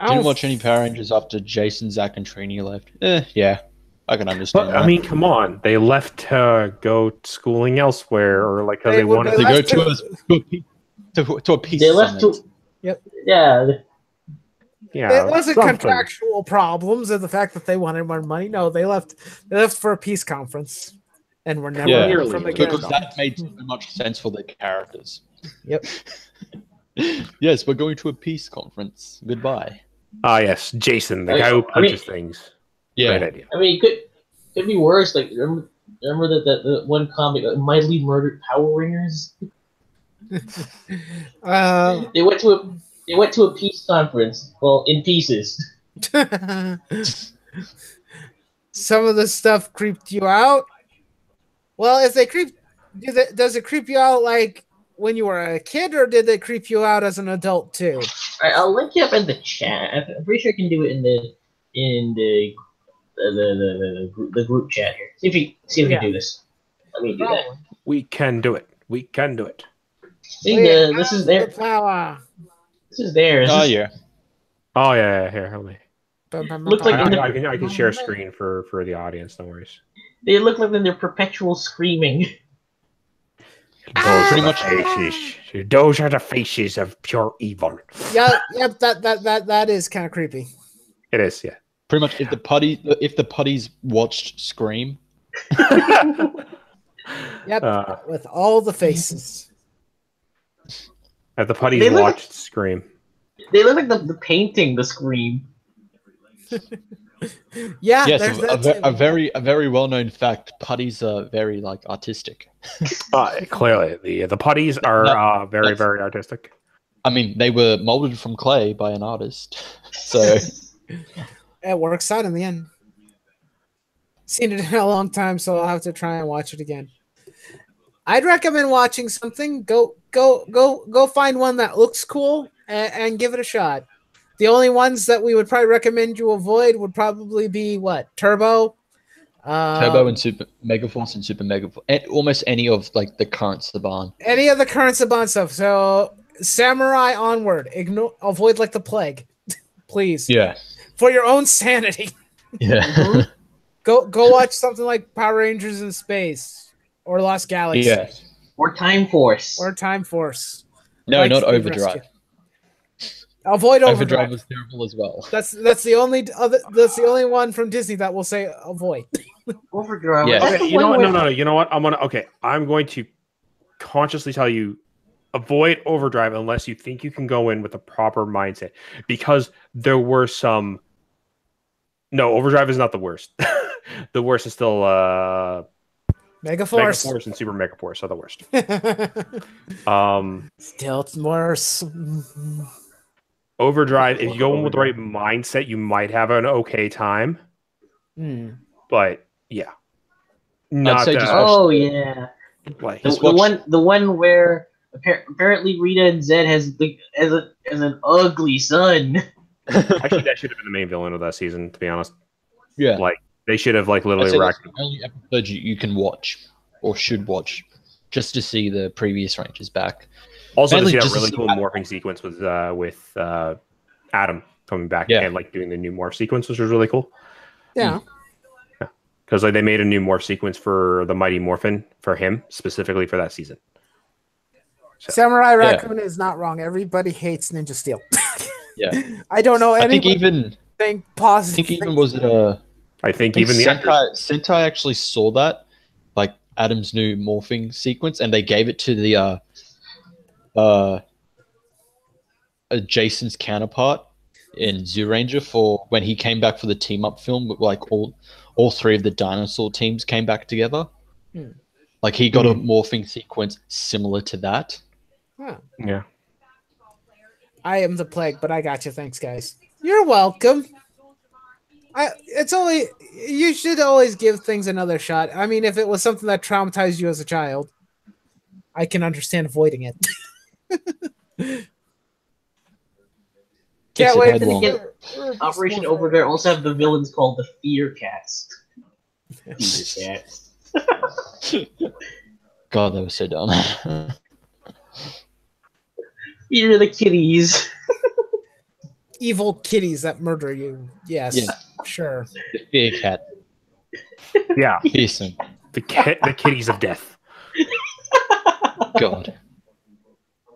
Didn't watch any Power Rangers after Jason, Zach, and Trini left. Yeah, I can understand. But I mean, come on, they left to go schooling elsewhere, or like because they wanted to go to a peace. They left summit. Yep. Yeah. Yeah, it wasn't contractual problems or the fact that they wanted more money. No, they left for a peace conference. and we're never Yeah, hearing from again. because that made so much sense for the characters. Yep. Yes, we're going to a peace conference. Goodbye. Ah, yes, Jason, the guy who punches things. Yeah. Great idea. I mean, it could be worse. Like, remember that one comic, Mightily Murdered Power Rangers? They went to a peace conference. Well, in pieces. Some of the stuff creeped you out. Well, if they does it creep you out like when you were a kid, or did they creep you out as an adult too? Alright, I'll link you up in the chat. I'm pretty sure I can do it in the group chat here. See if we can do this. Let me do that. We can do it. We can do it. See, this is there. This is theirs. Oh yeah. Oh yeah. Here, help me. Looks like I can share screen for the audience. No worries. They look like they're perpetual screaming. Those are the faces. Those are the faces of pure evil. Yep. That is kind of creepy. It is, yeah. Pretty much, if the putties watched Scream. Yep, with all the faces. If the putties watched Scream. They look like the painting, the Scream. Yeah, yes, a very well known fact. Putties are very artistic. Clearly, the putties are very artistic. I mean, they were molded from clay by an artist, so it works out in the end. Seen it in a long time, so I'll have to try and watch it again. I'd recommend watching something. Go find one that looks cool and give it a shot. The only ones that we would probably recommend you avoid would probably be what? Turbo? Turbo and Super Megaforce and Super Megaforce. And almost any of the current Saban. Any of the current Saban stuff. So Samurai onward. Avoid like the plague. Please. Yeah. For your own sanity. Yeah. Go watch something like Power Rangers in Space or Lost Galaxy. Yeah. Or Time Force. No, not Overdrive. Rescue. Avoid Overdrive. Overdrive was terrible as well. That's the only one from Disney that will say avoid. Overdrive. Yeah. Okay, you know what? No. You know what? I'm going to consciously tell you, avoid Overdrive unless you think you can go in with a proper mindset, because there were some. No, Overdrive is not the worst. The worst is still Megaforce and Super Megaforce are the worst. Still worse. Overdrive, if you go in with the right mindset, you might have an okay time. But yeah, not say yeah, the one where apparently Rita and Zed has an ugly son. Actually, that should have been the main villain of that season. To be honest, yeah, they should have literally that's the only episode you can watch or should watch just to see the previous Rangers back. Also, to see that really cool morphing sequence with Adam coming back and doing the new morph sequence, which was really cool. Yeah. Because they made a new morph sequence for the Mighty Morphin for him, specifically for that season. So. Samurai Raccoon is not wrong. Everybody hates Ninja Steel. Yeah. I don't know I think even was it I think even the Sentai actually saw that, Adam's new morphing sequence, and they gave it to the Jason's counterpart in Zoolander for when he came back for the team up film. All three of the dinosaur teams came back together. He got a morphing sequence similar to that. Huh. Yeah. I am the plague, but I got you. Thanks, guys. You're welcome. You should always give things another shot. I mean, if it was something that traumatized you as a child, I can understand avoiding it. Can't wait to get Operation Overdrive. Also have the villains called the Fear Cats. Fear Cats. God, that was so dumb. Fear the kitties. Evil kitties that murder you. Yes. Yeah. Sure. The Fear Cat. Yeah. Fearsome. The kitties of death. God.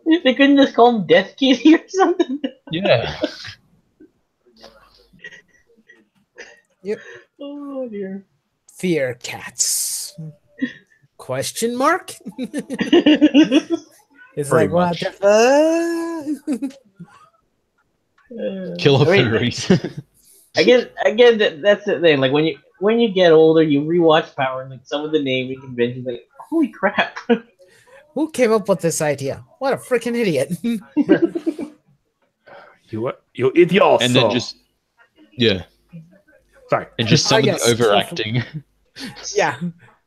They couldn't just call them Death Kitty or something. Yeah. Yep. Oh dear. Fear cats. Question mark? It's Pretty like, what much. the fuck? Killer I mean, furries. I guess that's the thing. Like when you get older, you rewatch Power, and like some of the naming conventions, like holy crap. Who came up with this idea? What a freaking idiot. You idiot. And then just sorry. and just some yes, of the overacting. Yeah.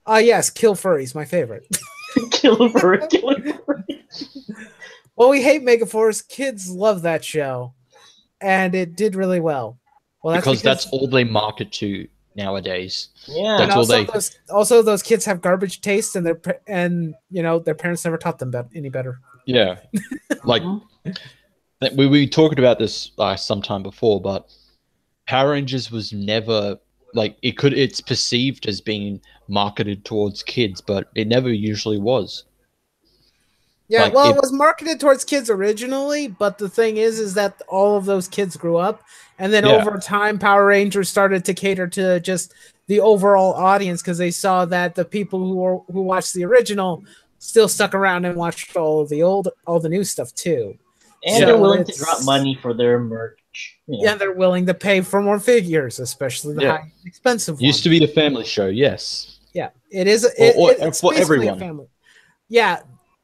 Yes, Kill Furries, my favorite. Killer furry. Well, we hate Megaforce. Kids love that show. And it did really well. Well, Because that's all they market to nowadays. Yeah. That's all they. Also, those kids have garbage taste, and their parents never taught them any better. Yeah, like we talked about this sometime before, but Power Rangers was never like it's perceived as being marketed towards kids, but it never usually was. Yeah, Like, well, it was marketed towards kids originally, but the thing is that all of those kids grew up, and then over time, Power Rangers started to cater to just the overall audience because they saw that the people who watched the original still stuck around and watched all the new stuff too. And they're willing to drop money for their merch. Yeah, they're willing to pay for more figures, especially the high expensive ones. Used to be a family show, yes. Yeah, it is. It's for basically everyone. a family. Yeah.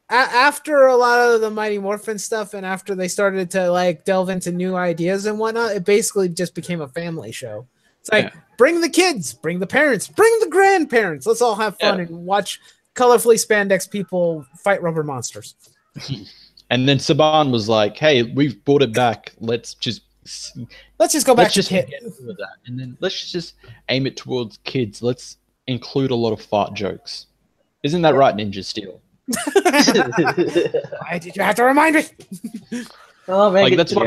After a lot of the Mighty Morphin stuff, and after they started to like delve into new ideas and whatnot, it basically just became a family show. It's like bring the kids, bring the parents, bring the grandparents. Let's all have fun and watch colorfully spandex people fight rubber monsters. And then Saban was like, "Hey, we've brought it back. Let's just go back to kids, with that, and then let's just aim it towards kids. Let's include a lot of fart jokes. Isn't that right, Ninja Steel?" Why did you have to remind me? Oh man, like that's why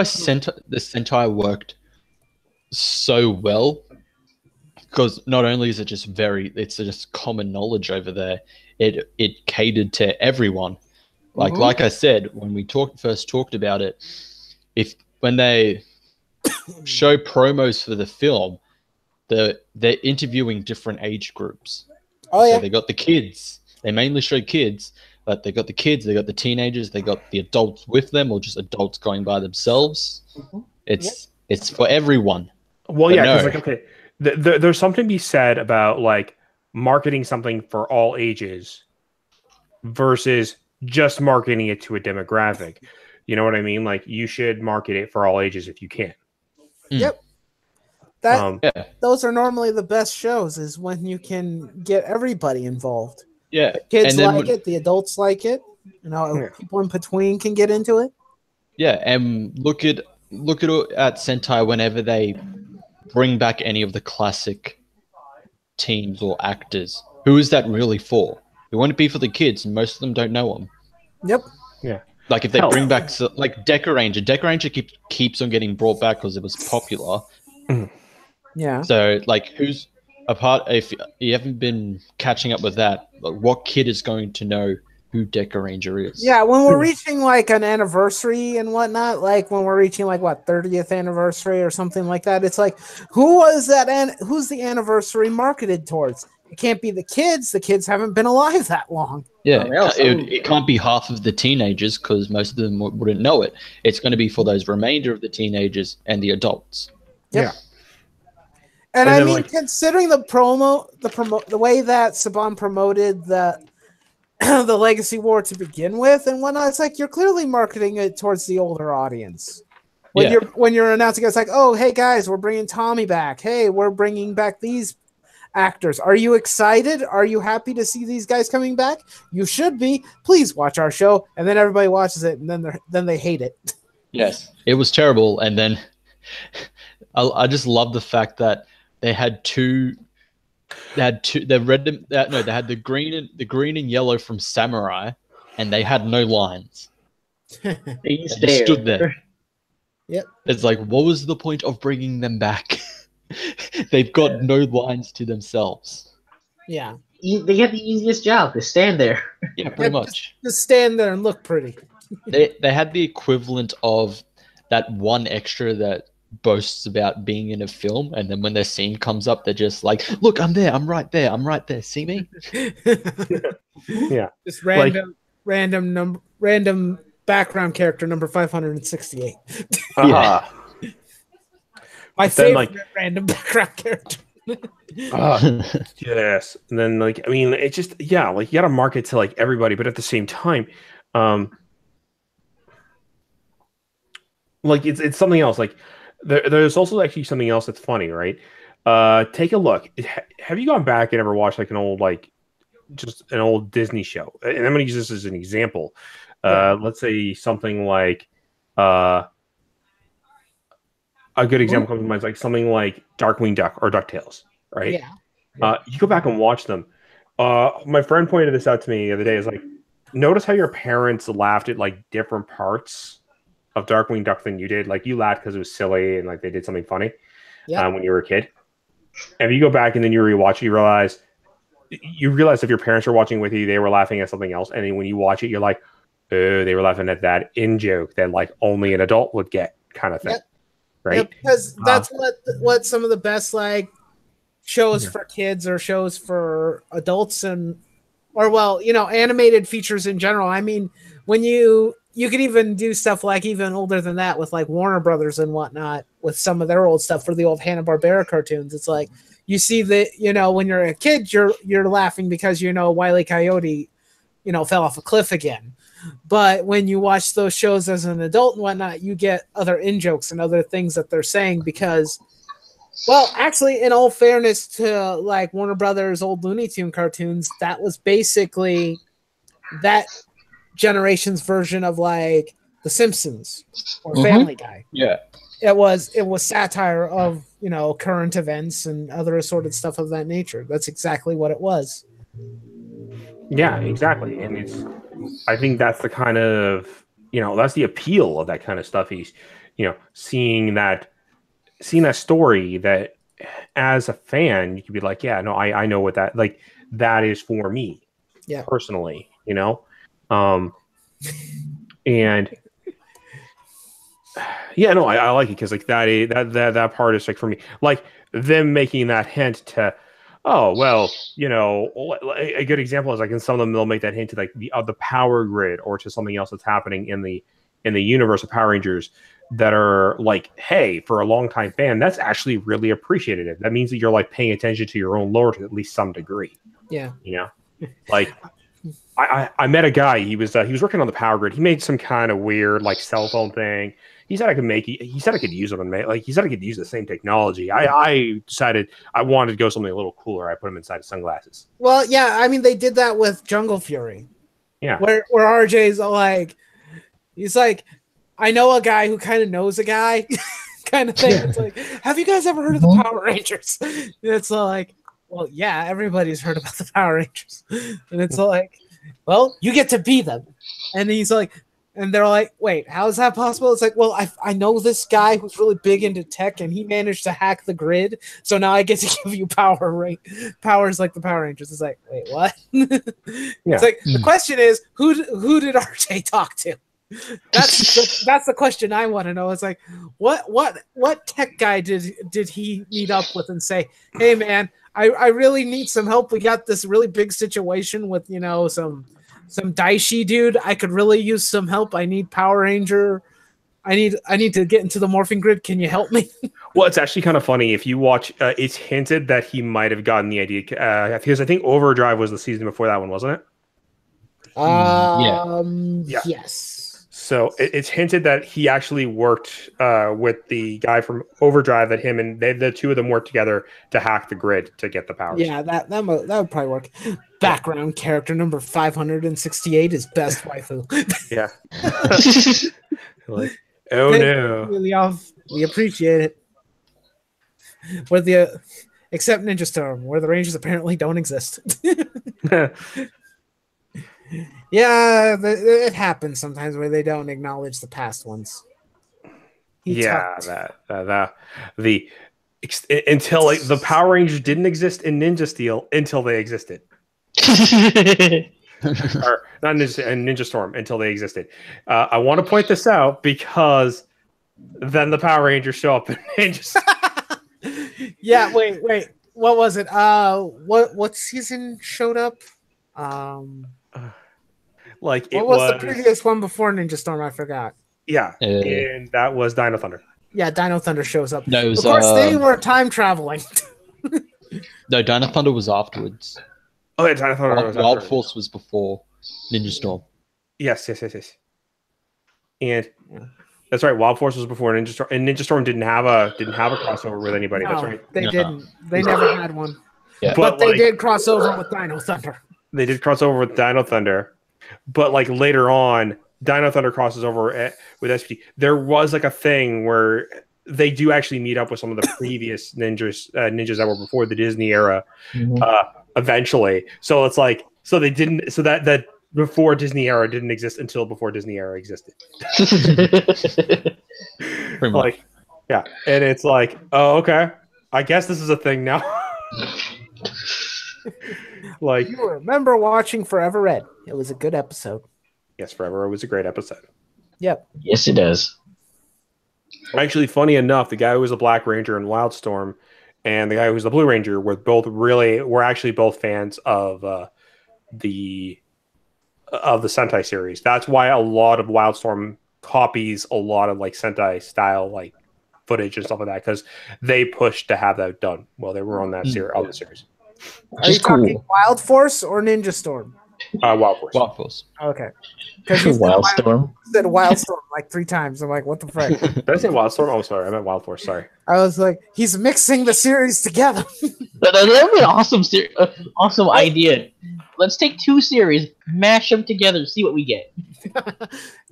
the Sentai worked so well, because not only is it just it's just common knowledge over there, it catered to everyone. Like I said, when we first talked about it, when they show promos for the film, they're interviewing different age groups. Oh yeah, so they got the kids. They mainly show kids, but they got the kids, they got the teenagers, they got the adults with them, or just adults going by themselves. It's for everyone. Well, yeah, because there's something to be said about like marketing something for all ages versus just marketing it to a demographic. You know what I mean? Like you should market it for all ages if you can. Yep. Those are normally the best shows, is when you can get everybody involved. Yeah, the kids like it, the adults like it. People in between can get into it. Yeah, and look at Sentai whenever they bring back any of the classic teams or actors. Who is that really for? It won't be for the kids, and most of them don't know them. Yep. Yeah. Like if they bring back like Deca Ranger keeps on getting brought back because it was popular. Yeah. So like who's apart, if you haven't been catching up with that, like, what kid is going to know who Deca Ranger is? Yeah, when we're reaching like an anniversary and whatnot, like when we're reaching like 30th anniversary or something like that, it's like, who's the anniversary marketed towards? It can't be the kids. The kids haven't been alive that long. Yeah, it can't be half of the teenagers because most of them wouldn't know it. It's going to be for those remainder of the teenagers and the adults. Yep. Yeah. And I mean, considering the way that Saban promoted the Legacy War to begin with and whatnot, it's like you're clearly marketing it towards the older audience. When you're announcing it, it's like, oh, hey guys, we're bringing Tommy back. Hey, we're bringing back these actors. Are you excited? Are you happy to see these guys coming back? You should be. Please watch our show. And then everybody watches it, and then they hate it. Yes, it was terrible. And then I just love the fact that they had two. They had the green and yellow from Samurai, and they had no lines. They just stood there. Yep. It's like, what was the point of bringing them back? They've got no lines to themselves. Yeah. They get the easiest job to stand there. Yeah, pretty much. Just stand there and look pretty. They had the equivalent of that one extra that boasts about being in a film, and then when their scene comes up, they're just like, "Look, I'm there. I'm right there. I'm right there. See me?" Yeah, Just random background character number 568. Yeah. My But then, favorite random background character. Yes, and then like I mean, it's just like you got to market to like everybody, but at the same time, like it's something else. Like there's also actually something else that's funny, right? Take a look. Have you gone back and ever watched like an old just an old Disney show? And I'm going to use this as an example. Let's say something like a good example comes to mind is like something like Darkwing Duck or DuckTales, right? Yeah. You go back and watch them. My friend pointed this out to me the other day. Is like, notice how your parents laughed at like different parts of Darkwing Duck than you did. Like you laughed because it was silly and like they did something funny when you were a kid. And if you go back and then you rewatch it, you realize if your parents were watching with you, they were laughing at something else. And then when you watch it, you're like, oh, they were laughing at that in joke that like only an adult would get, kind of thing. Yep. Right? Yep, because that's what some of the best like shows for kids or shows for adults animated features in general. I mean, when you could even do stuff like even older than that with like Warner Brothers and whatnot with some of their old stuff for the old Hanna-Barbera cartoons. It's like you see that, when you're a kid, you're laughing because Wile E. Coyote, fell off a cliff again. But when you watch those shows as an adult and whatnot, you get other in-jokes and other things that they're saying because, well, actually, in all fairness to like Warner Brothers' old Looney Tune cartoons, that was basically that generation's version of like The Simpsons or Family Guy. Yeah. It was satire of, current events and other assorted stuff of that nature. That's exactly what it was. Yeah, exactly. And I think that's the kind of, that's the appeal of that kind of stuff. He's, seeing that story that as a fan, you could be like, yeah, no, I know what that is for me personally, and yeah, no, I like it because like that part is like for me, like them making that hint to, oh well, a good example is like in some of them they'll make that hint to like the power grid or to something else that's happening in the universe of Power Rangers that are like, hey, for a longtime fan, that's actually really appreciated. That means that you're like paying attention to your own lore to at least some degree. Yeah, like. I met a guy. He was working on the power grid. He made some kind of weird like cell phone thing. He said I could make. He said I could use them and make he said I could use the same technology. I decided I wanted to go something a little cooler. I put him inside of sunglasses. Well, yeah, I mean they did that with Jungle Fury. Yeah, where RJ's like, he's like, I know a guy who kind of knows a guy, kind of thing. It's like, have you guys ever heard of the Power Rangers? And it's like, well, yeah, everybody's heard about the Power Rangers, and it's like, well, you get to be them. And he's like, and they're like, wait, how is that possible? It's like, well, I know this guy who's really big into tech and he managed to hack the grid. So now I get to give you powers like the Power Rangers. It's like, wait, what? It's like, the question is, who did RJ talk to? That's the question I want to know. It's like, what tech guy did he meet up with and say, hey man, I really need some help. We got this really big situation with, some Daishi dude. I could really use some help. I need Power Ranger. I need to get into the morphing grid. Can you help me? Well, it's actually kind of funny. If you watch, it's hinted that he might have gotten the idea because I think Overdrive was the season before that one, wasn't it? Yes. So it's hinted that he actually worked with the guy from Overdrive, that him and the two of them worked together to hack the grid to get the powers. Yeah, that would probably work. Background character number 568 is best waifu. Yeah. Like, oh no. Really off. We appreciate it. Except Ninja Storm, where the Rangers apparently don't exist. Yeah, it happens sometimes where they don't acknowledge the past ones. Until like the Power Rangers didn't exist in Ninja Steel until they existed. Or not Ninja Storm until they existed. I want to point this out because then the Power Rangers show up and just Yeah, wait. What was it? What season showed up? like it What was the previous one before Ninja Storm? I forgot. Yeah, and that was Dino Thunder. Yeah, Dino Thunder shows up. No, it was, of course, they were time traveling. No, Dino Thunder was afterwards. Oh, yeah, Dino Thunder was Wild after. Force was before Ninja Storm. Yes. And that's right. Wild Force was before Ninja Storm, and Ninja Storm didn't have a crossover with anybody. No, That's right. They didn't. They never had one. Yeah. But they did cross over with Dino Thunder. They did cross over with Dino Thunder, but like later on, Dino Thunder crosses over with SPD. There was like a thing where they do actually meet up with some of the previous ninjas that were before the Disney era. Eventually, so it's like they didn't. So that before Disney era didn't exist until before Disney era existed. Pretty much. Like, yeah, and it's like, oh, okay, I guess this is a thing now. Like, You remember watching Forever Red? It was a good episode. yes, Forever was a great episode. Yep. Yes, it does. Actually, funny enough, the guy who was the Black Ranger in Wildstorm and the guy who was the Blue Ranger were actually both fans of the Sentai series. That's why a lot of Wildstorm copies a lot of like Sentai style like footage and stuff like that, because they pushed to have that done while they were on that series. Are you talking Wild Force or Ninja Storm? Wild Force. Wild Force. Okay. Because you Wildstorm. said Wildstorm like 3 times. I'm like, what the frick? Did I say Wildstorm? Oh, sorry, I meant Wild Force. Sorry. I was like, he's mixing the series together. That would be an awesome idea. Let's take 2 series, mash them together, see what we get.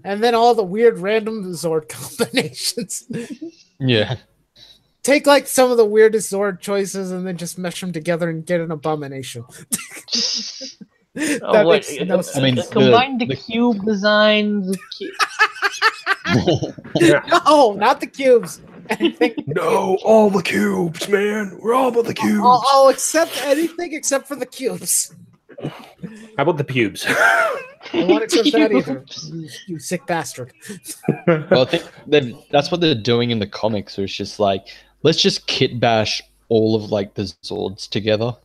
And then all the weird random Zord combinations. Yeah. Take like some of the weirdest Zord choices and then just mesh them together and get an abomination. That makes no sense. I mean, Combine the cube designs. No, not the cubes. No, all the cubes, man. We're all about the cubes. I'll accept anything except for the cubes. How about the pubes? I won't accept that either. You sick bastard. Well, I think that's what they're doing in the comics. So it's just like, let's just kit bash all of like the Zords together.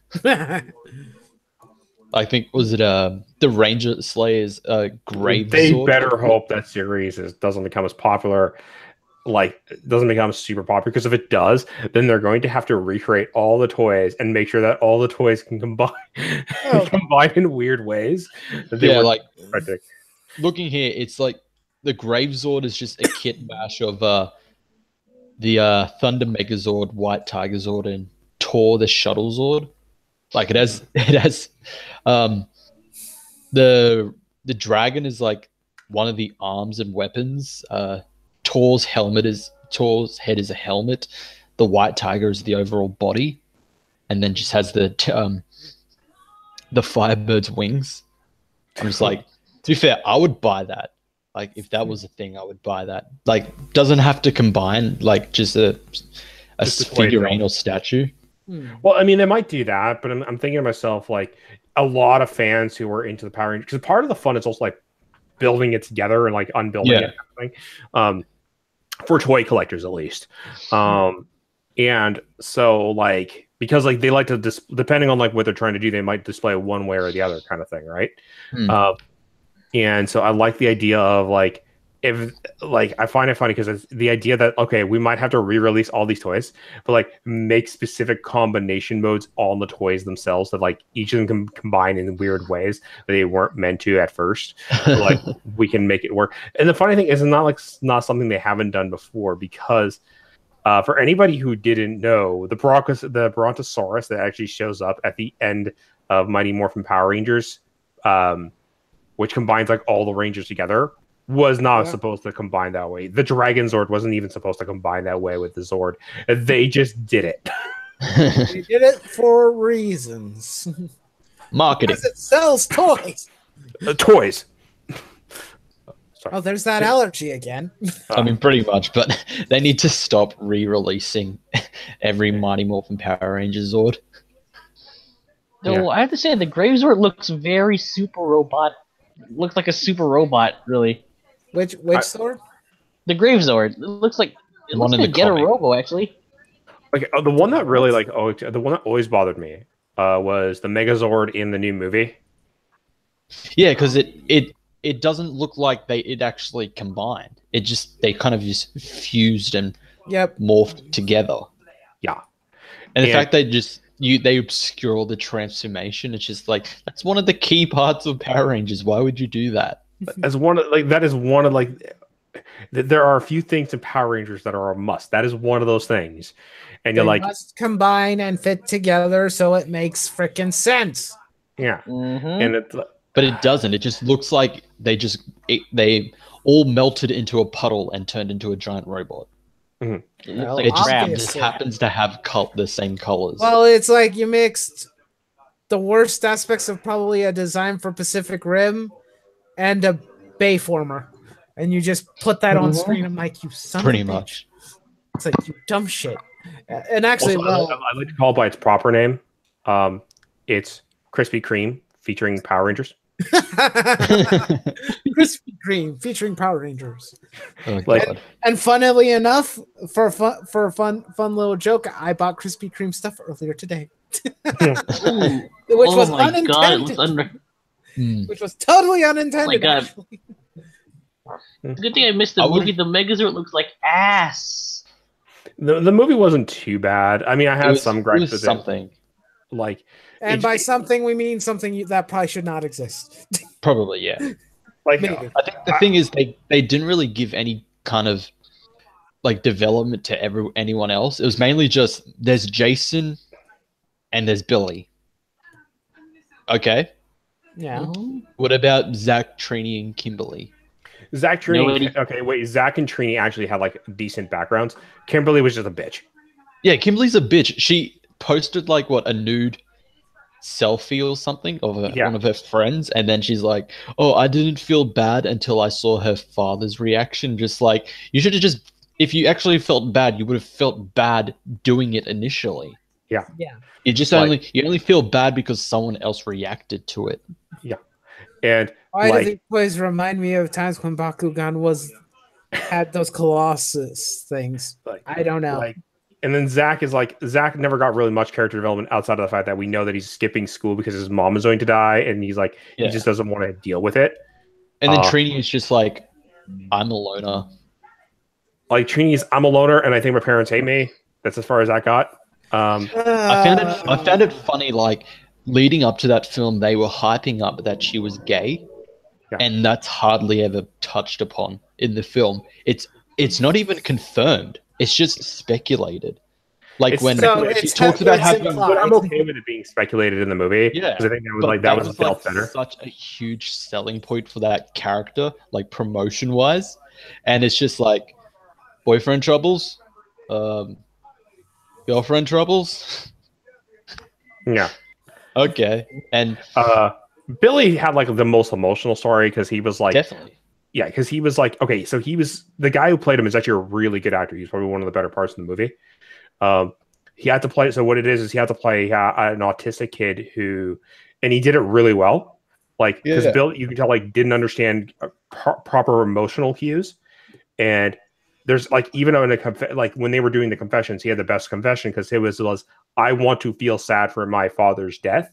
I think was it the Ranger Slayer's Grave They Zord? better hope that series doesn't become as popular, like doesn't become super popular. Because if it does, then they're going to have to recreate all the toys and make sure that all the toys can combine in weird ways. Like looking here, it's like the Grave Zord is just a kit bash of the Thunder Megazord, White Tiger Zord, and Tor the Shuttle Zord. Like it has the dragon is like one of the arms and weapons. Tor's head is a helmet. The White Tiger is the overall body, and then just has the Firebird's wings. I'm just like, to be fair, I would buy that. Like if that was a thing, I would buy that. Like doesn't have to combine like just a figurine or statue. Well, I mean, they might do that, but I'm thinking to myself, like, a lot of fans who are into the Power Rangers, because part of the fun is also like building it together and like unbuilding it, kind of thing, for toy collectors at least. And so like, because like they like to depending on like what they're trying to do, they might display one way or the other kind of thing, right? And so I like the idea of like, if like I find it funny because it's the idea that okay, we might have to re-release all these toys, but like make specific combination modes on the toys themselves that like each of them can combine in weird ways that they weren't meant to at first. But, like we can make it work. And the funny thing is, it's not something they haven't done before, because for anybody who didn't know, the Brontosaurus that actually shows up at the end of Mighty Morphin Power Rangers, which combines like all the Rangers together, was not supposed to combine that way. The Dragon Zord wasn't even supposed to combine that way with the Zord. They just did it. They did it for reasons. Marketing. Because it sells toys. Toys. Oh, there's that allergy again. I mean, pretty much, but they need to stop re-releasing every Mighty Morphin Power Rangers Zord. Though I have to say, the Grave Zord looks very super robot. Looks like a super robot, really. Which sword? The Grave Zord. It looks like One in the Get a comic. Robo actually. Like the one that really the one that always bothered me was the Megazord in the new movie. Yeah, because it doesn't look like it actually combined. They kind of just fused and morphed together. Yeah, and the fact they obscure the transformation, it's just like that's one of the key parts of Power Rangers. Why would you do that? There are a few things in Power Rangers that are a must. That is one of those things, and you're They like, must combine and fit together so it makes freaking sense. yeah, Mm-hmm. and but it doesn't. It just looks like they all melted into a puddle and turned into a giant robot. It looks Well, like It crab. just happens to have the same colors. Well, it's like you mixed the worst aspects of probably a design for Pacific Rim and a Bayformer, and you just put that on screen. I'm like, you son Pretty of a bitch. much. It's like, you dumb shit. And actually, also, I like to call it by its proper name. It's Krispy Kreme featuring Power Rangers. Krispy Kreme featuring Power Rangers. Oh, Like- God. And funnily enough, for a fun little joke, I bought Krispy Kreme stuff earlier today, Ooh. which Oh was my unintended. god! It looks under. Which was totally unintended. Oh my God. Actually. Good thing I missed the I would've- movie. The Megazord looks like ass. The movie wasn't too bad. I mean, I It had was- some it gripes was with something. it. Like, And it- by something, we mean something that probably should not exist. Probably, yeah. like Maybe. I think the thing is they didn't really give any kind of like development to anyone else. It was mainly just there's Jason and there's Billy. Okay. Yeah. What about Zach, Trini, and Kimberly? Zach Trini. Nobody- Okay, wait. Zach and Trini actually had like decent backgrounds. Kimberly was just a bitch. Yeah, Kimberly's a bitch. She posted like a nude selfie or something of one of her friends, and then she's like, "Oh, I didn't feel bad until I saw her father's reaction." Just like you should have just, if you actually felt bad, you would have felt bad doing it initially. Yeah. Yeah. You just Like- only feel bad because someone else reacted to it. And Why do like, these boys remind me of times when Bakugan had those Colossus things? like, I don't know. like, and then Zach never got really much character development outside of the fact that we know that he's skipping school because his mom is going to die, and he's like, Yeah. he just doesn't want to deal with it. And then Trini is just like, I'm a loner. Like Trini's, I'm a loner, and I think my parents hate me. That's as far as that got. I found it funny, like leading up to that film, they were hyping up that she was gay, Yeah. and that's hardly ever touched upon in the film. It's not even confirmed. It's just speculated. Like It's when speculated. she it's talks about it's having, implied. But I'm okay with it being speculated in the movie. Yeah, because I think that was but that was felt like better. such a huge selling point for that character, like promotion wise, and it's just like boyfriend troubles, girlfriend troubles. Yeah. Okay, and Billy had like the most emotional story because he was like, definitely. yeah, because he was like, okay, so he was the guy who played him is actually a really good actor. He's probably one of the better parts in the movie. He had to play. So what it is he had to play an autistic kid who, and he did it really well. Like because Bill, you can tell like didn't understand proper emotional cues, and there's like even in like when they were doing the confessions, he had the best confession because it was I want to feel sad for my father's death.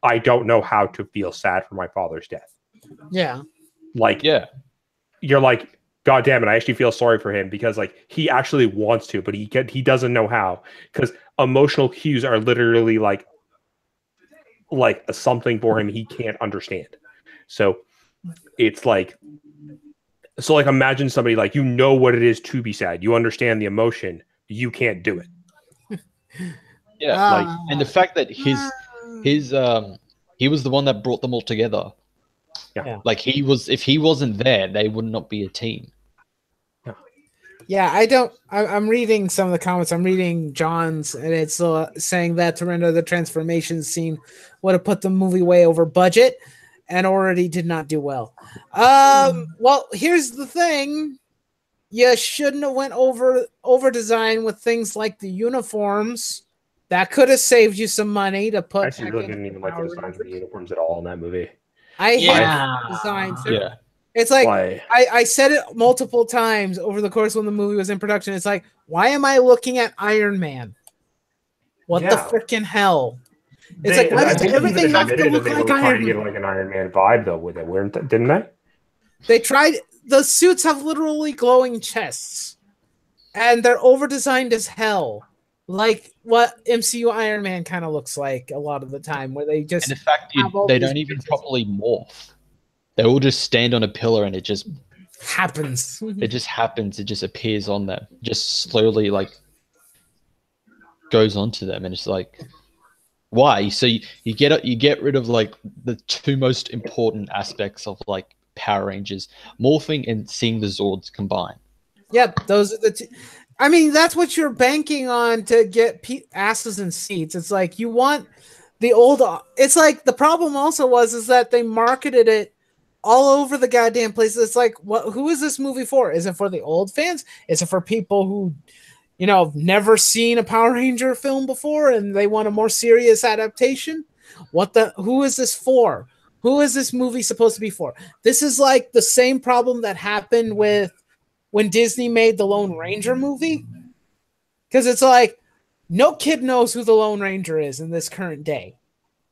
I don't know how to feel sad for my father's death. Yeah. Like Yeah. You're like, God damn it, I actually feel sorry for him because like he actually wants to, but he doesn't know how because emotional cues are literally like something for him he can't understand. So it's like, imagine somebody like, you know what it is to be sad. You understand the emotion. You can't do it. Yeah. And the fact that he was the one that brought them all together. Yeah. Like if he wasn't there, they would not be a team. Yeah, I'm reading some of the comments. I'm reading John's, and it's saying that to render the transformation scene would have put the movie way over budget and already did not do well. Well, here's the thing. You shouldn't have went over design with things like the uniforms. That could have saved you some money to put. I actually really didn't even like the designs of the uniforms at all in that movie. I hate Yeah. designs. Yeah. It's like Why? I said it multiple times over the course when the movie was in production. It's like, why am I looking at Iron Man? What the freaking hell? It's like, why does everything have to look like Iron Man? To get like an Iron Man vibe though with it, didn't they? They tried. The suits have literally glowing chests, and they're over designed as hell, like what MCU Iron Man kind of looks like a lot of the time, where they just And the fact they don't even properly morph. They all just stand on a pillar, and it just happens. It just happens. It just appears on them. Just slowly, like, goes onto them, and it's like, why? So you get rid of like the two most important aspects of like Power Rangers: morphing and seeing the Zords combine. Yep, those are the two. I mean, that's what you're banking on to get asses in seats. It's like you want the old. It's like the problem also is that they marketed it all over the goddamn place. It's like, what? Who is this movie for? Is it for the old fans? Is it for people who, have never seen a Power Ranger film before and they want a more serious adaptation? Who is this for? Who is this movie supposed to be for? This is like the same problem that happened with when Disney made the Lone Ranger movie. Because it's like, no kid knows who the Lone Ranger is in this current day.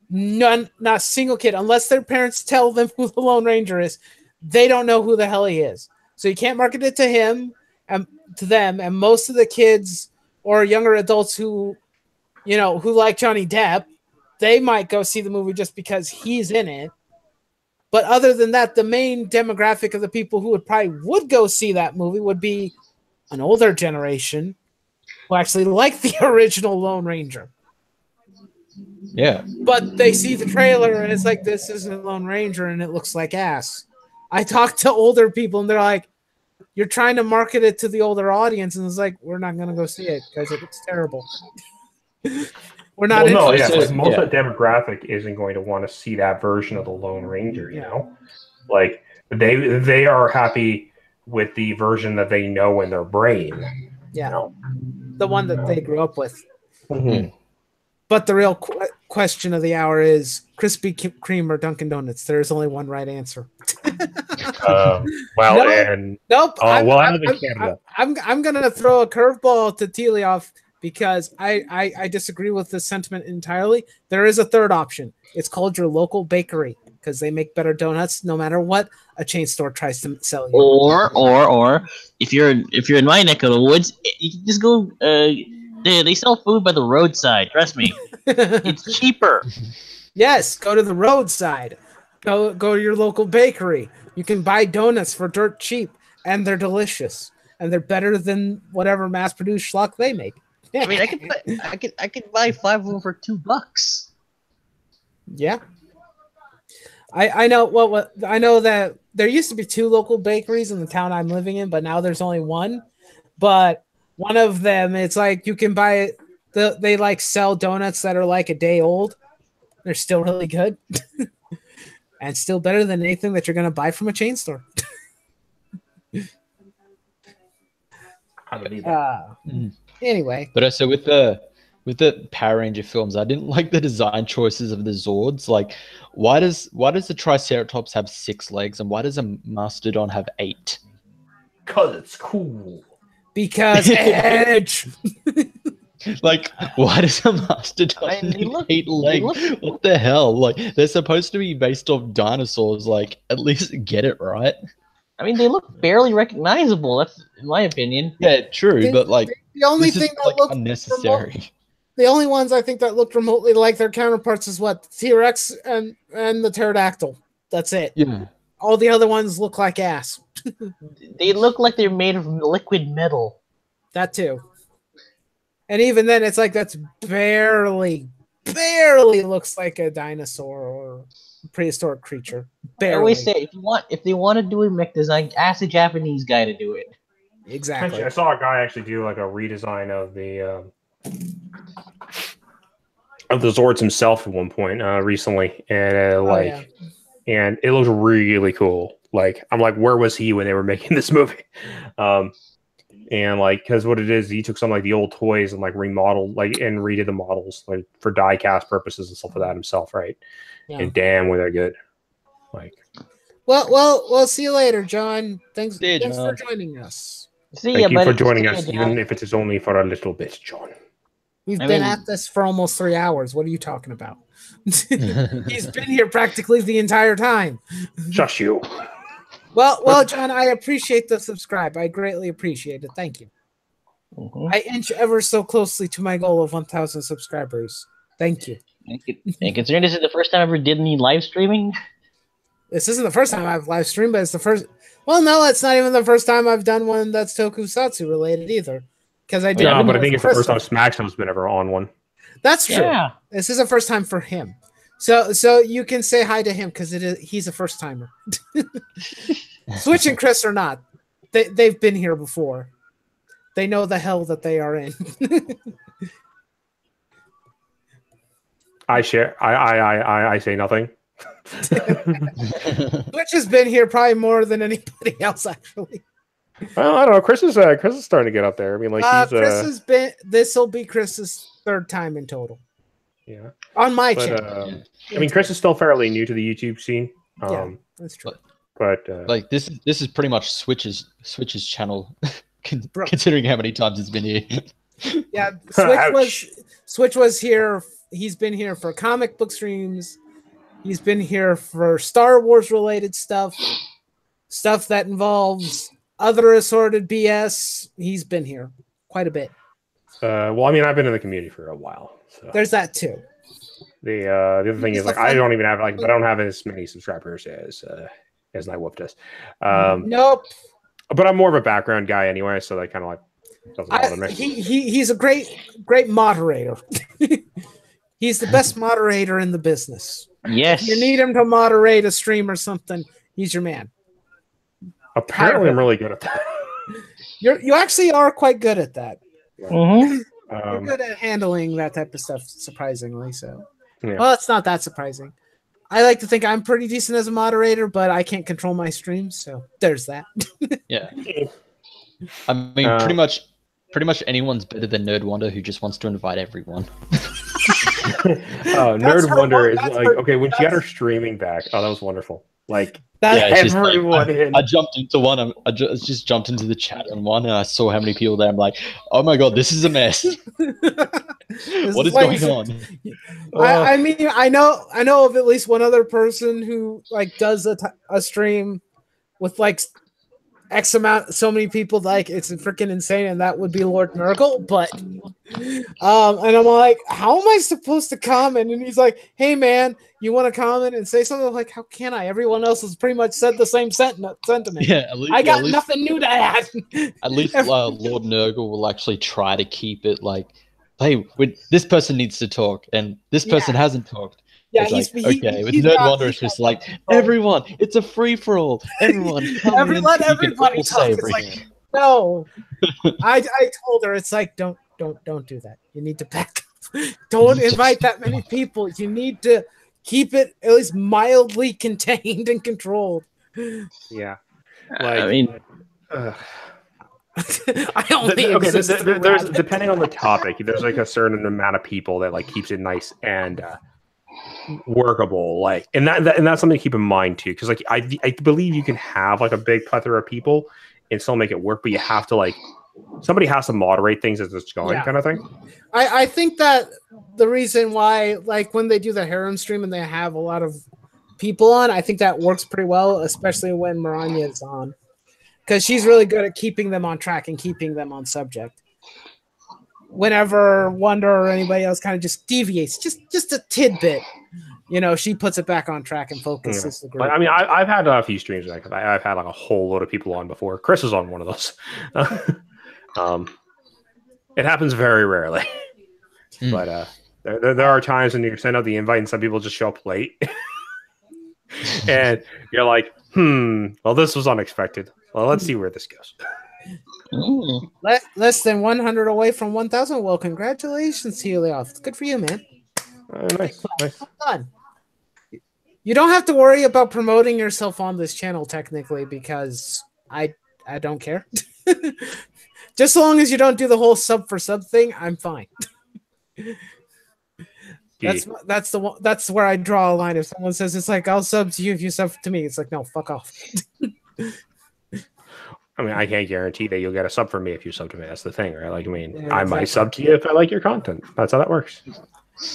Not a single kid, unless their parents tell them who the Lone Ranger is, they don't know who the hell he is. So you can't market it to him and to them. And most of the kids or younger adults who like Johnny Depp, they might go see the movie just because he's in it. But other than that, the main demographic of the people who would go see that movie would be an older generation who actually like the original Lone Ranger. Yeah. But they see the trailer and it's like, this isn't Lone Ranger and it looks like ass. I talk to older people and they're like, you're trying to market it to the older audience, and it's like, we're not going to go see it because it looks terrible. We're not. Most of the demographic isn't going to want to see that version of the Lone Ranger. You know, like they are happy with the version that they know in their brain. Yeah, the one that they grew up with. Mm-hmm. But the real question of the hour is Krispy Kreme or Dunkin' Donuts. There's only one right answer. Nope. I'm gonna throw a curveball to Telioff because I disagree with this sentiment entirely. There is a third option. It's called your local bakery because they make better donuts no matter what a chain store tries to sell you. Or if you're in my neck of the woods, you can just go. They sell food by the roadside. Trust me, it's cheaper. Yes, go to the roadside. Go to your local bakery. You can buy donuts for dirt cheap, and they're delicious, and they're better than whatever mass-produced schlock they make. I mean, I could buy 5 of them for $2. Yeah, I know. Well, I know that there used to be 2 local bakeries in the town I'm living in, but now there's only one. But one of them, it's like you can buy it. They like sell donuts that are like a day old. They're still really good. And still better than anything that you're going to buy from a chain store. Anyway. But also with the Power Ranger films, I didn't like the design choices of the Zords. Like, why does the Triceratops have 6 legs and why does a Mastodon have 8? Because it's cool. Because Edge. Like, why does a Mastodon need 8 legs? What the hell? Like, they're supposed to be based off dinosaurs. Like, at least get it right. I mean, they look barely recognizable. That's in my opinion. Yeah, true. But like, the only thing that like looked unnecessary. The only ones I think that looked remotely like their counterparts is what T-Rex and the pterodactyl. That's it. Yeah. All the other ones look like ass. They look like they're made of liquid metal. That too. And even then, it's like that's barely looks like a dinosaur or a prehistoric creature. Barely. I always say if they want to do a mech design, ask a Japanese guy to do it. Exactly. I saw a guy actually do like a redesign of the Zords himself at one point recently, and and it looked really cool. Like, I'm like, where was he when they were making this movie? And like, because what it is, he took some like the old toys and like remodeled, like, and redid the models like for die cast purposes and stuff like that himself, right? Yeah. And damn, were they good! Like, Well. See you later, John. Thanks See you, for John. joining us. See Thank ya, you buddy. for joining See ya, us, John. even if it is only for a little bit, John. We've I been mean- at this for almost 3 hours. What are you talking about? He's been here practically the entire time. Shush you. Well, John, I appreciate the subscribe. I greatly appreciate it. Thank you. Mhm. I inch ever so closely to my goal of 1,000 subscribers. Thank you. And considering this is the first time I ever did any live streaming, This isn't the first time I've live streamed, but it's the first. Well, no, it's not even the first time I've done one that's Tokusatsu related either. Because I did. No, one but I with think it's the first time Crystal. Smackdown's been ever on one. That's true. yeah. This is the first time for him. So you can say hi to him because he's a first timer. Switch and Chris are not. They've been here before. They know the hell that they are in. I share. I say nothing. Switch has been here probably more than anybody else, actually. Well, I don't know. Chris is starting to get up there. I mean, like he's Chris has been. This will be Chris's third time in total yeah. on my But channel. I mean, Chris is still fairly new to the YouTube scene. Yeah, that's true. But Like this is pretty much Switch's channel, Bro. considering how many times it's been here. Yeah, Ouch. Switch was here. He's been here for comic book streams. He's been here for Star Wars related stuff that involves other assorted BS. He's been here quite a bit. well, I mean, I've been in the community for a while. So There's that too. the other thing is like I don't even have I don't have as many subscribers as Nightwolf does. Nope. But I'm more of a background guy anyway, so that kind of like doesn't bother me. He's a great moderator. He's the best moderator in the business. Yes. If you need him to moderate a stream or something, he's your man. Apparently, I'm really good at that. You actually are quite good at that. Mhm. You're good at handling that type of stuff, surprisingly. So, Yeah. well, it's not that surprising. I like to think I'm pretty decent as a moderator, but I can't control my streams, so there's that. Yeah. I mean, pretty much anyone's better than Nerd Wonder, who just wants to invite everyone. Nerd her Wonder one- is that's like her- okay when she got her streaming back. Oh, that was wonderful. Like That, Yeah, she's like, everyone in. I jumped into one. I just jumped into the chat on one, and I saw how many people there. I'm like, oh my god, this is a mess. What is going on? I mean, I know of at least one other person who like does a stream with like X amount, so many people, like it's freaking insane, and that would be Lord Nurgle. But and I'm like, how am I supposed to comment? And he's like, hey man, you want to comment and say something? I'm like, how can I? Everyone else has pretty much said the same sentiment. Yeah, at least, I got at least, nothing new to add. At least Lord Nurgle will actually try to keep it like, hey, this person needs to talk, and this person hasn't talked. Yeah, It's like, okay, with Nerd Wonder, it's just like, everyone, it's a free-for-all. Everyone, come in, let you can everybody all talk. say It's like, everything. no. I told her, it's like, don't do that. You need to back up. Don't invite that many people. You need to keep it at least mildly contained and controlled. Yeah, I mean, I only okay. exist through There's Reddit. depending on the topic, there's like a certain amount of people that like keeps it nice and workable. Like, and that's something to keep in mind too, because like I believe you can have like a big plethora of people and still make it work, but you have to like somebody has to moderate things as it's going, kind of thing. I think that the reason why, like when they do the harem stream and they have a lot of people on, I think that works pretty well, especially when Maranya is on, because she's really good at keeping them on track and keeping them on subject. Whenever Wonder or anybody else kind of just deviates, just a tidbit, she puts it back on track and focuses the group. But, I mean, I've had a few streams like that. I've had like a whole load of people on before. Chris is on one of those. It happens very rarely, but there are times when you send out the invite and some people just show up late, and you're like, well, this was unexpected. Well, let's see where this goes. Less than 100 away from 1,000. Well, congratulations, Helios. Good for you, man. Nice. Well done. You don't have to worry about promoting yourself on this channel technically, because I don't care. Just so long as you don't do the whole sub for sub thing, I'm fine. That's the one. That's where I draw a line. If someone says it's like I'll sub to you if you sub to me, it's like no, fuck off. I mean, I can't guarantee that you'll get a sub from me if you sub to me. That's the thing, right? Like, I mean, Yeah, I might sub to you if I like your content. That's how that works.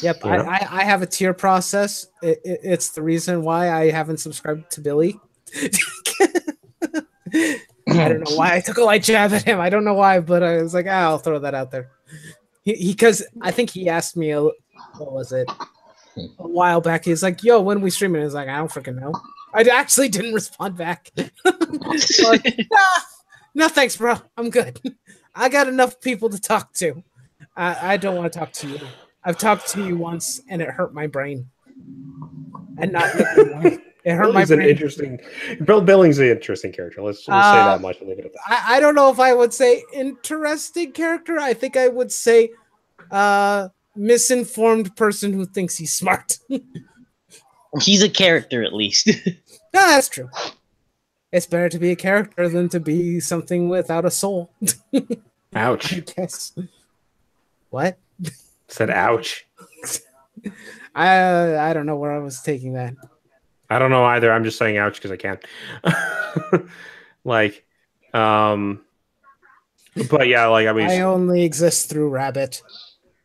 Yep, You know? I have a tier process. It's the reason why I haven't subscribed to Billy. I don't know why I took a light jab at him. I don't know why, but I was like, I'll throw that out there. Because I think he asked me, what was it? A while back. He's like, yo, when we streaming? He's like, I don't freaking know. I actually didn't respond back. Like, no, thanks, bro. I'm good. I got enough people to talk to. I don't want to talk to you. I've talked to you once, and it hurt my brain. And not in a good way. It hurt my brain. Bill Billings is an interesting character. Let's say that much and leave it at that. I don't know if I would say interesting character. I think I would say misinformed person who thinks he's smart. He's a character, at least. No, that's true. It's better to be a character than to be something without a soul. Ouch. I guess. What? Said ouch. I don't know where I was taking that. I don't know either. I'm just saying ouch because I can. Like, but yeah, like I mean, I only exist through Rabbit.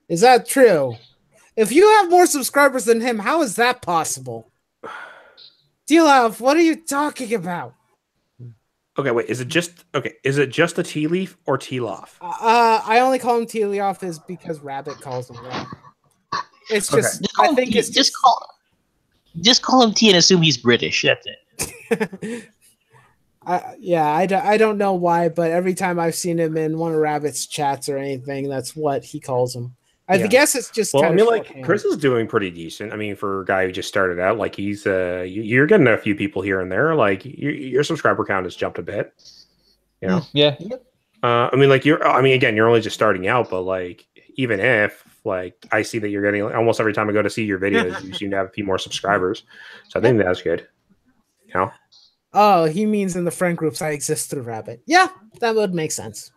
Is that true? If you have more subscribers than him, how is that possible? D-Love, what are you talking about? okay, wait. Is it just a tea leaf or tea lof? I only call him T-Leoff is because Rabbit calls him that. It's just I think it's just call him T and assume he's British. That's it. I don't know why, but every time I've seen him in one of Rabbit's chats or anything, that's what he calls him. I guess it's just well, kind I of mean, like Chris is doing pretty decent. I mean, for a guy who just started out, like he's you're getting a few people here and there. Like your subscriber count has jumped a bit. You know, Yeah. I mean, like again, you're only just starting out, but like even if like I see that you're getting almost every time I go to see your videos, you seem to have a few more subscribers. So I think that's good. You know? Oh, he means in the friend groups I exist through Rabbit. Yeah, that would make sense.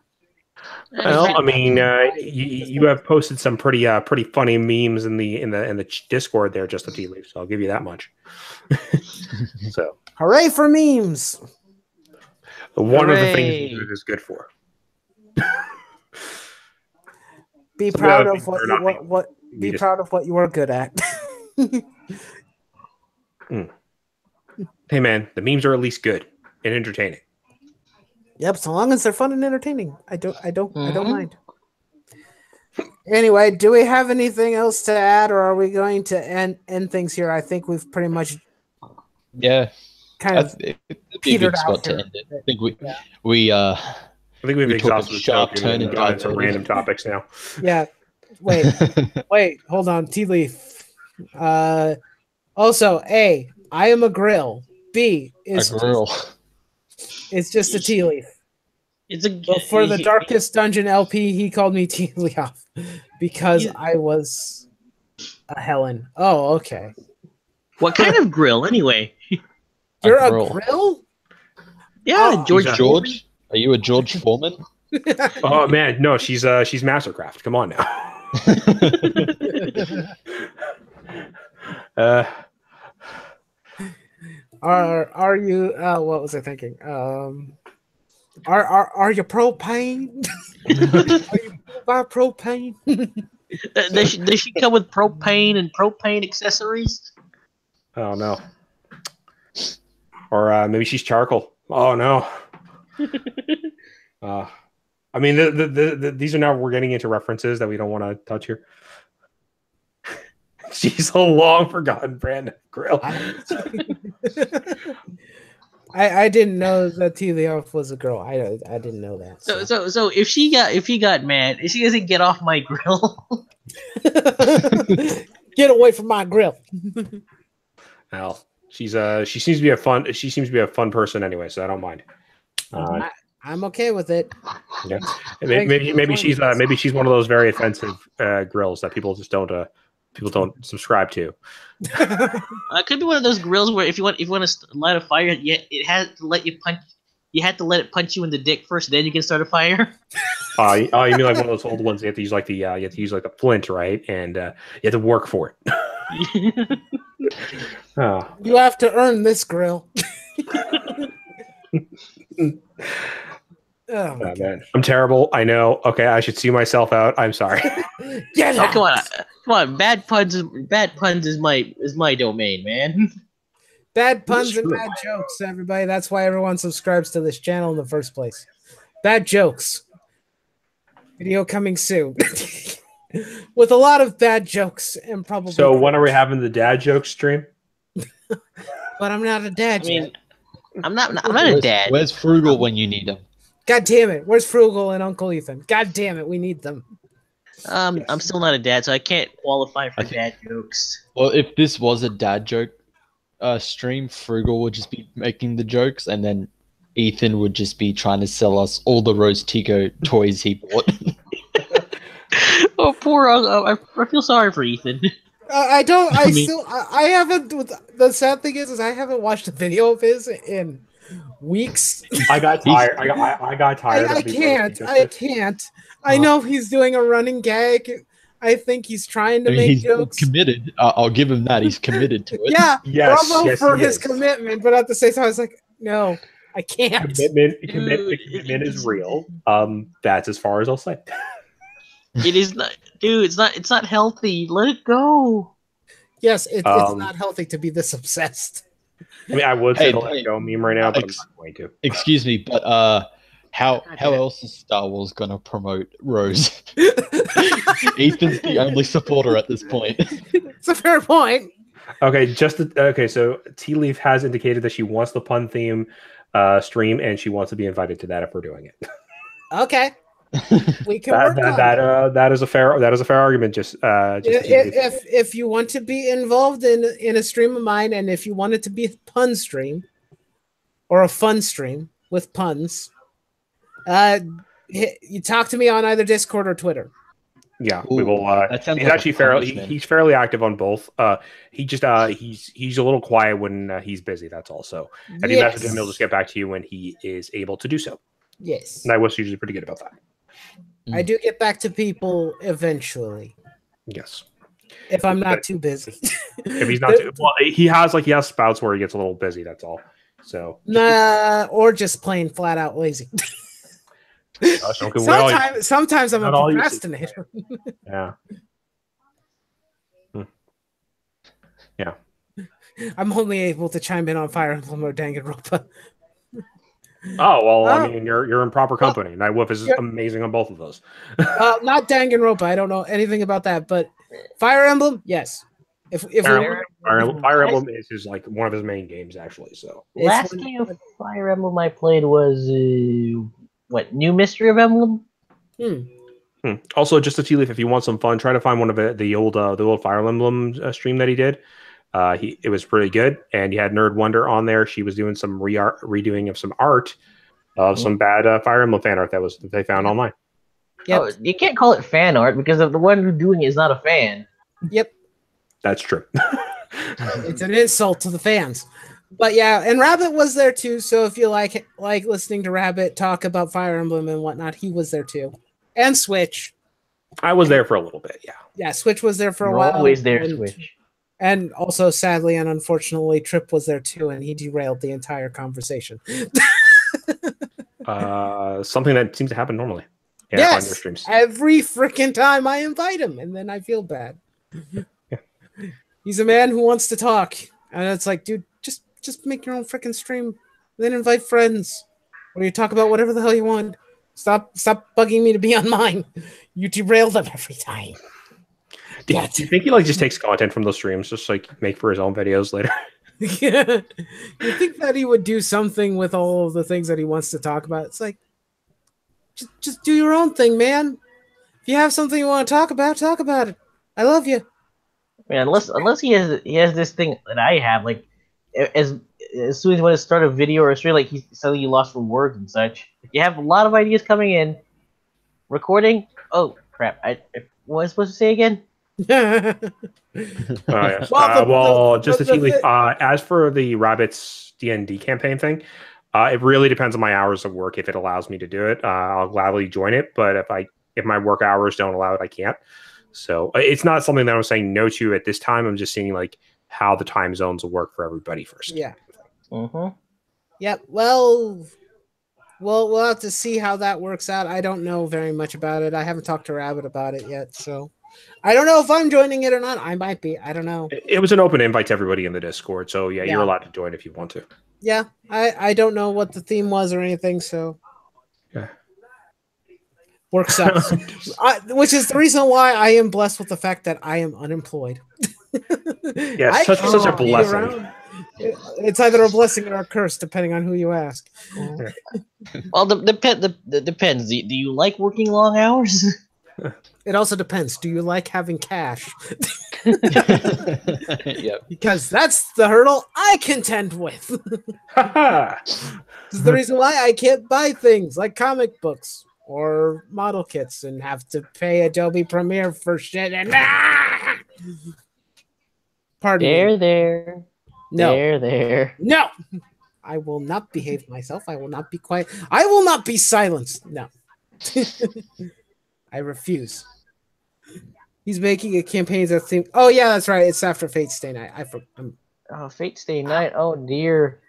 Well, I mean, you have posted some pretty funny memes in the Discord there, just a tea leaf. So I'll give you that much. So hooray for memes! One of the things it is good for. Be proud of what you are good at. Hey man, the memes are at least good and entertaining. Yep, so long as they're fun and entertaining, I don't mind. Anyway, do we have anything else to add, or are we going to end things here? I think we've pretty much kind of petered out to end it. I think I think we've exhausted the topic and gone into random topics now. Yeah. Wait, hold on. Tea leaf. Also, A, I am a grill. B is a grill. It's just a tea leaf. But for the Darkest Dungeon LP, he called me Tea Leaf because I was a Helen. Oh, okay. What kind of grill, anyway? You're a grill? Yeah, George. Are you a George Foreman? Oh man, no, she's Mastercraft. Come on now. Are you? What was I thinking? Are you propane? Are you by propane? Does she come with propane and propane accessories? Oh no. Or maybe she's charcoal. Oh no. I mean, these are now we're getting into references that we don't want to touch here. She's a long forgotten brand of grill. I didn't know that Tea Leaf was a girl. I didn't know that. So if he got mad, if she doesn't get off my grill, get away from my grill. Well, she seems to be a fun person anyway, so I don't mind. I'm okay with it. Yeah, maybe she's one of those very offensive grills that people just don't subscribe to. It could be one of those grills where if you want to light a fire, it has to let you punch. You have to let it punch you in the dick first, then you can start a fire. You mean like one of those old ones? You have to use like the the flint, right? And you have to work for it. Oh. You have to earn this grill. Oh, man. I'm terrible. I know. Okay, I should see myself out. I'm sorry. Get out. Come on. Bad puns is my domain, man. Bad puns and bad jokes, everybody. That's why everyone subscribes to this channel in the first place. Bad jokes. Video coming soon. With a lot of bad jokes and probably. So when are we having the dad joke stream? But I'm not a dad. I'm not a dad. Where's Frugal when you need him? God damn it! Where's Frugal and Uncle Ethan? God damn it, we need them. I'm still not a dad, so I can't qualify for dad jokes. Well, if this was a dad joke stream, Frugal would just be making the jokes, and then Ethan would just be trying to sell us all the Rose Tico toys he bought. Oh, poor! I feel sorry for Ethan. I don't. I haven't. The sad thing is I haven't watched a video of his in weeks. I got tired. I got tired. I can't. I know he's doing a running gag. I think he's trying to make jokes. He's committed. I'll give him that. He's committed to it. Yeah. Yes. Bravo for his commitment, but at the same time, I was like, no, I can't. Commitment is real. That's as far as I'll say. It is not, dude. It's not healthy. Let it go. Yes, it's not healthy to be this obsessed. I mean, I would say the Let It Go meme right now, but I'm not going to. Excuse me, but how else is Star Wars gonna promote Rose? Ethan's the only supporter at this point. It's a fair point. Okay, so Tea Leaf has indicated that she wants the pun theme stream, and she wants to be invited to that if we're doing it. Okay. We can work on that is a fair argument. If you want to be involved in a stream of mine, and if you want it to be a pun stream or a fun stream with puns, you talk to me on either Discord or Twitter. Yeah, we will. He's actually he's fairly active on both. He's a little quiet when he's busy. That's all. So if you message him, he'll just get back to you when he is able to do so. Yes, and I was usually pretty good about that. I do get back to people eventually. Yes. If I'm not too busy. If he's not too, well, he has spouts where he gets a little busy, that's all. So or just plain flat out lazy. Sometimes I'm a procrastinator. Yeah. Yeah. I'm only able to chime in on Fire Emblem or Danganronpa. Oh well, I mean, you're in proper company. Nightwolf is amazing on both of those. Not Danganronpa. I don't know anything about that, but Fire Emblem, yes. Fire Emblem is his one of his main games, actually. So last game of Fire Emblem I played was New Mystery of Emblem. Also, just a tea leaf. If you want some fun, try to find one of the old Fire Emblem stream that he did. It was pretty good, and you had Nerd Wonder on there. She was doing some redoing of some art of some bad Fire Emblem fan art that they found online. Yep. Oh, you can't call it fan art because the one who's doing it is not a fan. Yep, that's true. It's an insult to the fans. But yeah, and Rabbit was there too. So if you like listening to Rabbit talk about Fire Emblem and whatnot, he was there too, and Switch. I was there for a little bit. Yeah. Yeah, Switch was there for a while. Always there, Switch. And also, sadly and unfortunately, Trip was there too, and he derailed the entire conversation. Something that seems to happen normally. Yeah, on your streams. Every freaking time I invite him, and then I feel bad. Yeah. He's a man who wants to talk, and it's like, dude, just make your own freaking stream, then invite friends, or you talk about whatever the hell you want. Stop bugging me to be on mine. You derail them every time. Do you think he just takes content from those streams, just make for his own videos later? Yeah. You think that he would do something with all of the things that he wants to talk about? It's like, just do your own thing, man. If you have something you want to talk about it. I love you. Man, unless he has this thing that I have, as soon as you want to start a video or a stream, he's suddenly lost for words and such. You have a lot of ideas coming in. Recording? Oh crap! What was I supposed to say again? Yes. Just a tea leaf. As for the Rabbits D&D campaign thing, It really depends on my hours of work. If it allows me to do it, I'll gladly join it. But if my work hours don't allow it, I can't. So it's not something that I'm saying no to at this time. I'm just seeing like how the time zones will work for everybody first. Yeah. Mm-hmm. Yep. Well, we'll have to see how that works out. I don't know very much about it. I haven't talked to Rabbit about it yet, so I don't know if I'm joining it or not. I might be. I don't know. It was an open invite to everybody in the Discord, so yeah, you're allowed to join if you want to. Yeah, I don't know what the theme was or anything, so yeah, works out. Which is the reason why I am blessed with the fact that I am unemployed. Yeah, such a blessing. It's either a blessing or a curse, depending on who you ask. Well, depends. Do you like working long hours? It also depends. Do you like having cash? Yep. Because that's the hurdle I contend with. This is the reason why I can't buy things like comic books or model kits and have to pay Adobe Premiere for shit. And pardon me. There. No. There. No. I will not behave myself. I will not be quiet. I will not be silenced. No. I refuse. He's making a campaign that theme. Oh yeah, that's right. It's after Fate Stay Night. Fate Stay Night. Oh dear.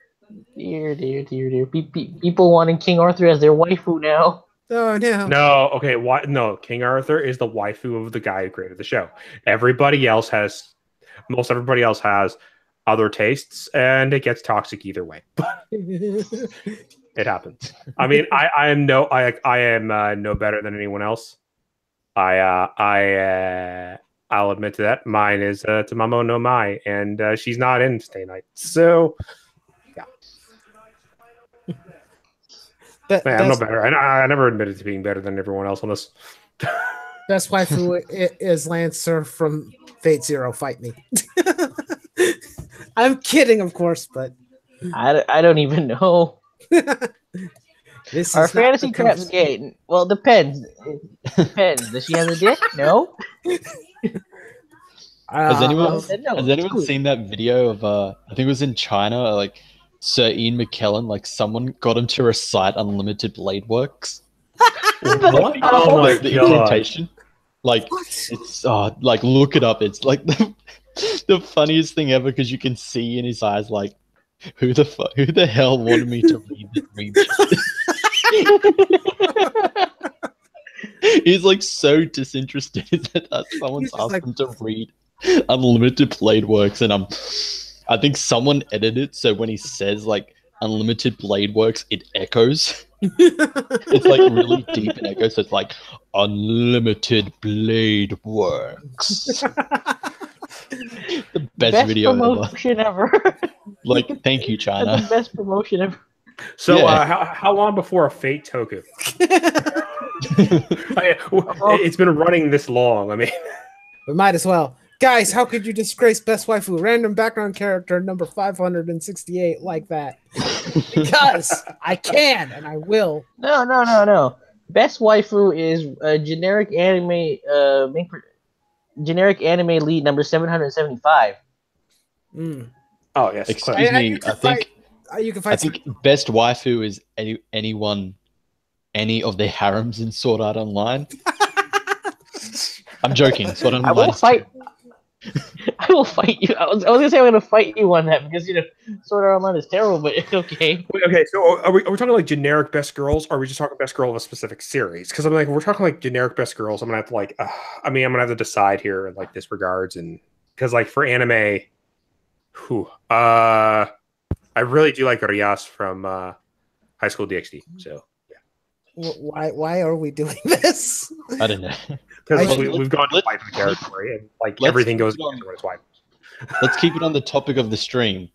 People wanting King Arthur as their waifu now. Oh no. No. Okay. Why? No. King Arthur is the waifu of the guy who created the show. Most everybody else has other tastes, and it gets toxic either way. It happens. I mean, I am no better than anyone else. I'll admit to that. Mine is Tamamo no Mai, and she's not in Stay Night. So, yeah. I'm no better. I never admitted to being better than everyone else on this. Best waifu is Lancer from Fate Zero. Fight me. I'm kidding, of course, but I don't even know. Our fantasy crap's gay. Well, depends. Depends. Does she have a dick? No. Has anyone seen that video of I think it was in China, like Sir Ian McKellen, like someone got him to recite Unlimited Blade Works. What? Oh my god! Incantation. Like it's like look it up. It's like the funniest thing ever because you can see in his eyes like who the hell wanted me to read He's like so disinterested that someone's asked him to read Unlimited Blade Works, and I think someone edited it so when he says like Unlimited Blade Works, it echoes. It's like really deep and echoes. So it's like Unlimited Blade Works. The best video promotion ever. Like, thank you, China. The best promotion ever. So, how long before a Fate Toku? It's been running this long. I mean, we might as well. Guys, how could you disgrace Best Waifu, random background character number 568 like that? Because I can and I will. No. Best Waifu is a generic anime lead number 775. Mm. Oh yes. Excuse me. I think Best Waifu is any of the harems in Sword Art Online. I'm joking. Sword Art Online. I will fight you. I was gonna say I'm gonna fight you on that because Sword Art Online is terrible, but it's okay. Wait, okay, so are we talking like generic best girls, or are we just talking best girl of a specific series? Because I'm like, we're talking like generic best girls. I'm gonna have to I'm gonna have to decide here in like this regards, and because like for anime, I really do like Rias from High School DxD. So yeah. Why are we doing this? I don't know. Because we've gone to wife the territory, and like everything goes against its wife. Let's keep it on the topic of the stream.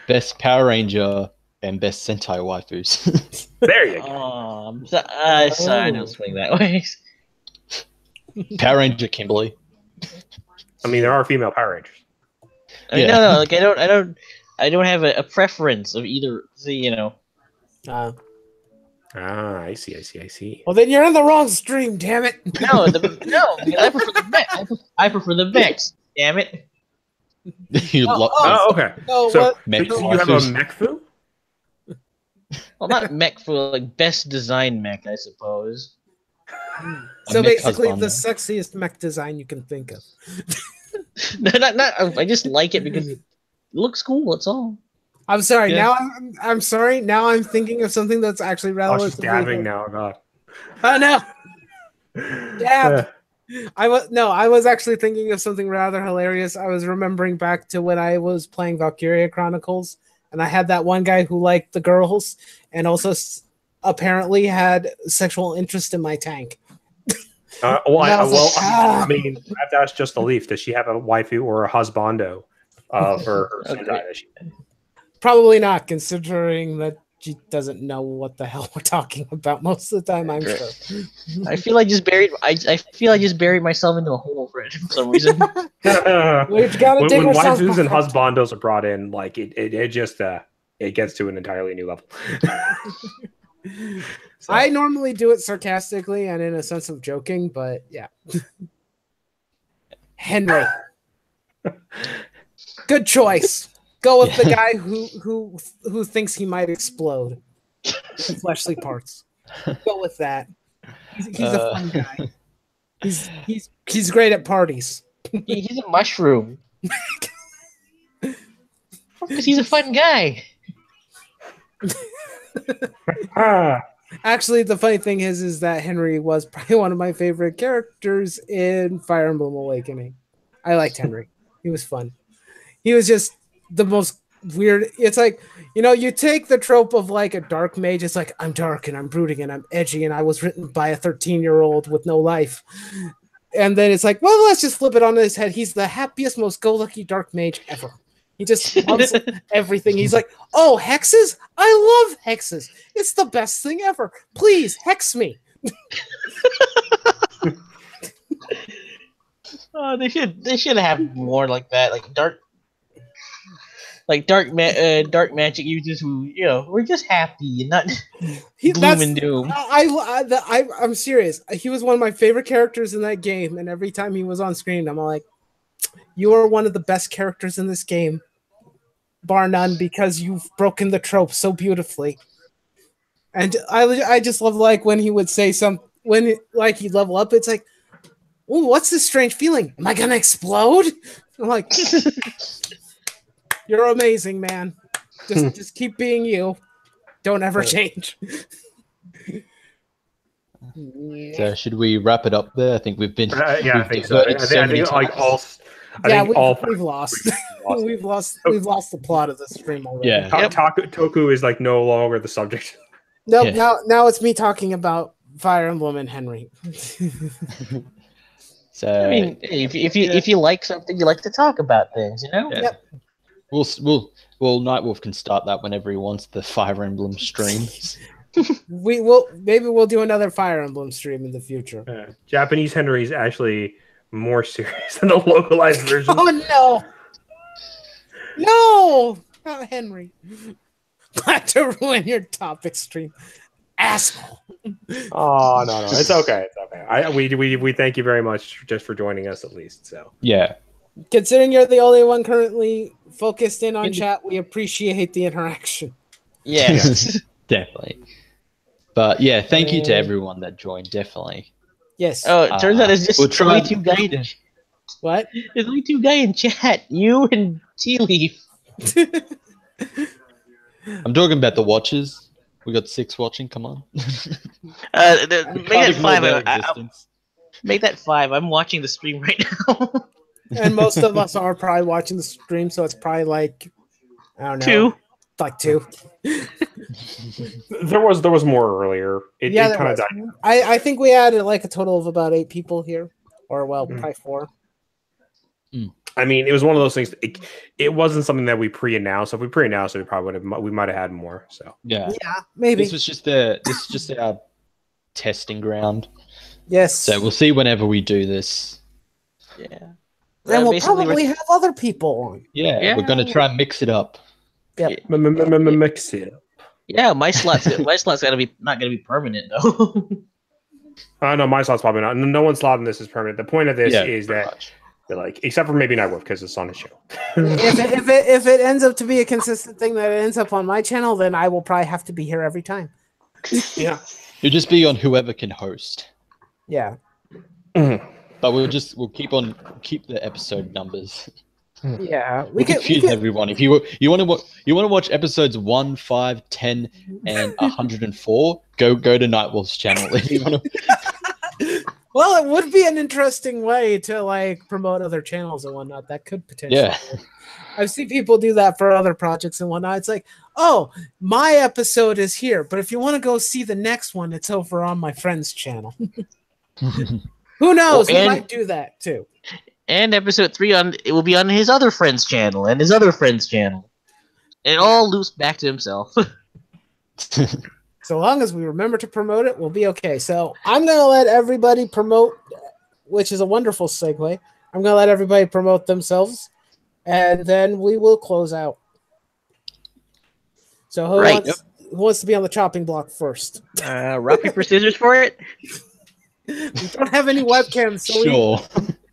Best Power Ranger and best Sentai waifus. There you go. I don't swing that way. Power Ranger Kimberly. I mean, there are female Power Rangers. No. Like I don't have a preference of either. I see. Well, then you're in the wrong stream, damn it. No, I prefer the mechs. I prefer the mechs. Damn it. Okay. No, so what? you have a mech foo? Well, not mech for like best design mech, I suppose. So mech basically, husband. the sexiest mech design you can think of. not. I just like it because it looks cool. That's all. I'm sorry. Yeah. Now I'm sorry. Now I'm thinking of something that's actually Oh, she's relatively. dabbing now. God. Oh no! Dab. I was actually thinking of something rather hilarious. I was remembering back to when I was playing Valkyria Chronicles, and I had that one guy who liked the girls, and also apparently had sexual interest in my tank. I mean, I have to ask Just a Leaf. Does she have a waifu or a husbando for her Sentai? Probably not, considering that she doesn't know what the hell we're talking about most of the time. I'm sure. I feel I just buried. I feel I just buried myself into a hole for it for some reason. We've got to dig when ourselves waifus and back. husbandos are brought in, like it just it gets to an entirely new level. So. I normally do it sarcastically and in a sense of joking, but yeah. Henry. Good choice. Go with the guy who thinks he might explode in fleshly parts. Go with that. He's a fun guy. He's great at parties. He's a mushroom. Because he's a fun guy. Actually, the funny thing is that Henry was probably one of my favorite characters in Fire Emblem Awakening. I liked Henry. He was fun. He was just the most weird. It's like, you take the trope of like a dark mage. It's like, I'm dark and I'm brooding and I'm edgy and I was written by a 13-year-old with no life. And then it's like, well, let's just flip it on his head. He's the happiest, most go-lucky dark mage ever. He just loves everything. He's like, oh, hexes? I love hexes. It's the best thing ever. Please, hex me. Oh, they should have more like that, like dark magic users who we're just happy and not gloom and doom. I'm serious. He was one of my favorite characters in that game, and every time he was on screen, I'm like, you are one of the best characters in this game, bar none, because you've broken the trope so beautifully. And I just love like when he would say when like he'd level up, it's like, oh, what's this strange feeling? Am I gonna explode? I'm like, you're amazing, man. Just keep being you. Don't ever change. So should we wrap it up there? I think we've been. I think so. I think like all. We've lost. we've lost the plot of the stream already. Yeah. Toku is like no longer the subject. No, now it's me talking about Fire Emblem and Henry. So I mean, if you like something, you like to talk about things, Yeah. Yep. Nightwolf can start that whenever he wants the Fire Emblem streams. Maybe we'll do another Fire Emblem stream in the future. Japanese Henry is actually more serious than the localized version. Oh no, not Henry. Not to ruin your topic stream, asshole. Oh no, it's okay. We thank you very much just for joining us at least. So yeah. Considering you're the only one currently focused in on chat, we appreciate the interaction. Yes, definitely. But yeah, thank you to everyone that joined. Definitely. Yes. Oh, it turns out it's just only two guys. What? There's only two guys in chat. You and Tea Leaf. I'm talking about the watchers. We got 6 watching. Come on. Make that 5. Make that 5. I'm watching the stream right now. And most of us are probably watching the stream, so it's probably like, I don't know, 2. Like 2. there was more earlier. It kind of died. I think we had like a total of about 8 people here, or probably 4. I mean, it was one of those things. It wasn't something that we pre-announced. If we pre-announced it, we might have had more. So yeah, maybe this is just our testing ground. Yes. So we'll see whenever we do this. Yeah. And we'll probably have other people on. Yeah, we're gonna try and mix it up. Yep. Mix it up. Yeah, my slot's not gonna be permanent though. No, my slot's probably not. No one's slot in this is permanent. The point of this is that Like, except for maybe Nightwolf because it's on his show. if it ends up to be a consistent thing that it ends up on my channel, then I will probably have to be here every time. Yeah, You'll just be on whoever can host. Yeah. But we'll keep the episode numbers. Yeah, we confuse everyone. If you want to watch episodes 1, 5, 10, and 104, go to Nightwolf's channel. If you want to. Well, it would be an interesting way to like promote other channels and whatnot. That could potentially. Yeah. I've seen people do that for other projects and whatnot. It's like, oh, my episode is here, but if you want to go see the next one, it's over on my friend's channel. Who knows? We might do that too. And episode 3 it will be on his other friend's channel and his other friend's channel. It all loops back to himself. So long as we remember to promote it, we'll be okay. So I'm going to let everybody promote, which is a wonderful segue. I'm going to let everybody promote themselves, and then we will close out. So who wants to be on the chopping block first? Rock, paper, scissors for it? We don't have any webcams, so sure.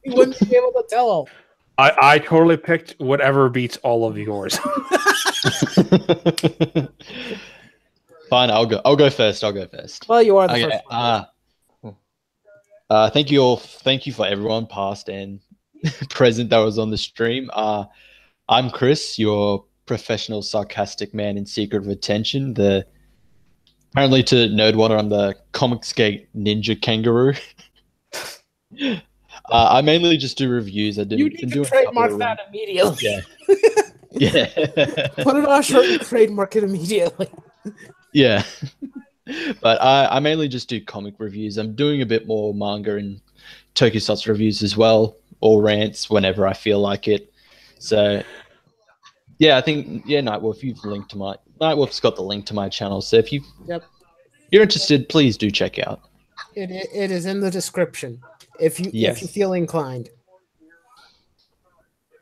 we wouldn't be able to tell. I totally picked whatever beats all of yours. Fine, I'll go first. Well, you are the first. Thank you for everyone past and present that was on the stream. I'm Chris, your professional sarcastic man in secret of attention. Apparently to Nerdwater, I'm the Comicsgate Ninja Kangaroo. I mainly just do reviews. You need to trademark that immediately. Yeah. Yeah. Put it on a shirt and trademark it immediately. Yeah. But I mainly just do comic reviews. I'm doing a bit more manga and tokusatsu reviews as well, or rants whenever I feel like it. So yeah, I think Nightwolf, Nightwolf's got the link to my channel. So if you're interested, please do check out. It is in the description if you feel inclined.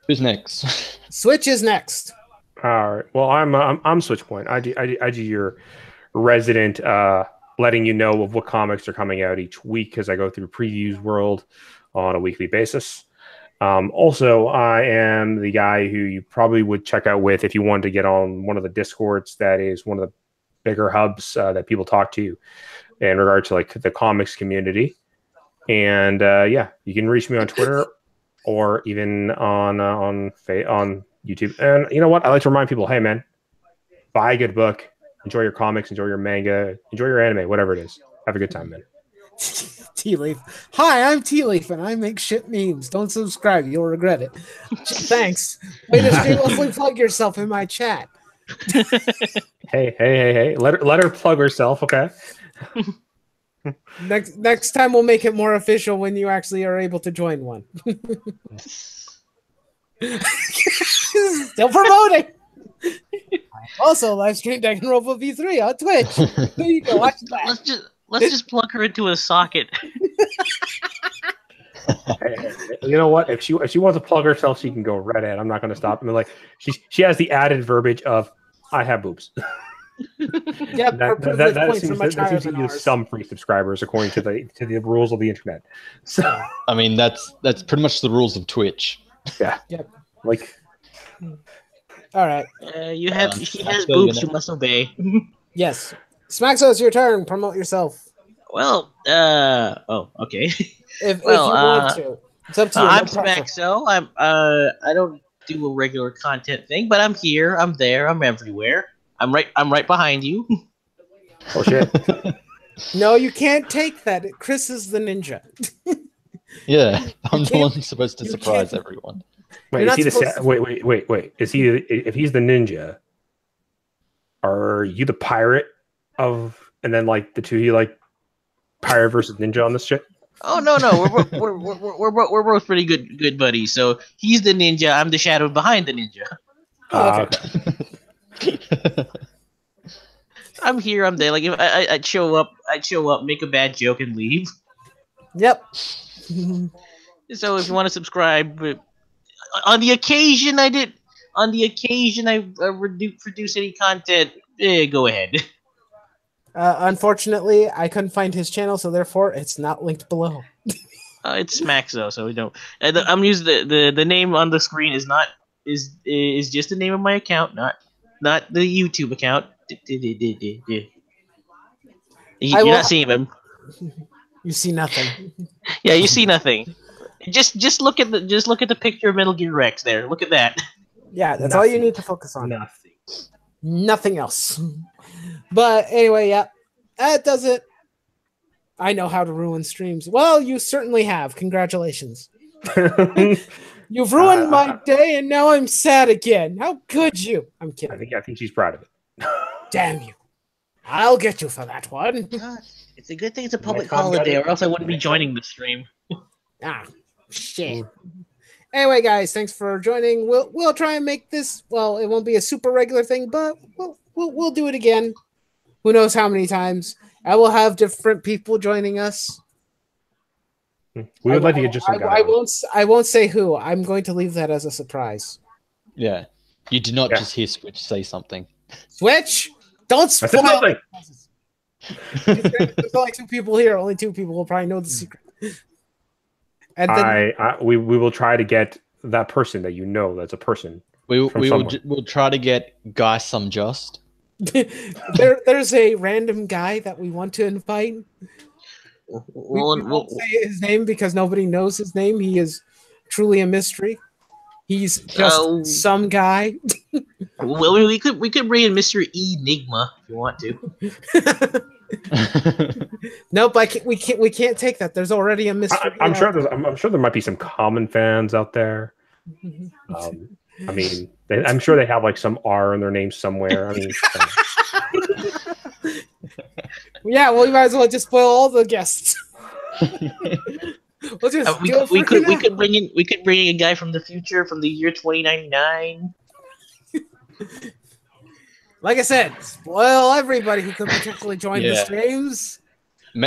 Who's next? Switch is next. All right. Well, I'm Switchpoint. I do your resident letting you know of what comics are coming out each week because I go through Previews World on a weekly basis. Also, I am the guy who you probably would check out with if you wanted to get on one of the Discords. That is one of the bigger hubs that people talk to in regard to like the comics community. And you can reach me on Twitter or even on YouTube. And you know what? I like to remind people, hey man, buy a good book, enjoy your comics, enjoy your manga, enjoy your anime, whatever it is. Have a good time, man. Tea Leaf. Hi, I'm Tea Leaf, and I make shit memes. Don't subscribe; you'll regret it. Thanks. Way to shamelessly plug yourself in my chat. Hey. Let her plug herself, okay? Next time we'll make it more official when you actually are able to join one. Still promoting. Also, live stream Danganronpa V3 on Twitch. There you go. Watch that. Let's just plug her into a socket. Hey, you know what? If she wants to plug herself, she can go right ahead. I'm not going to stop. I mean, like she has the added verbiage of "I have boobs." Yeah, that seems to use some free subscribers according to the rules of the internet. So I mean, that's pretty much the rules of Twitch. Yeah. Yep. Like. All right. She has boobs. You must obey. Yes. Smaxo, it's your turn. Promote yourself. Well, okay. If you want to, it's up to you. I'm Smaxo. I don't do a regular content thing, but I'm here. I'm there. I'm everywhere. I'm right behind you. Oh shit! No, you can't take that. Chris is the ninja. Yeah, I'm the one supposed to surprise everyone. Wait, is he wait. Is he? If he's the ninja, are you the pirate of? And then like the two, you like pirate versus ninja on this shit? Oh no, we're both pretty good buddies. So he's the ninja. I'm the shadow behind the ninja. Okay. I'm here. I'm there. Like if I'd show up, make a bad joke, and leave. Yep. So if you want to subscribe, on the occasion I produce any content, go ahead. Unfortunately, I couldn't find his channel, so therefore it's not linked below. It's Smacks though, so we don't. I'm using the name on the screen is just the name of my account, not the YouTube account. You're not seeing him. You see nothing. Yeah, you see nothing. Just look at the picture of Metal Gear Rex there. Look at that. Yeah, that's all you need to focus on. Nothing else. But anyway, yeah, that does it. I know how to ruin streams. Well, you certainly have. Congratulations. You've ruined my day, and now I'm sad again. How could you? I'm kidding. I think she's proud of it. Damn you. I'll get you for that one. It's a good thing it's a public holiday, or else I wouldn't be joining the stream. Shit. Anyway, guys, thanks for joining. We'll try and make this. Well, it won't be a super regular thing, but we'll do it again. Who knows how many times? I will have different people joining us. We would like to get just some guys. I won't say who. I'm going to leave that as a surprise. Yeah, you did not just hear Switch say something. Switch, don't spoil. Nothing. There's only 2 people here. Only 2 people will probably know the secret. And then we will try to get that person that you know that's a person. We'll try to get Guy Some Just. There's a random guy that we want to invite. We won't say his name because nobody knows his name. He is truly a mystery. He's just some guy. Well, we could bring in Mr. Enigma if you want to. Nope, we can't take that. There's already a mystery. I'm sure there might be some common fans out there. I mean, I'm sure they have like some R in their name somewhere. I mean, yeah. Well, you might as well just spoil all the guests. We'll just we could bring in a guy from the future, from the year 2099. Like I said, spoil everybody who could potentially join the streams. We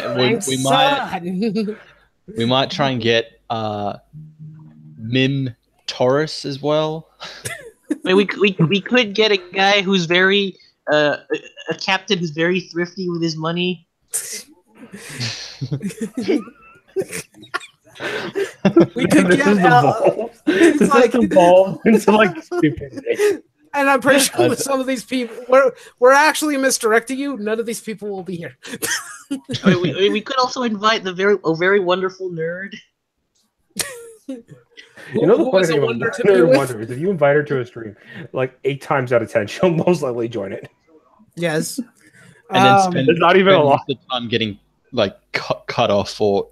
might try and get Mim Taurus as well. We could get a guy who's very a captain who's very thrifty with his money. We could get evolved into like stupidity. And I'm pretty sure with some of these people, we're actually misdirecting you. None of these people will be here. we could also invite a very wonderful nerd. You know the funny thing about Nerd Wonder is if you invite her to a stream, like 8 times out of 10, she'll most likely join it. Yes. And then spend not even a lot of time getting like cut off or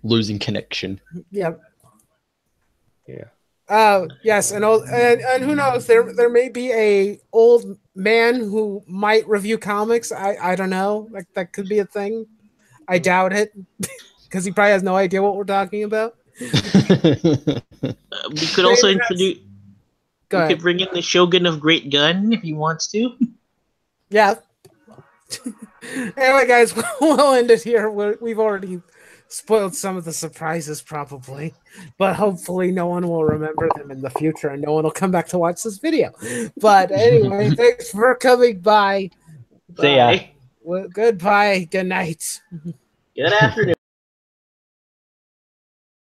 losing connection. Yep. Yeah. Yes, and who knows? There may be a old man who might review comics. I don't know. Like that could be a thing. I doubt it because he probably has no idea what we're talking about. We could also introduce. We could bring in the Shogun of Great Gun if he wants to. Yeah. Anyway, guys, we'll end it here. We've already spoiled some of the surprises, probably, but hopefully no one will remember them in the future, and no one will come back to watch this video. But anyway, thanks for coming by. See ya. Well, goodbye. Good night. Good afternoon.